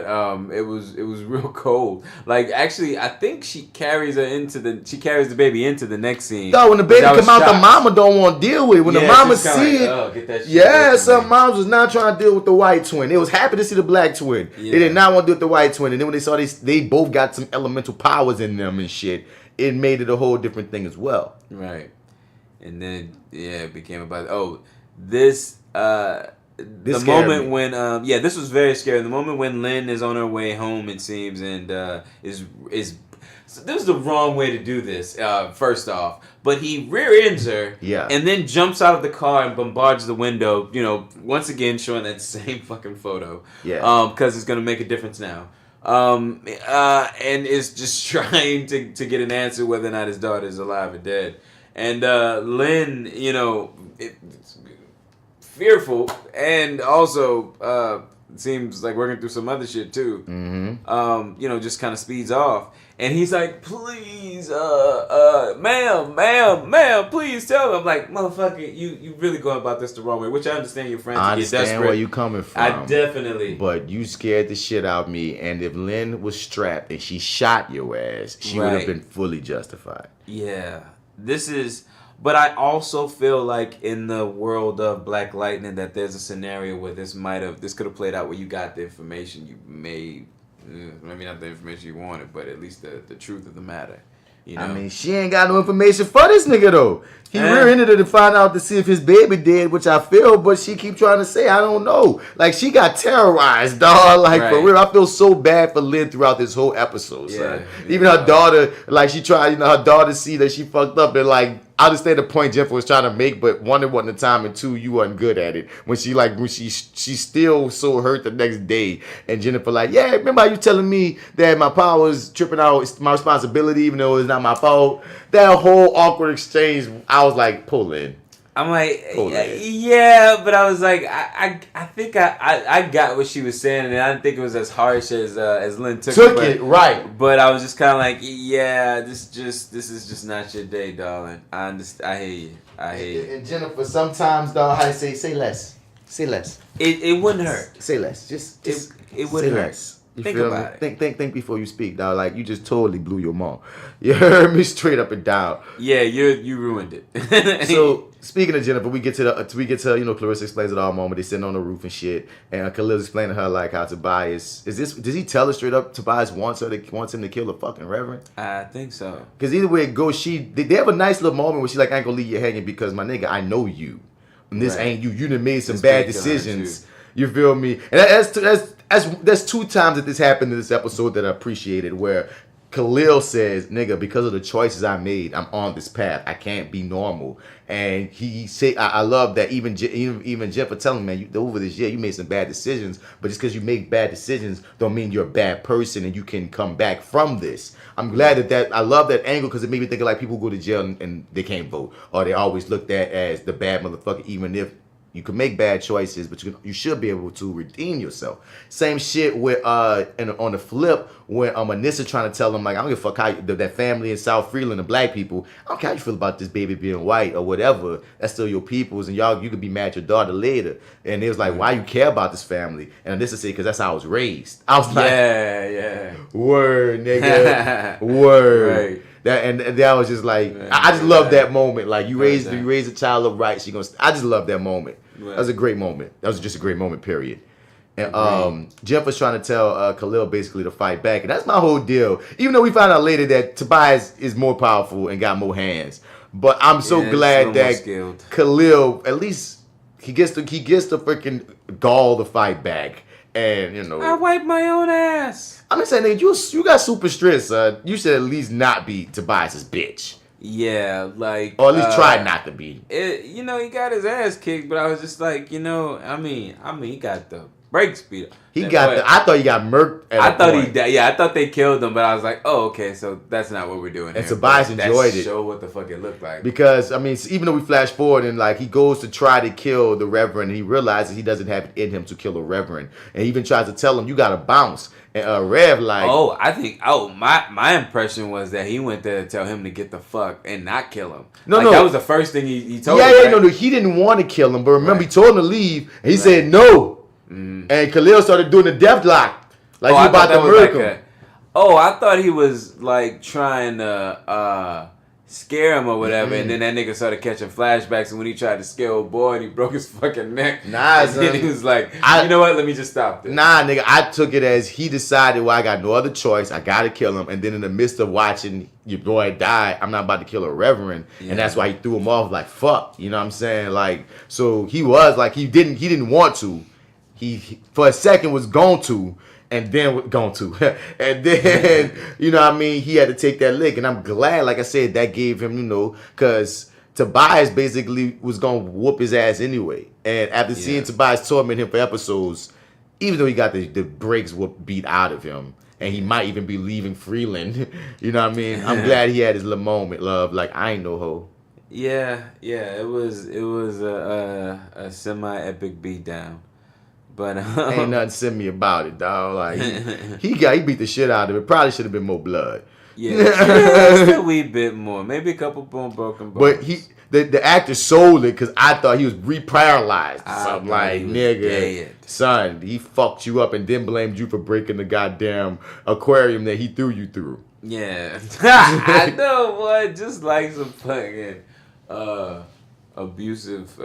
it was real cold. Like, actually, I think she carries the baby into the next scene. No, when the baby come out, the mama don't want to deal with it. When the mama see it, get that shit some moms was not trying to deal with the white twin. They was happy to see the black twin. Yeah. They did not want to deal with the white twin. And then when they saw they both got some elemental powers in them and shit, it made it a whole different thing as well. Right. And then, it became about, this moment when this was very scary. The moment when Lynn is on her way home, it seems, and is so this is the wrong way to do this. First off, but he rear ends her, and then jumps out of the car and bombards the window. Once again showing that same fucking photo. Because it's gonna make a difference now. And is just trying to get an answer whether or not his daughter is alive or dead. And Lynn, fearful, and also seems like working through some other shit too. Mm-hmm. Just kind of speeds off, and he's like, "Please, ma'am, please tell me." I'm like, "Motherfucker, you really going about this the wrong way." Which I understand your friends. I understand where you coming from. I definitely. But you scared the shit out of me, and if Lynn was strapped and she shot your ass, she would have been fully justified. Yeah, But I also feel like in the world of Black Lightning that there's a scenario where this could have played out where you got the information you maybe not the information you wanted, but at least the truth of the matter. I mean, she ain't got no information for this nigga though. He rear-ended her to find out to see if his baby dead, which I feel, but she keep trying to say, I don't know. Like, she got terrorized, dog. Like, for real, I feel so bad for Lynn throughout this whole episode, son. Even her daughter, like, she tried, her daughter see that she fucked up, and like, I understand the point Jennifer was trying to make, but one, it wasn't the time, and two, you wasn't good at it. When she still so hurt the next day, and Jennifer like, yeah, remember how you telling me that my power was tripping out, it's my responsibility, even though it's not my fault. That whole awkward exchange, I was like, pull in. I'm like, yeah, but I was like, I think I got what she was saying, and I didn't think it was as harsh as Lynn took it. Right. But I was just kind of like, yeah, this is just not your day, darling. I understand. I hear you. And Jennifer, sometimes though, how to say less. Say less. It wouldn't hurt. Say less. Just it wouldn't hurt. Less. You think feel about me? it. Think before you speak, dog. Like you just totally blew your mom. You heard me straight up and down. Yeah, you ruined it. So speaking of Jennifer, we get to Clarissa explains it all moment. They sitting on the roof and shit, and Khalil's explaining to her like how Tobias does he tell her straight up Tobias wants him to kill the fucking Reverend? I think so. Because either way it goes, they have a nice little moment where she's like, I ain't gonna leave you hanging because my nigga, I know you. And this ain't you. You done made some bad decisions. You feel me? And that's 2 times that this happened in this episode that I appreciated, where Khalil says, nigga, because of the choices I made, I'm on this path. I can't be normal. And he say, I love that even Jennifer telling him, man, you over this year, you made some bad decisions, but just because you make bad decisions don't mean you're a bad person and you can come back from this. I'm glad that I love that angle because it made me think of like people who go to jail and they can't vote, or they always looked at as the bad motherfucker, even if you can make bad choices, but you should be able to redeem yourself. Same shit with and on the flip when Anissa trying to tell them like, I don't give a fuck how that family in South Freeland, the black people, I don't care how you feel about this baby being white or whatever. That's still your people's, and you could be mad at your daughter later. And it was like, why you care about this family? And Anissa said, because that's how I was raised. I was like, yeah, word, nigga, word. Right. That was just like, I just love that moment. Like you raise a child up right, I just love that moment. Right. That was a great moment. That was just a great moment, period. And Jeff was trying to tell Khalil basically to fight back, and that's my whole deal. Even though we found out later that Tobias is more powerful and got more hands, but I'm so glad that Khalil at least he gets the freaking gall to fight back. And I wipe my own ass. I'm just saying, nigga, you got super strength, son. You should at least not be Tobias's bitch. Yeah, like, or at least try not to be. He got his ass kicked, but I was just like, he got the brakes beat up. I thought he got murked. I thought they killed him, but I was like, oh, okay, so that's not what we're doing. And Tobias enjoyed it. Show what the fuck it looked like. Because even though we flash forward and like he goes to try to kill the Reverend, and he realizes he doesn't have it in him to kill the Reverend, and he even tries to tell him you gotta bounce. And Rev like, my impression was that he went there to tell him to get the fuck and not kill him. No, that was the first thing he told him. No, he didn't want to kill him, but remember he told him to leave, and he said no. And Khalil started doing the death lock, like he about to murder him. I thought he was like trying to scare him or whatever, and then that nigga started catching flashbacks, and when he tried to scare old boy and he broke his fucking neck, and then he was like, you know what, let me just stop this. Nah, nigga, I took it as he decided, well, I got no other choice, I gotta kill him, and then in the midst of watching your boy die, I'm not about to kill a Reverend, and that's why he threw him off like, fuck, you know what I'm saying? Like, so he was like, he didn't want to. He for a second was going to, and then going to, and then you know what I mean, he had to take that lick, and I'm glad, like I said, that gave him, because Tobias basically was gonna whoop his ass anyway, and after seeing Tobias torment him for episodes, even though he got the brakes beat out of him, and he might even be leaving Freeland, you know what I mean, I'm glad he had his little moment, love, like I ain't no hoe. Yeah, it was a semi-epic beatdown. But ain't nothing send me about it, dog. Like he beat the shit out of it. Probably should have been more blood. Just a wee bit more, maybe a couple more broken bones. But the actor sold it because I thought he was re-paralyzed. So I'm like, nigga, son, he fucked you up and then blamed you for breaking the goddamn aquarium that he threw you through. Yeah, I know, boy. Just like some fucking abusive.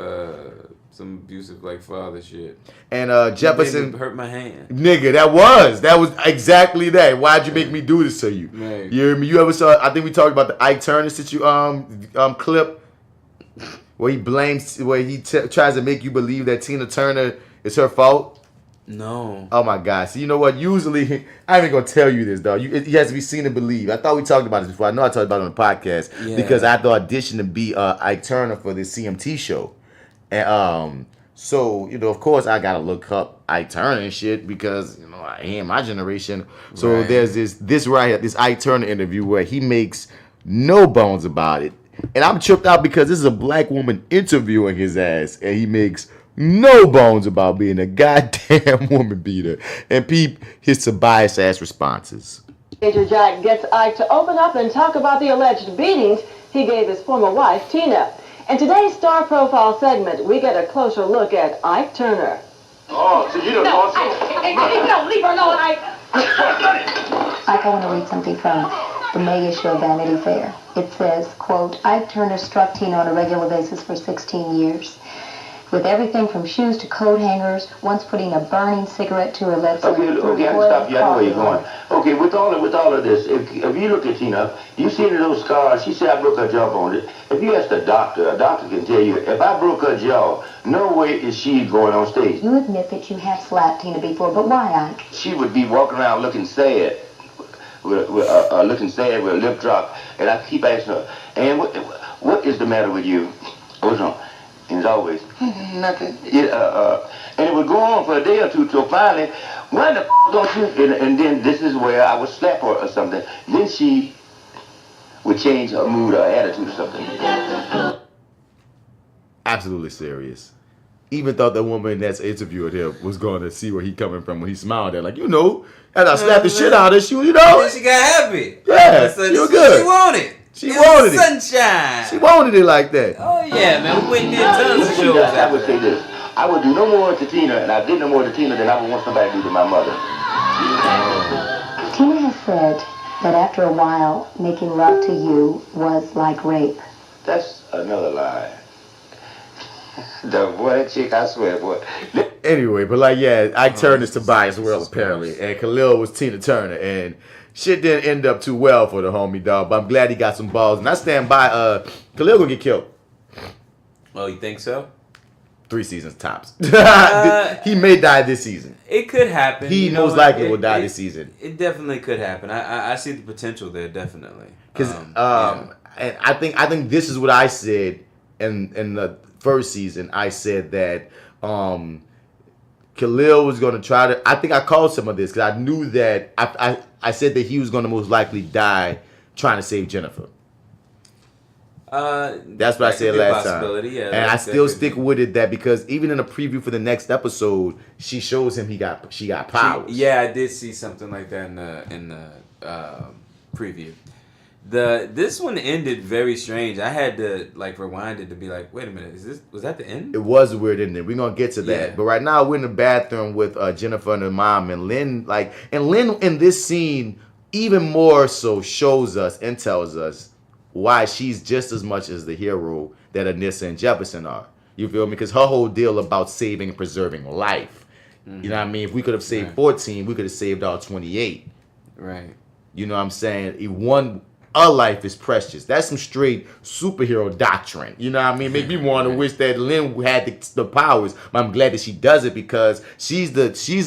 Some abusive like father shit. And Jefferson hurt my hand. Nigga, that was exactly that. Why'd you make me do this to you? Right. You hear me? You ever saw? I think we talked about the Ike Turner clip where he blames, where he tries to make you believe that Tina Turner is her fault. No. Oh my God. So you know what? Usually, I ain't even gonna tell you this, dog. It has to be seen and believed. I thought we talked about this before. I know I talked about it on the podcast because I had to audition to be Ike Turner for the CMT show. And so, of course I gotta look up Ike Turner and shit because, I am my generation. So there's this right here, this Ike Turner interview where he makes no bones about it. And I'm tripped out because this is a black woman interviewing his ass, and he makes no bones about being a goddamn woman beater. And peep his Tobias ass responses. Major Jack gets Ike to open up and talk about the alleged beatings he gave his former wife, Tina. In today's Star Profile segment, we get a closer look at Ike Turner. Oh, so you done lost No, leave her alone, Ike. Ike, I want to read something from the May issue of Vanity Fair. It says, quote, Ike Turner struck Tina on a regular basis for 16 years. With everything from shoes to coat hangers, once putting a burning cigarette to her lips. Okay, I can stop you. I know where you're going. Okay, with all of this, if you look at Tina, you see any of those scars? She said I broke her jawbone. If you ask a doctor can tell you, if I broke her jaw, no way is she going on stage. You admit that you have slapped Tina before, but why, Ike? She would be walking around looking sad, with a lip drop, and I keep asking her, and what is the matter with you? What's wrong? And it's always, nothing. And it would go on for a day or two till finally, why the don't you? And then this is where I would slap her or something. Then she would change her mood or attitude or something. Absolutely serious. Even thought the woman that's interviewed him was going to see where he coming from when he smiled at, like, as I slapped the shit out of her, she got happy. Yeah, she was good. She wanted. She wanted it. Sunshine. She wanted it like that. Oh yeah, man. We did tons of shows. I would say this. I would do no more to Tina, and I did no more to Tina than I would want somebody to do to my mother. Tina has said that after a while, making love to you was like rape. That's another lie. That chick, I swear, boy. Anyway, but Ike Turner's Tobias World apparently, and Khalil was Tina Turner, and shit didn't end up too well for the homie, dog. But I'm glad he got some balls, and I stand by. Khalil gonna get killed. Oh, you think so? 3 seasons tops. He may die this season. It could happen. He most likely will die this season. It definitely could happen. I see the potential there, definitely. Because and I think this is what I said in the first season. I said that Khalil was going to try to. I think I called some of this because I knew that I said that he was going to most likely die trying to save Jennifer. That's what I said last time. Yeah, and I still stick with it that because even in the preview for the next episode, she shows him she got powers. I did see something like that in the preview. This one ended very strange. I had to rewind it to be like, wait a minute, was that the end? It was a weird ending. We're gonna get to that. Yeah. But right now we're in the bathroom with Jennifer and her mom, and Lynn Lynn in this scene even more so shows us and tells us why she's just as much as the hero that Anissa and Jefferson are. You feel me? Because her whole deal about saving and preserving life. Mm-hmm. You know what I mean? If we could have saved 14, we could have saved all 28. Right. You know what I'm saying? A life is precious. That's some straight superhero doctrine. You know what I mean? Make me want to wish that Lynn had the powers. But I'm glad that she does it because she's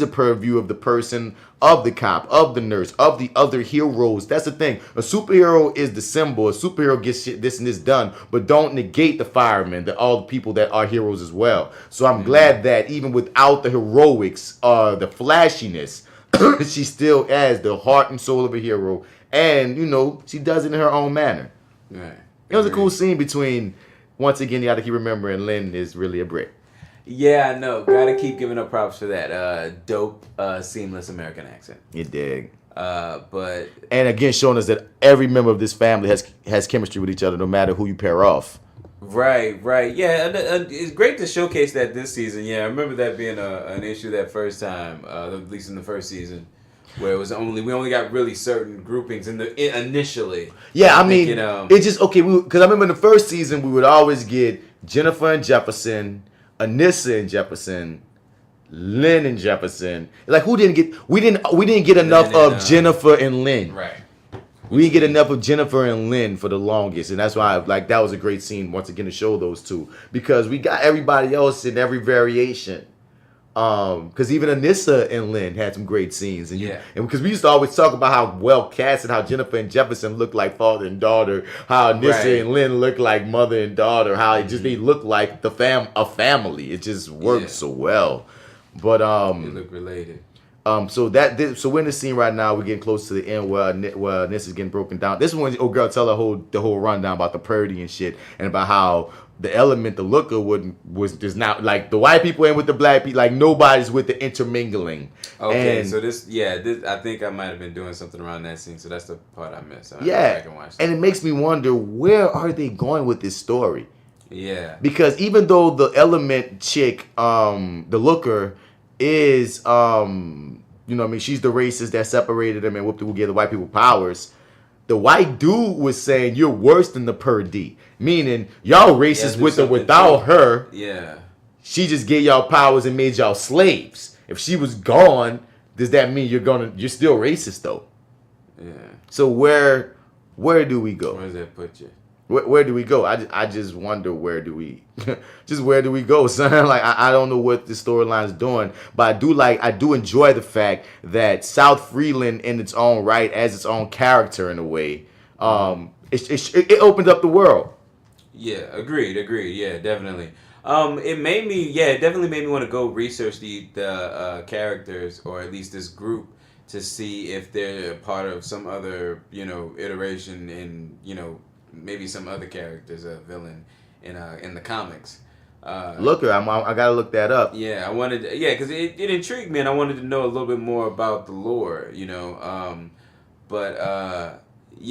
a purview of the person, of the cop, of the nurse, of the other heroes. That's the thing. A superhero is the symbol. A superhero gets shit, this and this done, but don't negate the firemen, all the people that are heroes as well. So I'm glad that even without the heroics, the flashiness, she still has the heart and soul of a hero. And, she does it in her own manner. Right. It was a cool scene between, once again, you got to keep remembering Lynn is really a brick. Yeah, I know. Gotta keep giving up props for that. Dope, seamless American accent. You dig. But... And again, showing us that every member of this family has chemistry with each other, no matter who you pair off. Right. Yeah, it's great to showcase that this season. Yeah, I remember that being an issue that first time, at least in the first season. Where it was we only got really certain groupings initially. Yeah, it just because I remember in the first season we would always get Jennifer and Jefferson, Anissa and Jefferson, Lynn and Jefferson. Like we didn't get enough of Jennifer and Lynn. Right. We didn't get enough of Jennifer and Lynn for the longest, and that's why that was a great scene once again to show those two because we got everybody else in every variation. Because even Anissa and Lynn had some great scenes, and because we used to always talk about how well cast and how Jennifer and Jefferson looked like father and daughter, how Anissa and Lynn looked like mother and daughter, how it just they looked like a family. It just worked so well. But they look related. So we're in the scene right now. We're getting close to the end where Ness is getting broken down. This is when old girl tell the whole rundown about the purdy and shit, and about how the element, the looker, was just not like the white people ain't with the black people. Like nobody's with the intermingling. Okay, and, so this I think I might have been doing something around that scene. So that's the part I missed. So yeah, I can watch that. And it makes me wonder, where are they going with this story? Yeah, because even though the element chick, the looker, is you know what I mean, she's the racist that separated them and whooped will give the white people powers. The white dude was saying you're worse than the purdy, meaning y'all racist with or without her. Yeah, she just gave y'all powers and made y'all slaves. If she was gone, does that mean you're still racist though? Yeah. So where do we go? Where does that put you? Where do we go? I just wonder, where do we go, son? Like I don't know what the storyline's doing, but I do enjoy the fact that South Freeland in its own right, as its own character in a way, it opened up the world. Yeah, agreed. Yeah, definitely. It definitely made me want to go research the characters, or at least this group, to see if they're part of some other, iteration in, maybe some other characters, a villain in the comics. Looker, I gotta look that up. Yeah, because it intrigued me, and I wanted to know a little bit more about the lore,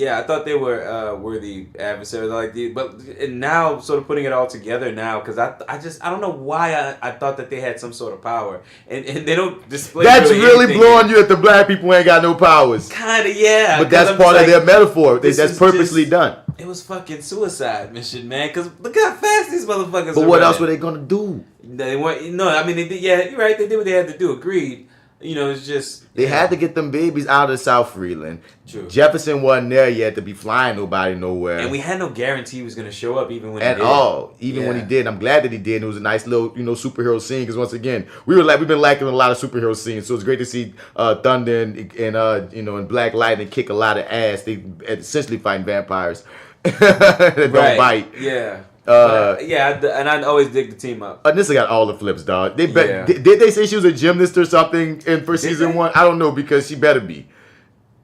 I thought they were worthy adversaries, but now sort of putting it all together now, because I don't know why I thought that they had some sort of power, and they don't display. That's really blowing you that the black people ain't got no powers. Kinda, yeah. But that's part of their metaphor. That's purposely done. It was fucking suicide mission, man. Because look how fast these motherfuckers. But what else were they gonna do? They weren't. No, I mean they did. Yeah, you're right. They did what they had to do. Agreed. It's just they had to get them babies out of South Freeland. True. Jefferson wasn't there yet to be flying nobody nowhere, and we had no guarantee he was gonna show up even when he did. When he did. I'm glad that he did. It was a nice little superhero scene, because once again we've been lacking a lot of superhero scenes, so it's great to see Thunder and Black Lightning kick a lot of ass. They essentially fighting vampires that don't bite. Yeah. And I always dig the team up. Anissa got all the flips, dog. Did they say she was a gymnast or something for season 1? I don't know, because she better be.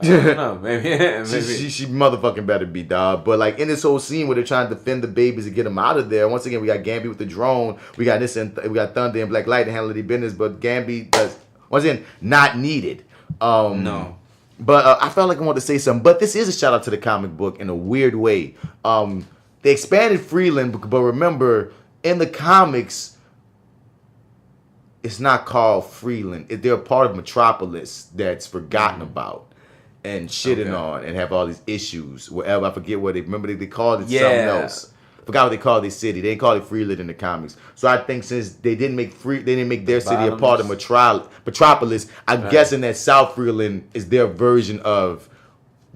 I don't know, maybe. She motherfucking better be, dog. But like in this whole scene where they're trying to defend the babies and get them out of there, once again we got Gambi with the drone, we got Thunder and Black Light to handle their business, but Gambi does once again not needed. No. But I felt like I wanted to say something. But this is a shout out to the comic book in a weird way. They expanded Freeland, but remember, in the comics, it's not called Freeland. They're a part of Metropolis that's forgotten about and shitting on and have all these issues. Wherever, I forget what they called it something else. Forgot what they called their city. They didn't call it Freeland in the comics. So I think since they didn't make their city a part of Metropolis, I'm guessing that South Freeland is their version of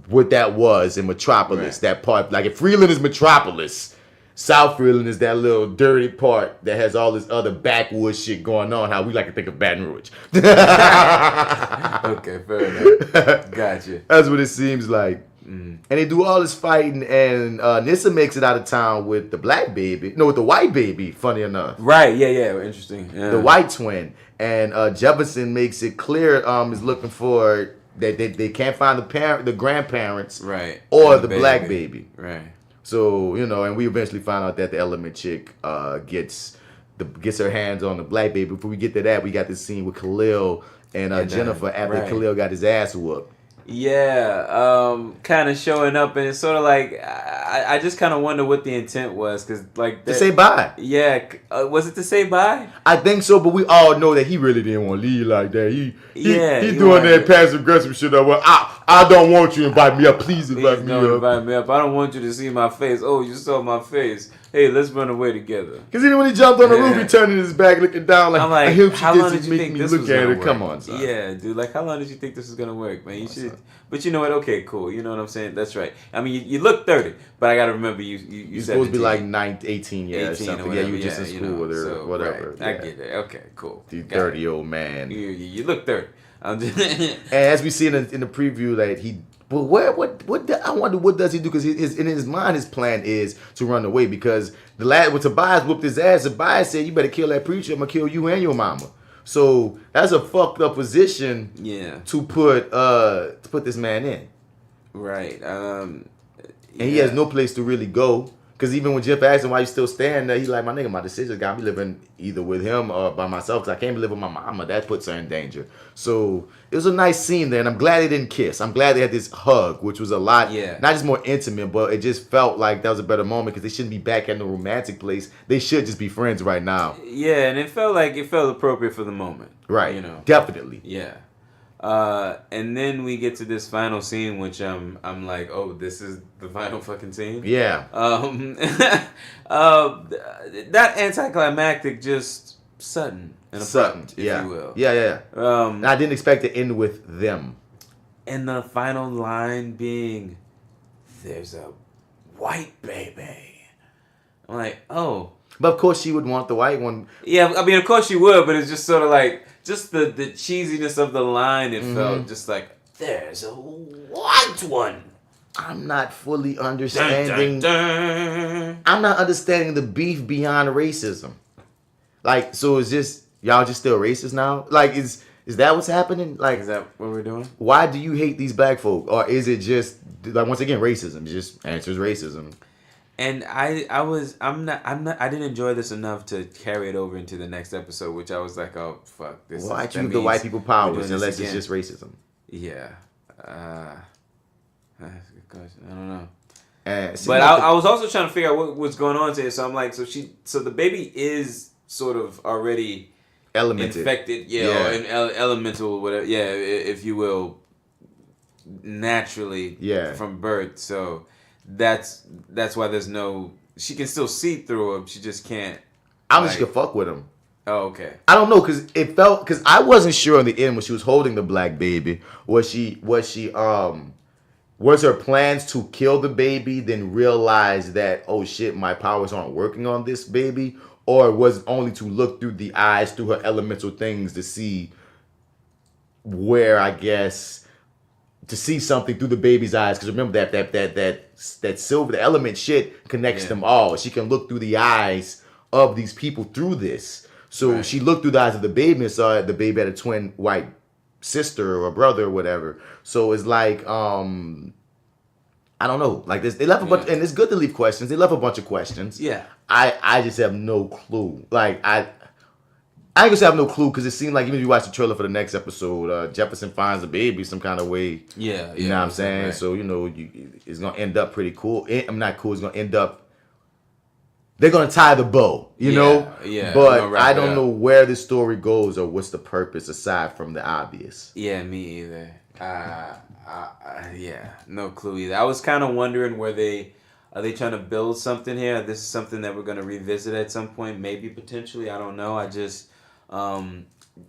what that was in Metropolis, that part. Like if Freeland is Metropolis, South Freeland is that little dirty part that has all this other backwoods shit going on, how we like to think of Baton Rouge. Okay, fair enough. Gotcha. That's what it seems like. And they do all this fighting, and Nissa makes it out of town with the black baby. No, with the white baby, funny enough. Right, yeah, interesting. Yeah. The white twin. And Jefferson makes it clear is looking for... They can't find the grandparents, right, or the black baby, right. So and we eventually find out that the element chick gets her hands on the black baby. Before we get to that, we got this scene with Khalil and Jennifer after Khalil got his ass whooped. Yeah, kind of showing up, and it's sort of like I just kind of wonder what the intent was, because to say bye. Yeah, was it to say bye? I think so, but we all know that he really didn't want to leave like that. He doing that passive aggressive shit. Well, I don't want you to invite me up. Please invite me up. Invite me up. I don't want you to see my face. Oh, you saw my face. Hey, let's run away together. Because even when he jumped on the roof, he turned in his back looking down like, I'm like, I hope how long did you think this was gonna work? Come on, son. Yeah, dude. Like, how long did you think this was gonna work, man? You should. But you know what? Okay, cool. You know what I'm saying? That's right. I mean, you look 30, but I gotta remember you You're supposed to be like 18 years 18 or something. Yeah, you were just in school with her, or whatever. Right. I get it. Okay, cool. You 30-year-old man. You look 30. And as we see in the preview, that he. But I wonder what does he do, because in his mind his plan is to run away, because when Tobias whooped his ass, Tobias said, you better kill that preacher, I'm gonna kill you and your mama. So that's a fucked up position. Yeah. To put this man in. Right. And he has no place to really go. Because even when Jeff asked him why you still staying there, he's like, my nigga, my decision got me living either with him or by myself. Because I can't be living with my mama. That puts her in danger. So it was a nice scene there. And I'm glad they didn't kiss. I'm glad they had this hug, which was a lot, not just more intimate, but it just felt like that was a better moment because they shouldn't be back at no romantic place. They should just be friends right now. Yeah, and it felt appropriate for the moment. Right. You know. Definitely. Yeah. And then we get to this final scene, which I'm like, oh, this is the final fucking scene. Yeah. That anticlimactic, just sudden and abrupt, if you will. Yeah. I didn't expect to end with them. And the final line being, "There's a white baby." I'm like, oh. But of course she would want the white one. Yeah, I mean, of course she would, but it's just sort of like, just the cheesiness of the line, it felt just like, there's a white one. I'm not fully understanding. Dun, dun, dun. I'm not understanding the beef beyond racism. Like, so is this, y'all just still racist now? Like, is that what's happening? Like, is that what we're doing? Why do you hate these black folk? Or is it just, like, once again, racism? It just answers racism. And I didn't enjoy this enough to carry it over into the next episode, which I was like, oh fuck, why choose the white people powers unless it's just racism? Yeah, that's a good question. I don't know. But I was also trying to figure out what was going on today. So I'm like, so the baby is sort of already infected, and elemental, whatever, if you will, naturally, from birth. So. That's why there's no. She can still see through him. She just can't. I don't think she could fuck with him. Oh, okay. I don't know because I wasn't sure in the end when she was holding the black baby. Was her plans to kill the baby, then realize that, oh shit, my powers aren't working on this baby, or was it only to look through the eyes through her elemental things to see where, I guess. To see something through the baby's eyes, because remember that silver, the element shit connects them all. She can look through the eyes of these people through this. So she looked through the eyes of the baby and saw the baby had a twin white sister or brother or whatever. So it's like, I don't know. Like this, they left a bunch, and it's good to leave questions. They left a bunch of questions. Yeah. I just have no clue. Like I ain't gonna say I have no clue because it seemed like even if you watch the trailer for the next episode, Jefferson finds a baby some kind of way. Yeah. You know what I'm saying? Right. So, it's gonna end up pretty cool. I'm not cool. It's gonna end up. They're gonna tie the bow, you know? Yeah. But I don't know where the story goes or what's the purpose aside from the obvious. Yeah, me either. No clue either. I was kind of wondering are they trying to build something here? This is something that we're gonna revisit at some point, maybe potentially. I don't know.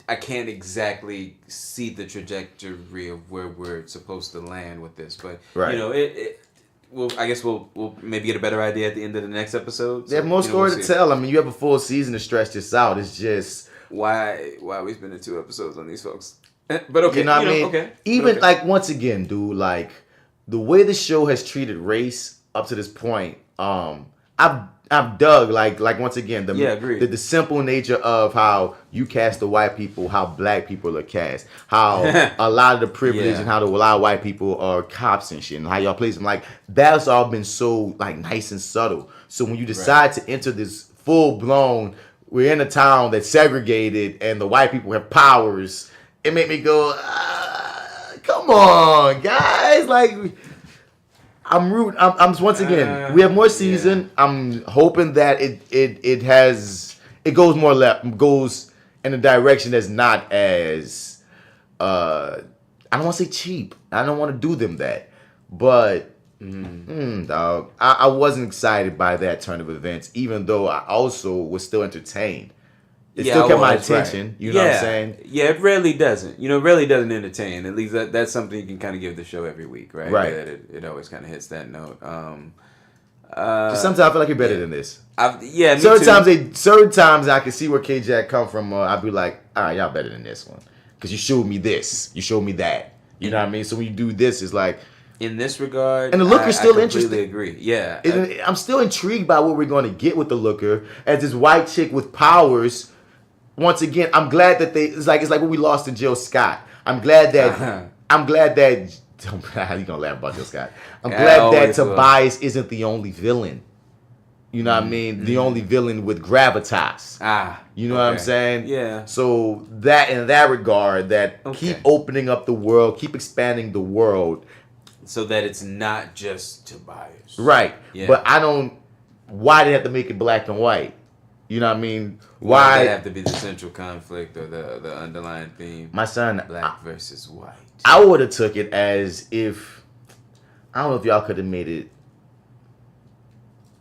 I can't exactly see the trajectory of where we're supposed to land with this, but I guess we'll maybe get a better idea at the end of the next episode. They have more story to tell. I mean, you have a full season to stretch this out. It's just why are we spending 2 episodes on these folks? But okay, you know what I mean? Okay. Even like once again, dude, like the way the show has treated race up to this point, I've dug like once again the simple nature of how you cast the white people, how black people are cast, how a lot of the privilege and how a lot of white people are cops and shit, and how y'all place them. Like that's all been so like nice and subtle. So when you decide to enter this full blown, we're in a town that's segregated and the white people have powers, it made me go, come on, guys, like. I'm rooting. I'm once again. We have more season. Yeah. I'm hoping that it goes more left, goes in a direction that's not as I don't want to say cheap. I don't want to do them that, but dog, I wasn't excited by that turn of events, even though I also was still entertained. It still kept my attention. Right. You know what I'm saying? Yeah, it rarely doesn't. It rarely doesn't entertain. At least that's something you can kind of give the show every week, right? Right. That it always kind of hits that note. Sometimes I feel like you're better than this. Me certain times I can see where K-Jack come from. I'd be like, all right, y'all better than this one. Because you showed me this. You showed me that. You know what I mean? So when you do this, it's like... In this regard, and the Looker's still interesting. I completely agree. Yeah. I'm still intrigued by what we're going to get with the Looker as this white chick with powers once again, I'm glad that it's like what we lost in Jill Scott. I'm glad that you gonna laugh about Jill Scott. I'm glad that Tobias isn't the only villain. You know what I mean? The only villain with gravitas. You know what I'm saying? Yeah. So that in that regard, keep opening up the world, keep expanding the world. So that it's not just Tobias. Right. Yeah. But why did they have to make it black and white? You know what I mean? Why did it have to be the central conflict or the underlying theme? My son, black versus white. I would have took it as if, I don't know if y'all could have made it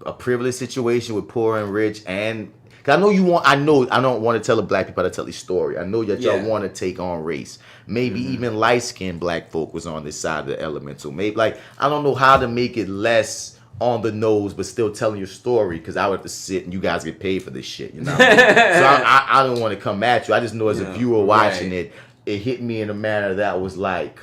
a privileged situation with poor and rich, and cause I don't want to tell the black people how to tell the story. I know that y'all want to take on race. Maybe even light-skinned black folk was on this side of the elemental. Maybe I don't know how to make it less on the nose, but still telling your story, because I would have to sit and you guys get paid for this shit, you know? So I don't want to come at you. I just know as a viewer watching it hit me in a manner that was like,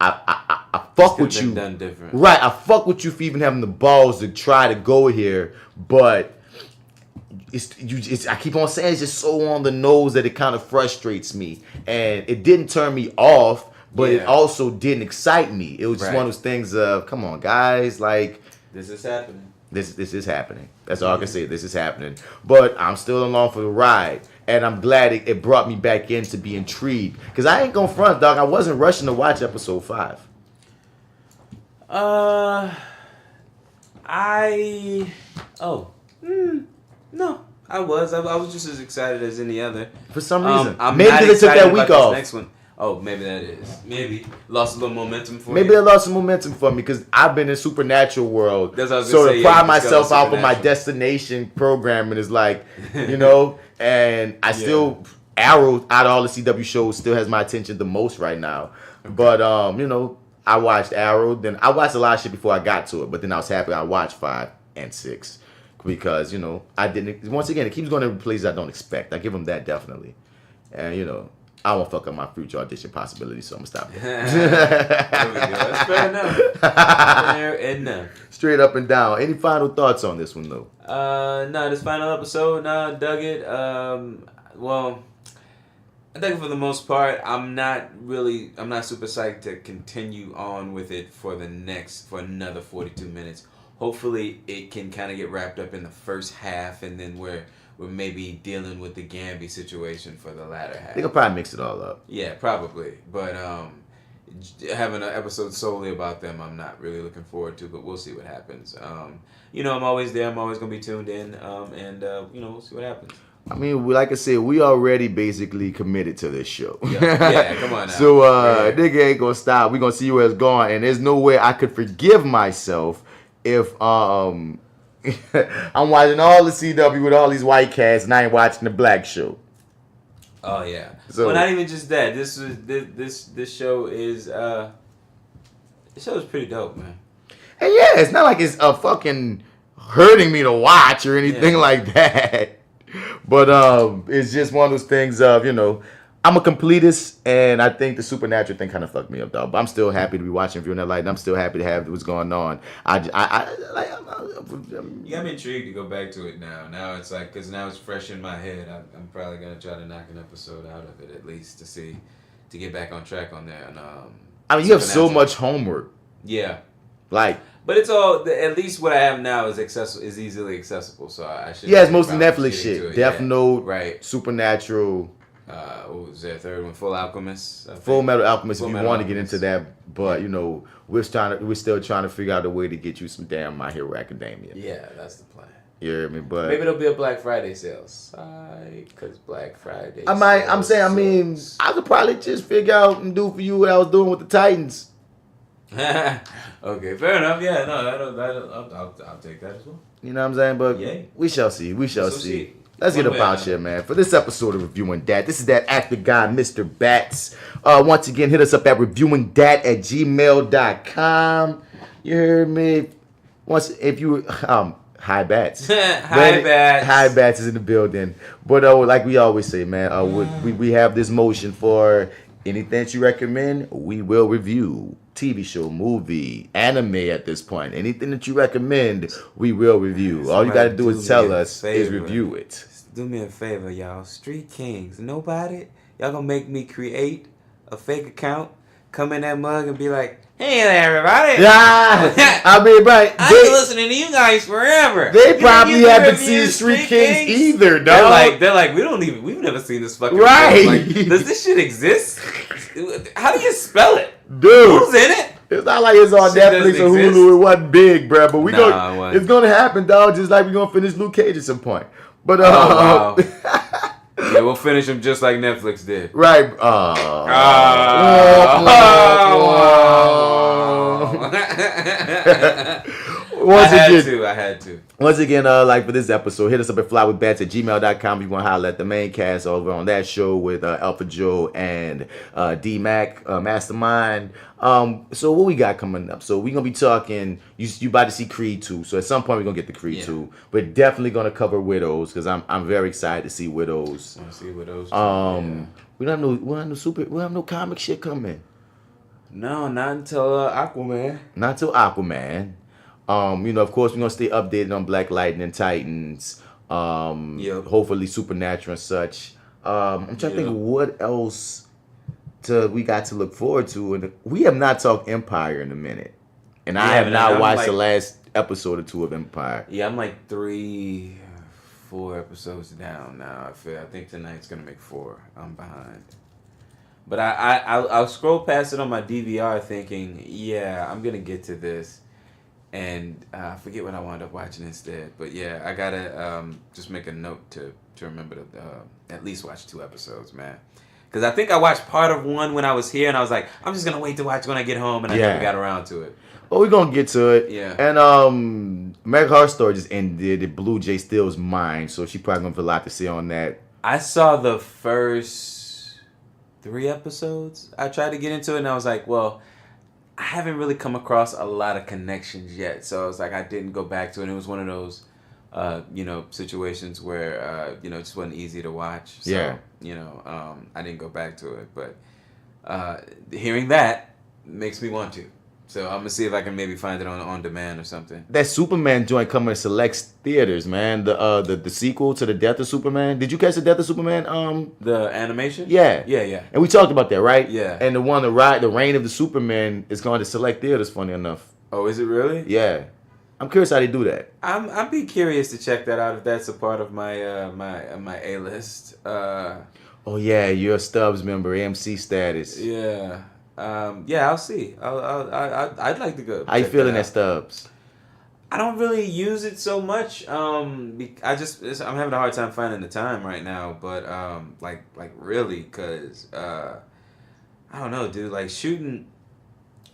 I fuck with you. Done different. Right, I fuck with you for even having the balls to try to go here, but I keep on saying it's just so on the nose that it kind of frustrates me. And it didn't turn me off, but it also didn't excite me. It was just one of those things of, come on, guys, like, this is happening. This is happening. That's all I can say. This is happening. But I'm still along for the ride. And I'm glad it brought me back in to be intrigued. Because I ain't gonna front, dog. I wasn't rushing to watch episode 5. No. I was just as excited as any other. For some reason. I'm maybe not they took that week off. Next one. Oh, maybe that is. Maybe lost a little momentum for Maybe I lost some momentum for me because I've been in supernatural world. That's what I was so gonna to say, pry myself out of my destination programming is like, you know, and I still Arrow out of all the CW shows still has my attention the most right now. Okay. But you know, I watched Arrow, then I watched a lot of shit before I got to it, but then I was happy I watched 5 and 6 because, you know, I didn't. Once again, it keeps going to places I don't expect. I give them that definitely, and you know. I won't fuck up my future audition possibilities, so I'm gonna stop it. There we go. That's fair enough. Fair enough. Straight up and down. Any final thoughts on this one, though? No, this final episode, dug it. Well, I think for the most part, I'm not super psyched to continue on with it for another 42 minutes. Hopefully, it can kind of get wrapped up in the first half, and then we're maybe dealing with the Gamby situation for the latter half. They could probably mix it all up. Yeah, probably. But having an episode solely about them, I'm not really looking forward to, but we'll see what happens. You know, I'm always there. I'm always going to be tuned in, and, you know, we'll see what happens. I mean, like I said, we already basically committed to this show. Yeah, come on now. So, nigga ain't going to stop. We're going to see where it's going, and there's no way I could forgive myself if, I'm watching all the CW with all these white cats, and I ain't watching the black show. Oh yeah. So, well, not even just that. This show is pretty dope, man. And yeah, it's not like it's fucking hurting me to watch or anything like that. But it's just one of those things of, you know, I'm a completist, and I think the supernatural thing kind of fucked me up, though. But I'm still happy to be watching Reviewing That Light, and I'm still happy to have what's going on. You got me intrigued to go back to it now. Now it's like, because now it's fresh in my head. I'm probably going to try to knock an episode out of it, at least, to get back on track on there. And, I mean, you have so much homework. Yeah. Like. But it's all, at least what I have now is easily accessible, so I should. Yeah, it's mostly Netflix shit. Death Note, right. Supernatural. What was that third one? Full Alchemist. Full Metal Alchemist. If you want to get into that, but you know, we're still trying to figure out a way to get you some damn My Hero Academia. Yeah, that's the plan. You hear me? But maybe it'll be a Black Friday sale. Because Black Friday. I could probably just figure out and do for you what I was doing with the Titans. Okay, fair enough. Yeah, no, I'll take that as well. You know what I'm saying? But we shall see. We shall see. Let's get up out here, man. For this episode of Reviewing Dat, this is that actor guy, Mr. Bats. Once again, hit us up at reviewingdat@gmail.com. You heard me? Hi Bats. Hi Bats. Hi Bats is in the building. But like we always say, man, we have this motion for anything that you recommend, we will review. TV show, movie, anime at this point. Anything that you recommend, we will review. All you got to do is tell us is review it. do me a favor, y'all. Street Kings. Nobody? Y'all gonna make me create a fake account, come in that mug and be like, hey there, everybody. Yeah, I mean, but I've been listening to you guys forever. They probably haven't seen Street Kings either, dog. They're like, we've never seen this fucking right. Like, does this shit exist? How do you spell it? Dude. Who's in it? It's not like it's on Netflix or Hulu. It wasn't big, bro. But it's gonna happen, dog. Just like we're gonna finish Luke Cage at some point. But wow. Yeah, we'll finish them just like Netflix did. Right. I had to. Once again, like for this episode, hit us up at FlyWithBats@gmail.com if you want to holler at the main cast over on that show with Alpha Joe and D-Mac, Mastermind. So what we got coming up? So we're going to be talking, you about to see Creed 2. So at some point we're going to get the Creed 2. We're definitely going to cover Widows because I'm very excited to see Widows. I want to see Widows too. We don't have no comic shit coming. No, not until Aquaman. Not until Aquaman. Of course, we're going to stay updated on Black Lightning, Titans, hopefully Supernatural and such. I'm trying to think what else we got to look forward to. And we have not talked Empire in a minute. And I have not watched the last episode or 2 of Empire. Yeah, I'm like 3-4 episodes down now. I think tonight's going to make 4. I'm behind. But I'll scroll past it on my DVR thinking, yeah, I'm going to get to this. And I forget what I wound up watching instead. But yeah, I gotta just make a note to remember to at least watch 2 episodes, man. Because I think I watched part of 1 when I was here, and I was like, I'm just gonna wait to watch when I get home, and I never got around to it. Well, we're gonna get to it. Yeah. And American Horror Story just ended. It blew J.Steel's mind, so she probably gonna have a lot to say on that. I saw the first 3 episodes. I tried to get into it, and I was like, well, I haven't really come across a lot of connections yet, so I was like, I didn't go back to it. And it was one of those, situations where, it just wasn't easy to watch. So, I didn't go back to it. But hearing that makes me want to. So I'm gonna see if I can maybe find it on demand or something. That Superman joint coming to select theaters, man. The sequel to the Death of Superman. Did you catch the Death of Superman? The animation? Yeah. Yeah. And we talked about that, right? Yeah. And the one, the Reign of the Superman, is going to select theaters. Funny enough. Oh, is it really? Yeah. I'm curious how they do that. I'd be curious to check that out if that's a part of my my A-list. Oh yeah, you're a Stubbs member, AMC status. Yeah. I'll see. I'd like to go. How you feeling at Stubbs? I don't really use it so much. I'm having a hard time finding the time right now. But like really, cause I don't know, dude. Like shooting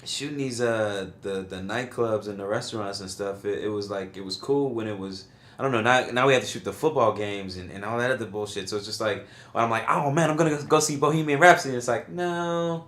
these the nightclubs and the restaurants and stuff. It was cool when it was. I don't know. Now we have to shoot the football games and all that other bullshit. So it's just like when I'm like, oh man, I'm gonna go see Bohemian Rhapsody. It's like no.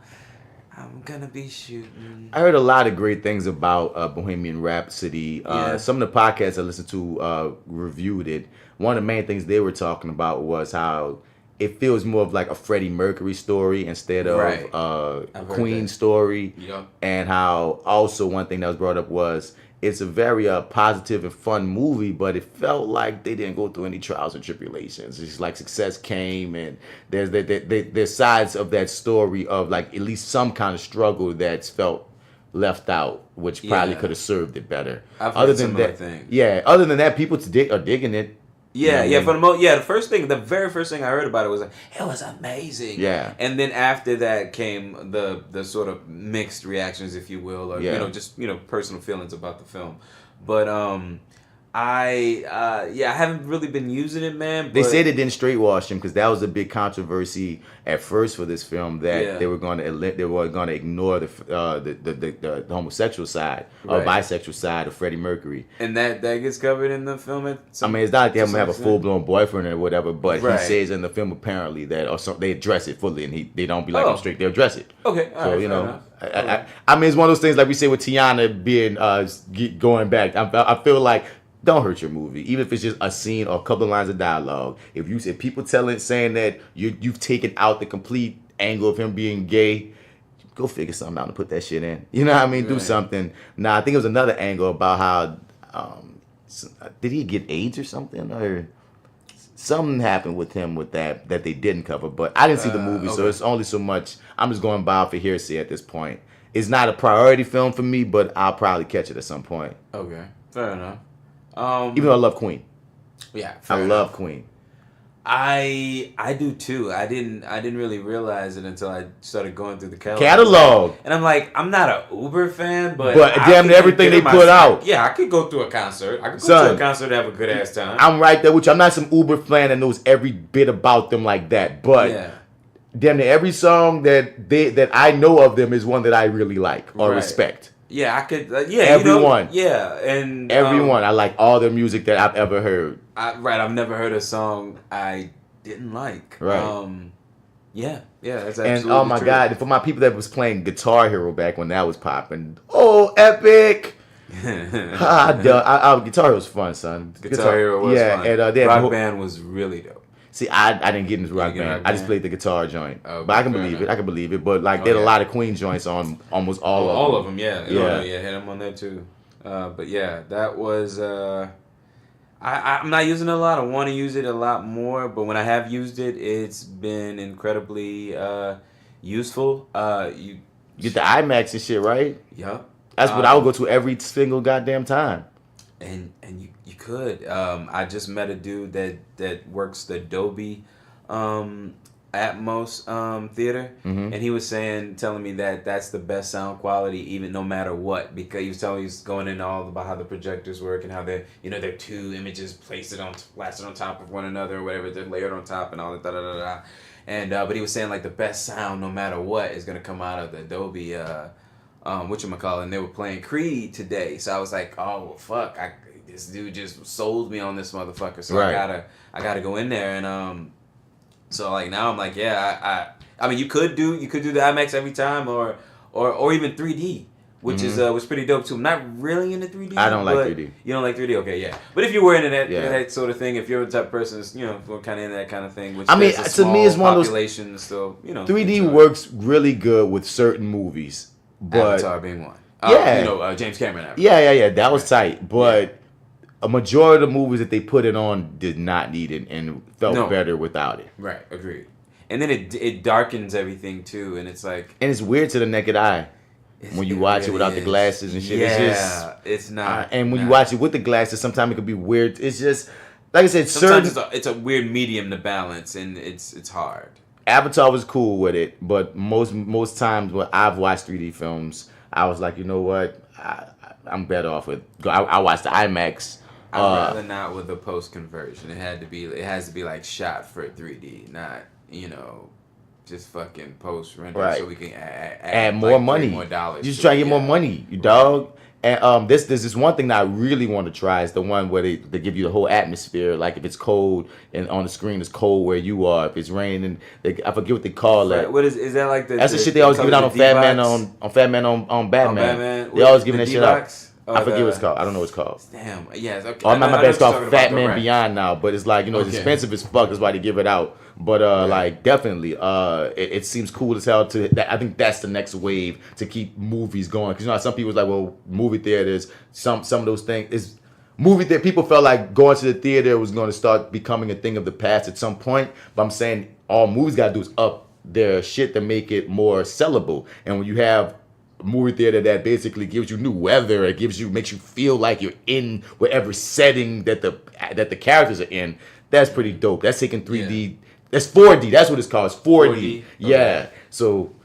I'm gonna be shooting. I heard a lot of great things about Bohemian Rhapsody. Some of the podcasts I listened to reviewed it. One of the main things they were talking about was how it feels more of like a Freddie Mercury story instead of a Queen story. Yep. And how also one thing that was brought up was it's a very positive and fun movie, but it felt like they didn't go through any trials and tribulations. It's like success came, and there's sides of that story of like at least some kind of struggle that's felt left out, which probably could have served it better. I've heard similar things. Yeah. Other than that, people are digging it. Yeah. For the very first thing I heard about it was like, it was amazing. Yeah. And then after that came the sort of mixed reactions, if you will, or just personal feelings about the film. But I haven't really been using it, man. But they said it didn't straight wash him because that was a big controversy at first for this film that they were going to ignore the homosexual side or bisexual side of Freddie Mercury. And that gets covered in the film. It's not like they have a full blown boyfriend or whatever, but he says in the film apparently that they address it fully, and they don't be like I'm straight. They address it. Okay. So I mean, it's one of those things like we say with Tiana being going back. I feel like. Don't hurt your movie, even if it's just a scene or a couple of lines of dialogue. If people saying that you've taken out the complete angle of him being gay, go figure something out and put that shit in. You know what I mean? Right. Do something. Now I think it was another angle about how did he get AIDS or something or something happened with him with that they didn't cover. But I didn't see the movie, so it's only so much. I'm just going by for hearsay at this point. It's not a priority film for me, but I'll probably catch it at some point. Okay, fair enough. Even though I love Queen. Yeah, I love Queen. I do too. I didn't really realize it until I started going through the catalog. And I'm like, I'm not an Uber fan, but damn everything they put out. Yeah, I could go to a concert. I could go to a concert and have a good ass time. I'm right there with you. I'm not some Uber fan that knows every bit about them like that, but damn near every song that I know of them is one that I really like or respect. Yeah, I could. Everyone. And everyone. I like all their music that I've ever heard. I've never heard a song I didn't like. Right. Yeah, that's absolutely And oh my true. God, for my people that was playing Guitar Hero back when that was popping. Oh, epic! Guitar Hero was fun, son. Guitar Hero was fun. And Rock Band was really dope. See, I didn't get into Rock Band. I just played the guitar joint. But I can believe it. But like, there are a lot of Queen joints on almost all of them. All of them, yeah. Hit them on there too. But yeah, that was. I'm not using it a lot. I want to use it a lot more. But when I have used it, it's been incredibly useful. You get the IMAX and shit, right? Yeah. That's what I would go to every single goddamn time. And you could. I just met a dude that works the Dolby Atmos theater, and he was telling me that that's the best sound quality, even no matter what, because he was telling me he's going into all about how the projectors work and how they're two images blasted on top of one another or whatever, they're layered on top and all that da. And but he was saying like the best sound no matter what is gonna come out of the Dolby whatchamacallit, and they were playing Creed today, so I was like, oh well, fuck, this dude just sold me on this motherfucker, so I gotta go in there, and so like now I'm like, yeah, I mean you could do the IMAX every time or even 3D, which is was pretty dope too. I'm not really into 3D. I don't like 3D. You don't like 3D? Okay, yeah. But if you were into that sort of thing, if you're the type of person that's, kind of into that kind of thing, which I mean, to me it's one of those population, so 3D works really good with certain movies, but Avatar being one. James Cameron. Avatar. Yeah. That was tight, but a majority of the movies that they put it on did not need it and felt better without it. Right, agreed. And then it darkens everything too, and it's like... And it's weird to the naked eye when you watch it without the glasses and shit. Yeah, it's not. And when you watch it with the glasses, sometimes it could be weird. It's just, like I said, sometimes it's a weird medium to balance, and it's hard. Avatar was cool with it, but most times when I've watched 3D films, I was like, you know what? I'm better off with... I watched the IMAX... I'd rather not with the post conversion. It has to be like shot for 3D, not just fucking post render, so we can add more money, more dollars. You just try to get more money, you dog. And there's this one thing that I really want to try is the one where they give you the whole atmosphere. Like if it's cold and on the screen it's cold where you are. If it's raining, I forget what they call that. What is that like? That's the shit they always give it out on Fat Man on Batman. They always giving that shit out. I forget what it's called. I don't know what it's called. Damn. Yes. Okay. Oh, my bad. It's called Fat Man Beyond now, but it's like it's expensive as fuck. That's why they give it out. But like definitely, it seems cool as hell. I think that's the next wave to keep movies going. Because how some people's like, well, movie theaters. Some of those things is movie that people felt like going to the theater was going to start becoming a thing of the past at some point. But I'm saying all movies got to do is up their shit to make it more sellable. And when you have movie theater that basically gives you new weather, makes you feel like you're in whatever setting that the characters are in. That's pretty dope. That's taking 3D. Yeah. That's 4D. That's what it's called. It's 4D. Yeah. Okay. So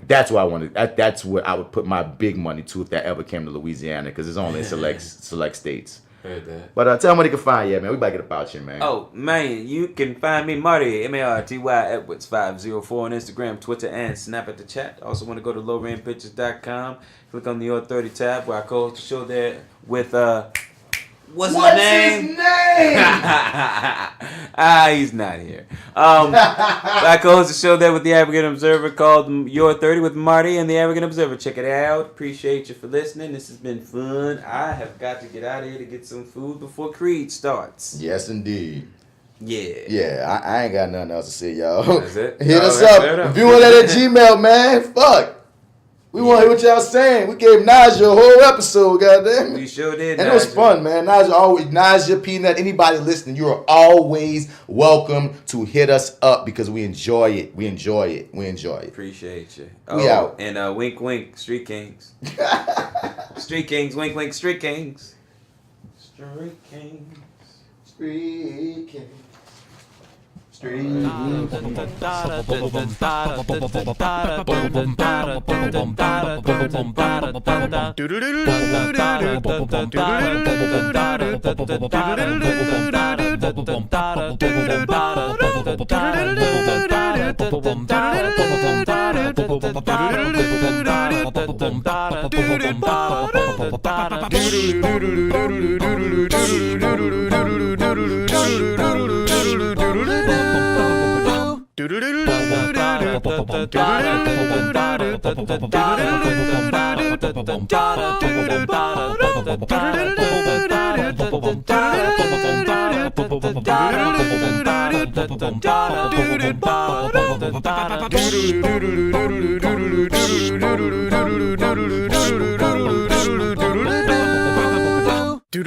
that's what I wanted. That's what I would put my big money to if that ever came to Louisiana, because it's only in select states. Heard that. But tell them where they can find you, man. We about to get about you, man. Oh, man, you can find me, Marty, MartyEdwards 504 on Instagram, Twitter, and Snap at the chat. Also want to go to lowrainpictures.com. Click on the Your30 tab where I co-host the show there with, what's his name? He's not here. I co-host the show there with the African Observer called Your30 with Marty and the African Observer. Check it out. Appreciate you for listening. This has been fun. I have got to get out of here to get some food before Creed starts. Yes, indeed. Yeah. I ain't got nothing else to say, y'all. That's it. Hit us up. Reviewing that at Gmail, man. Fuck. We want to hear what y'all saying. We gave Naja a whole episode, goddamn. We sure did. And it was fun, man. Naja, Peanut, anybody listening, you are always welcome to hit us up because we enjoy it. We enjoy it. Appreciate you. We out. And wink, wink, Street Kings. Street Kings, wink, wink, Street Kings. Street Kings. Street Kings. Do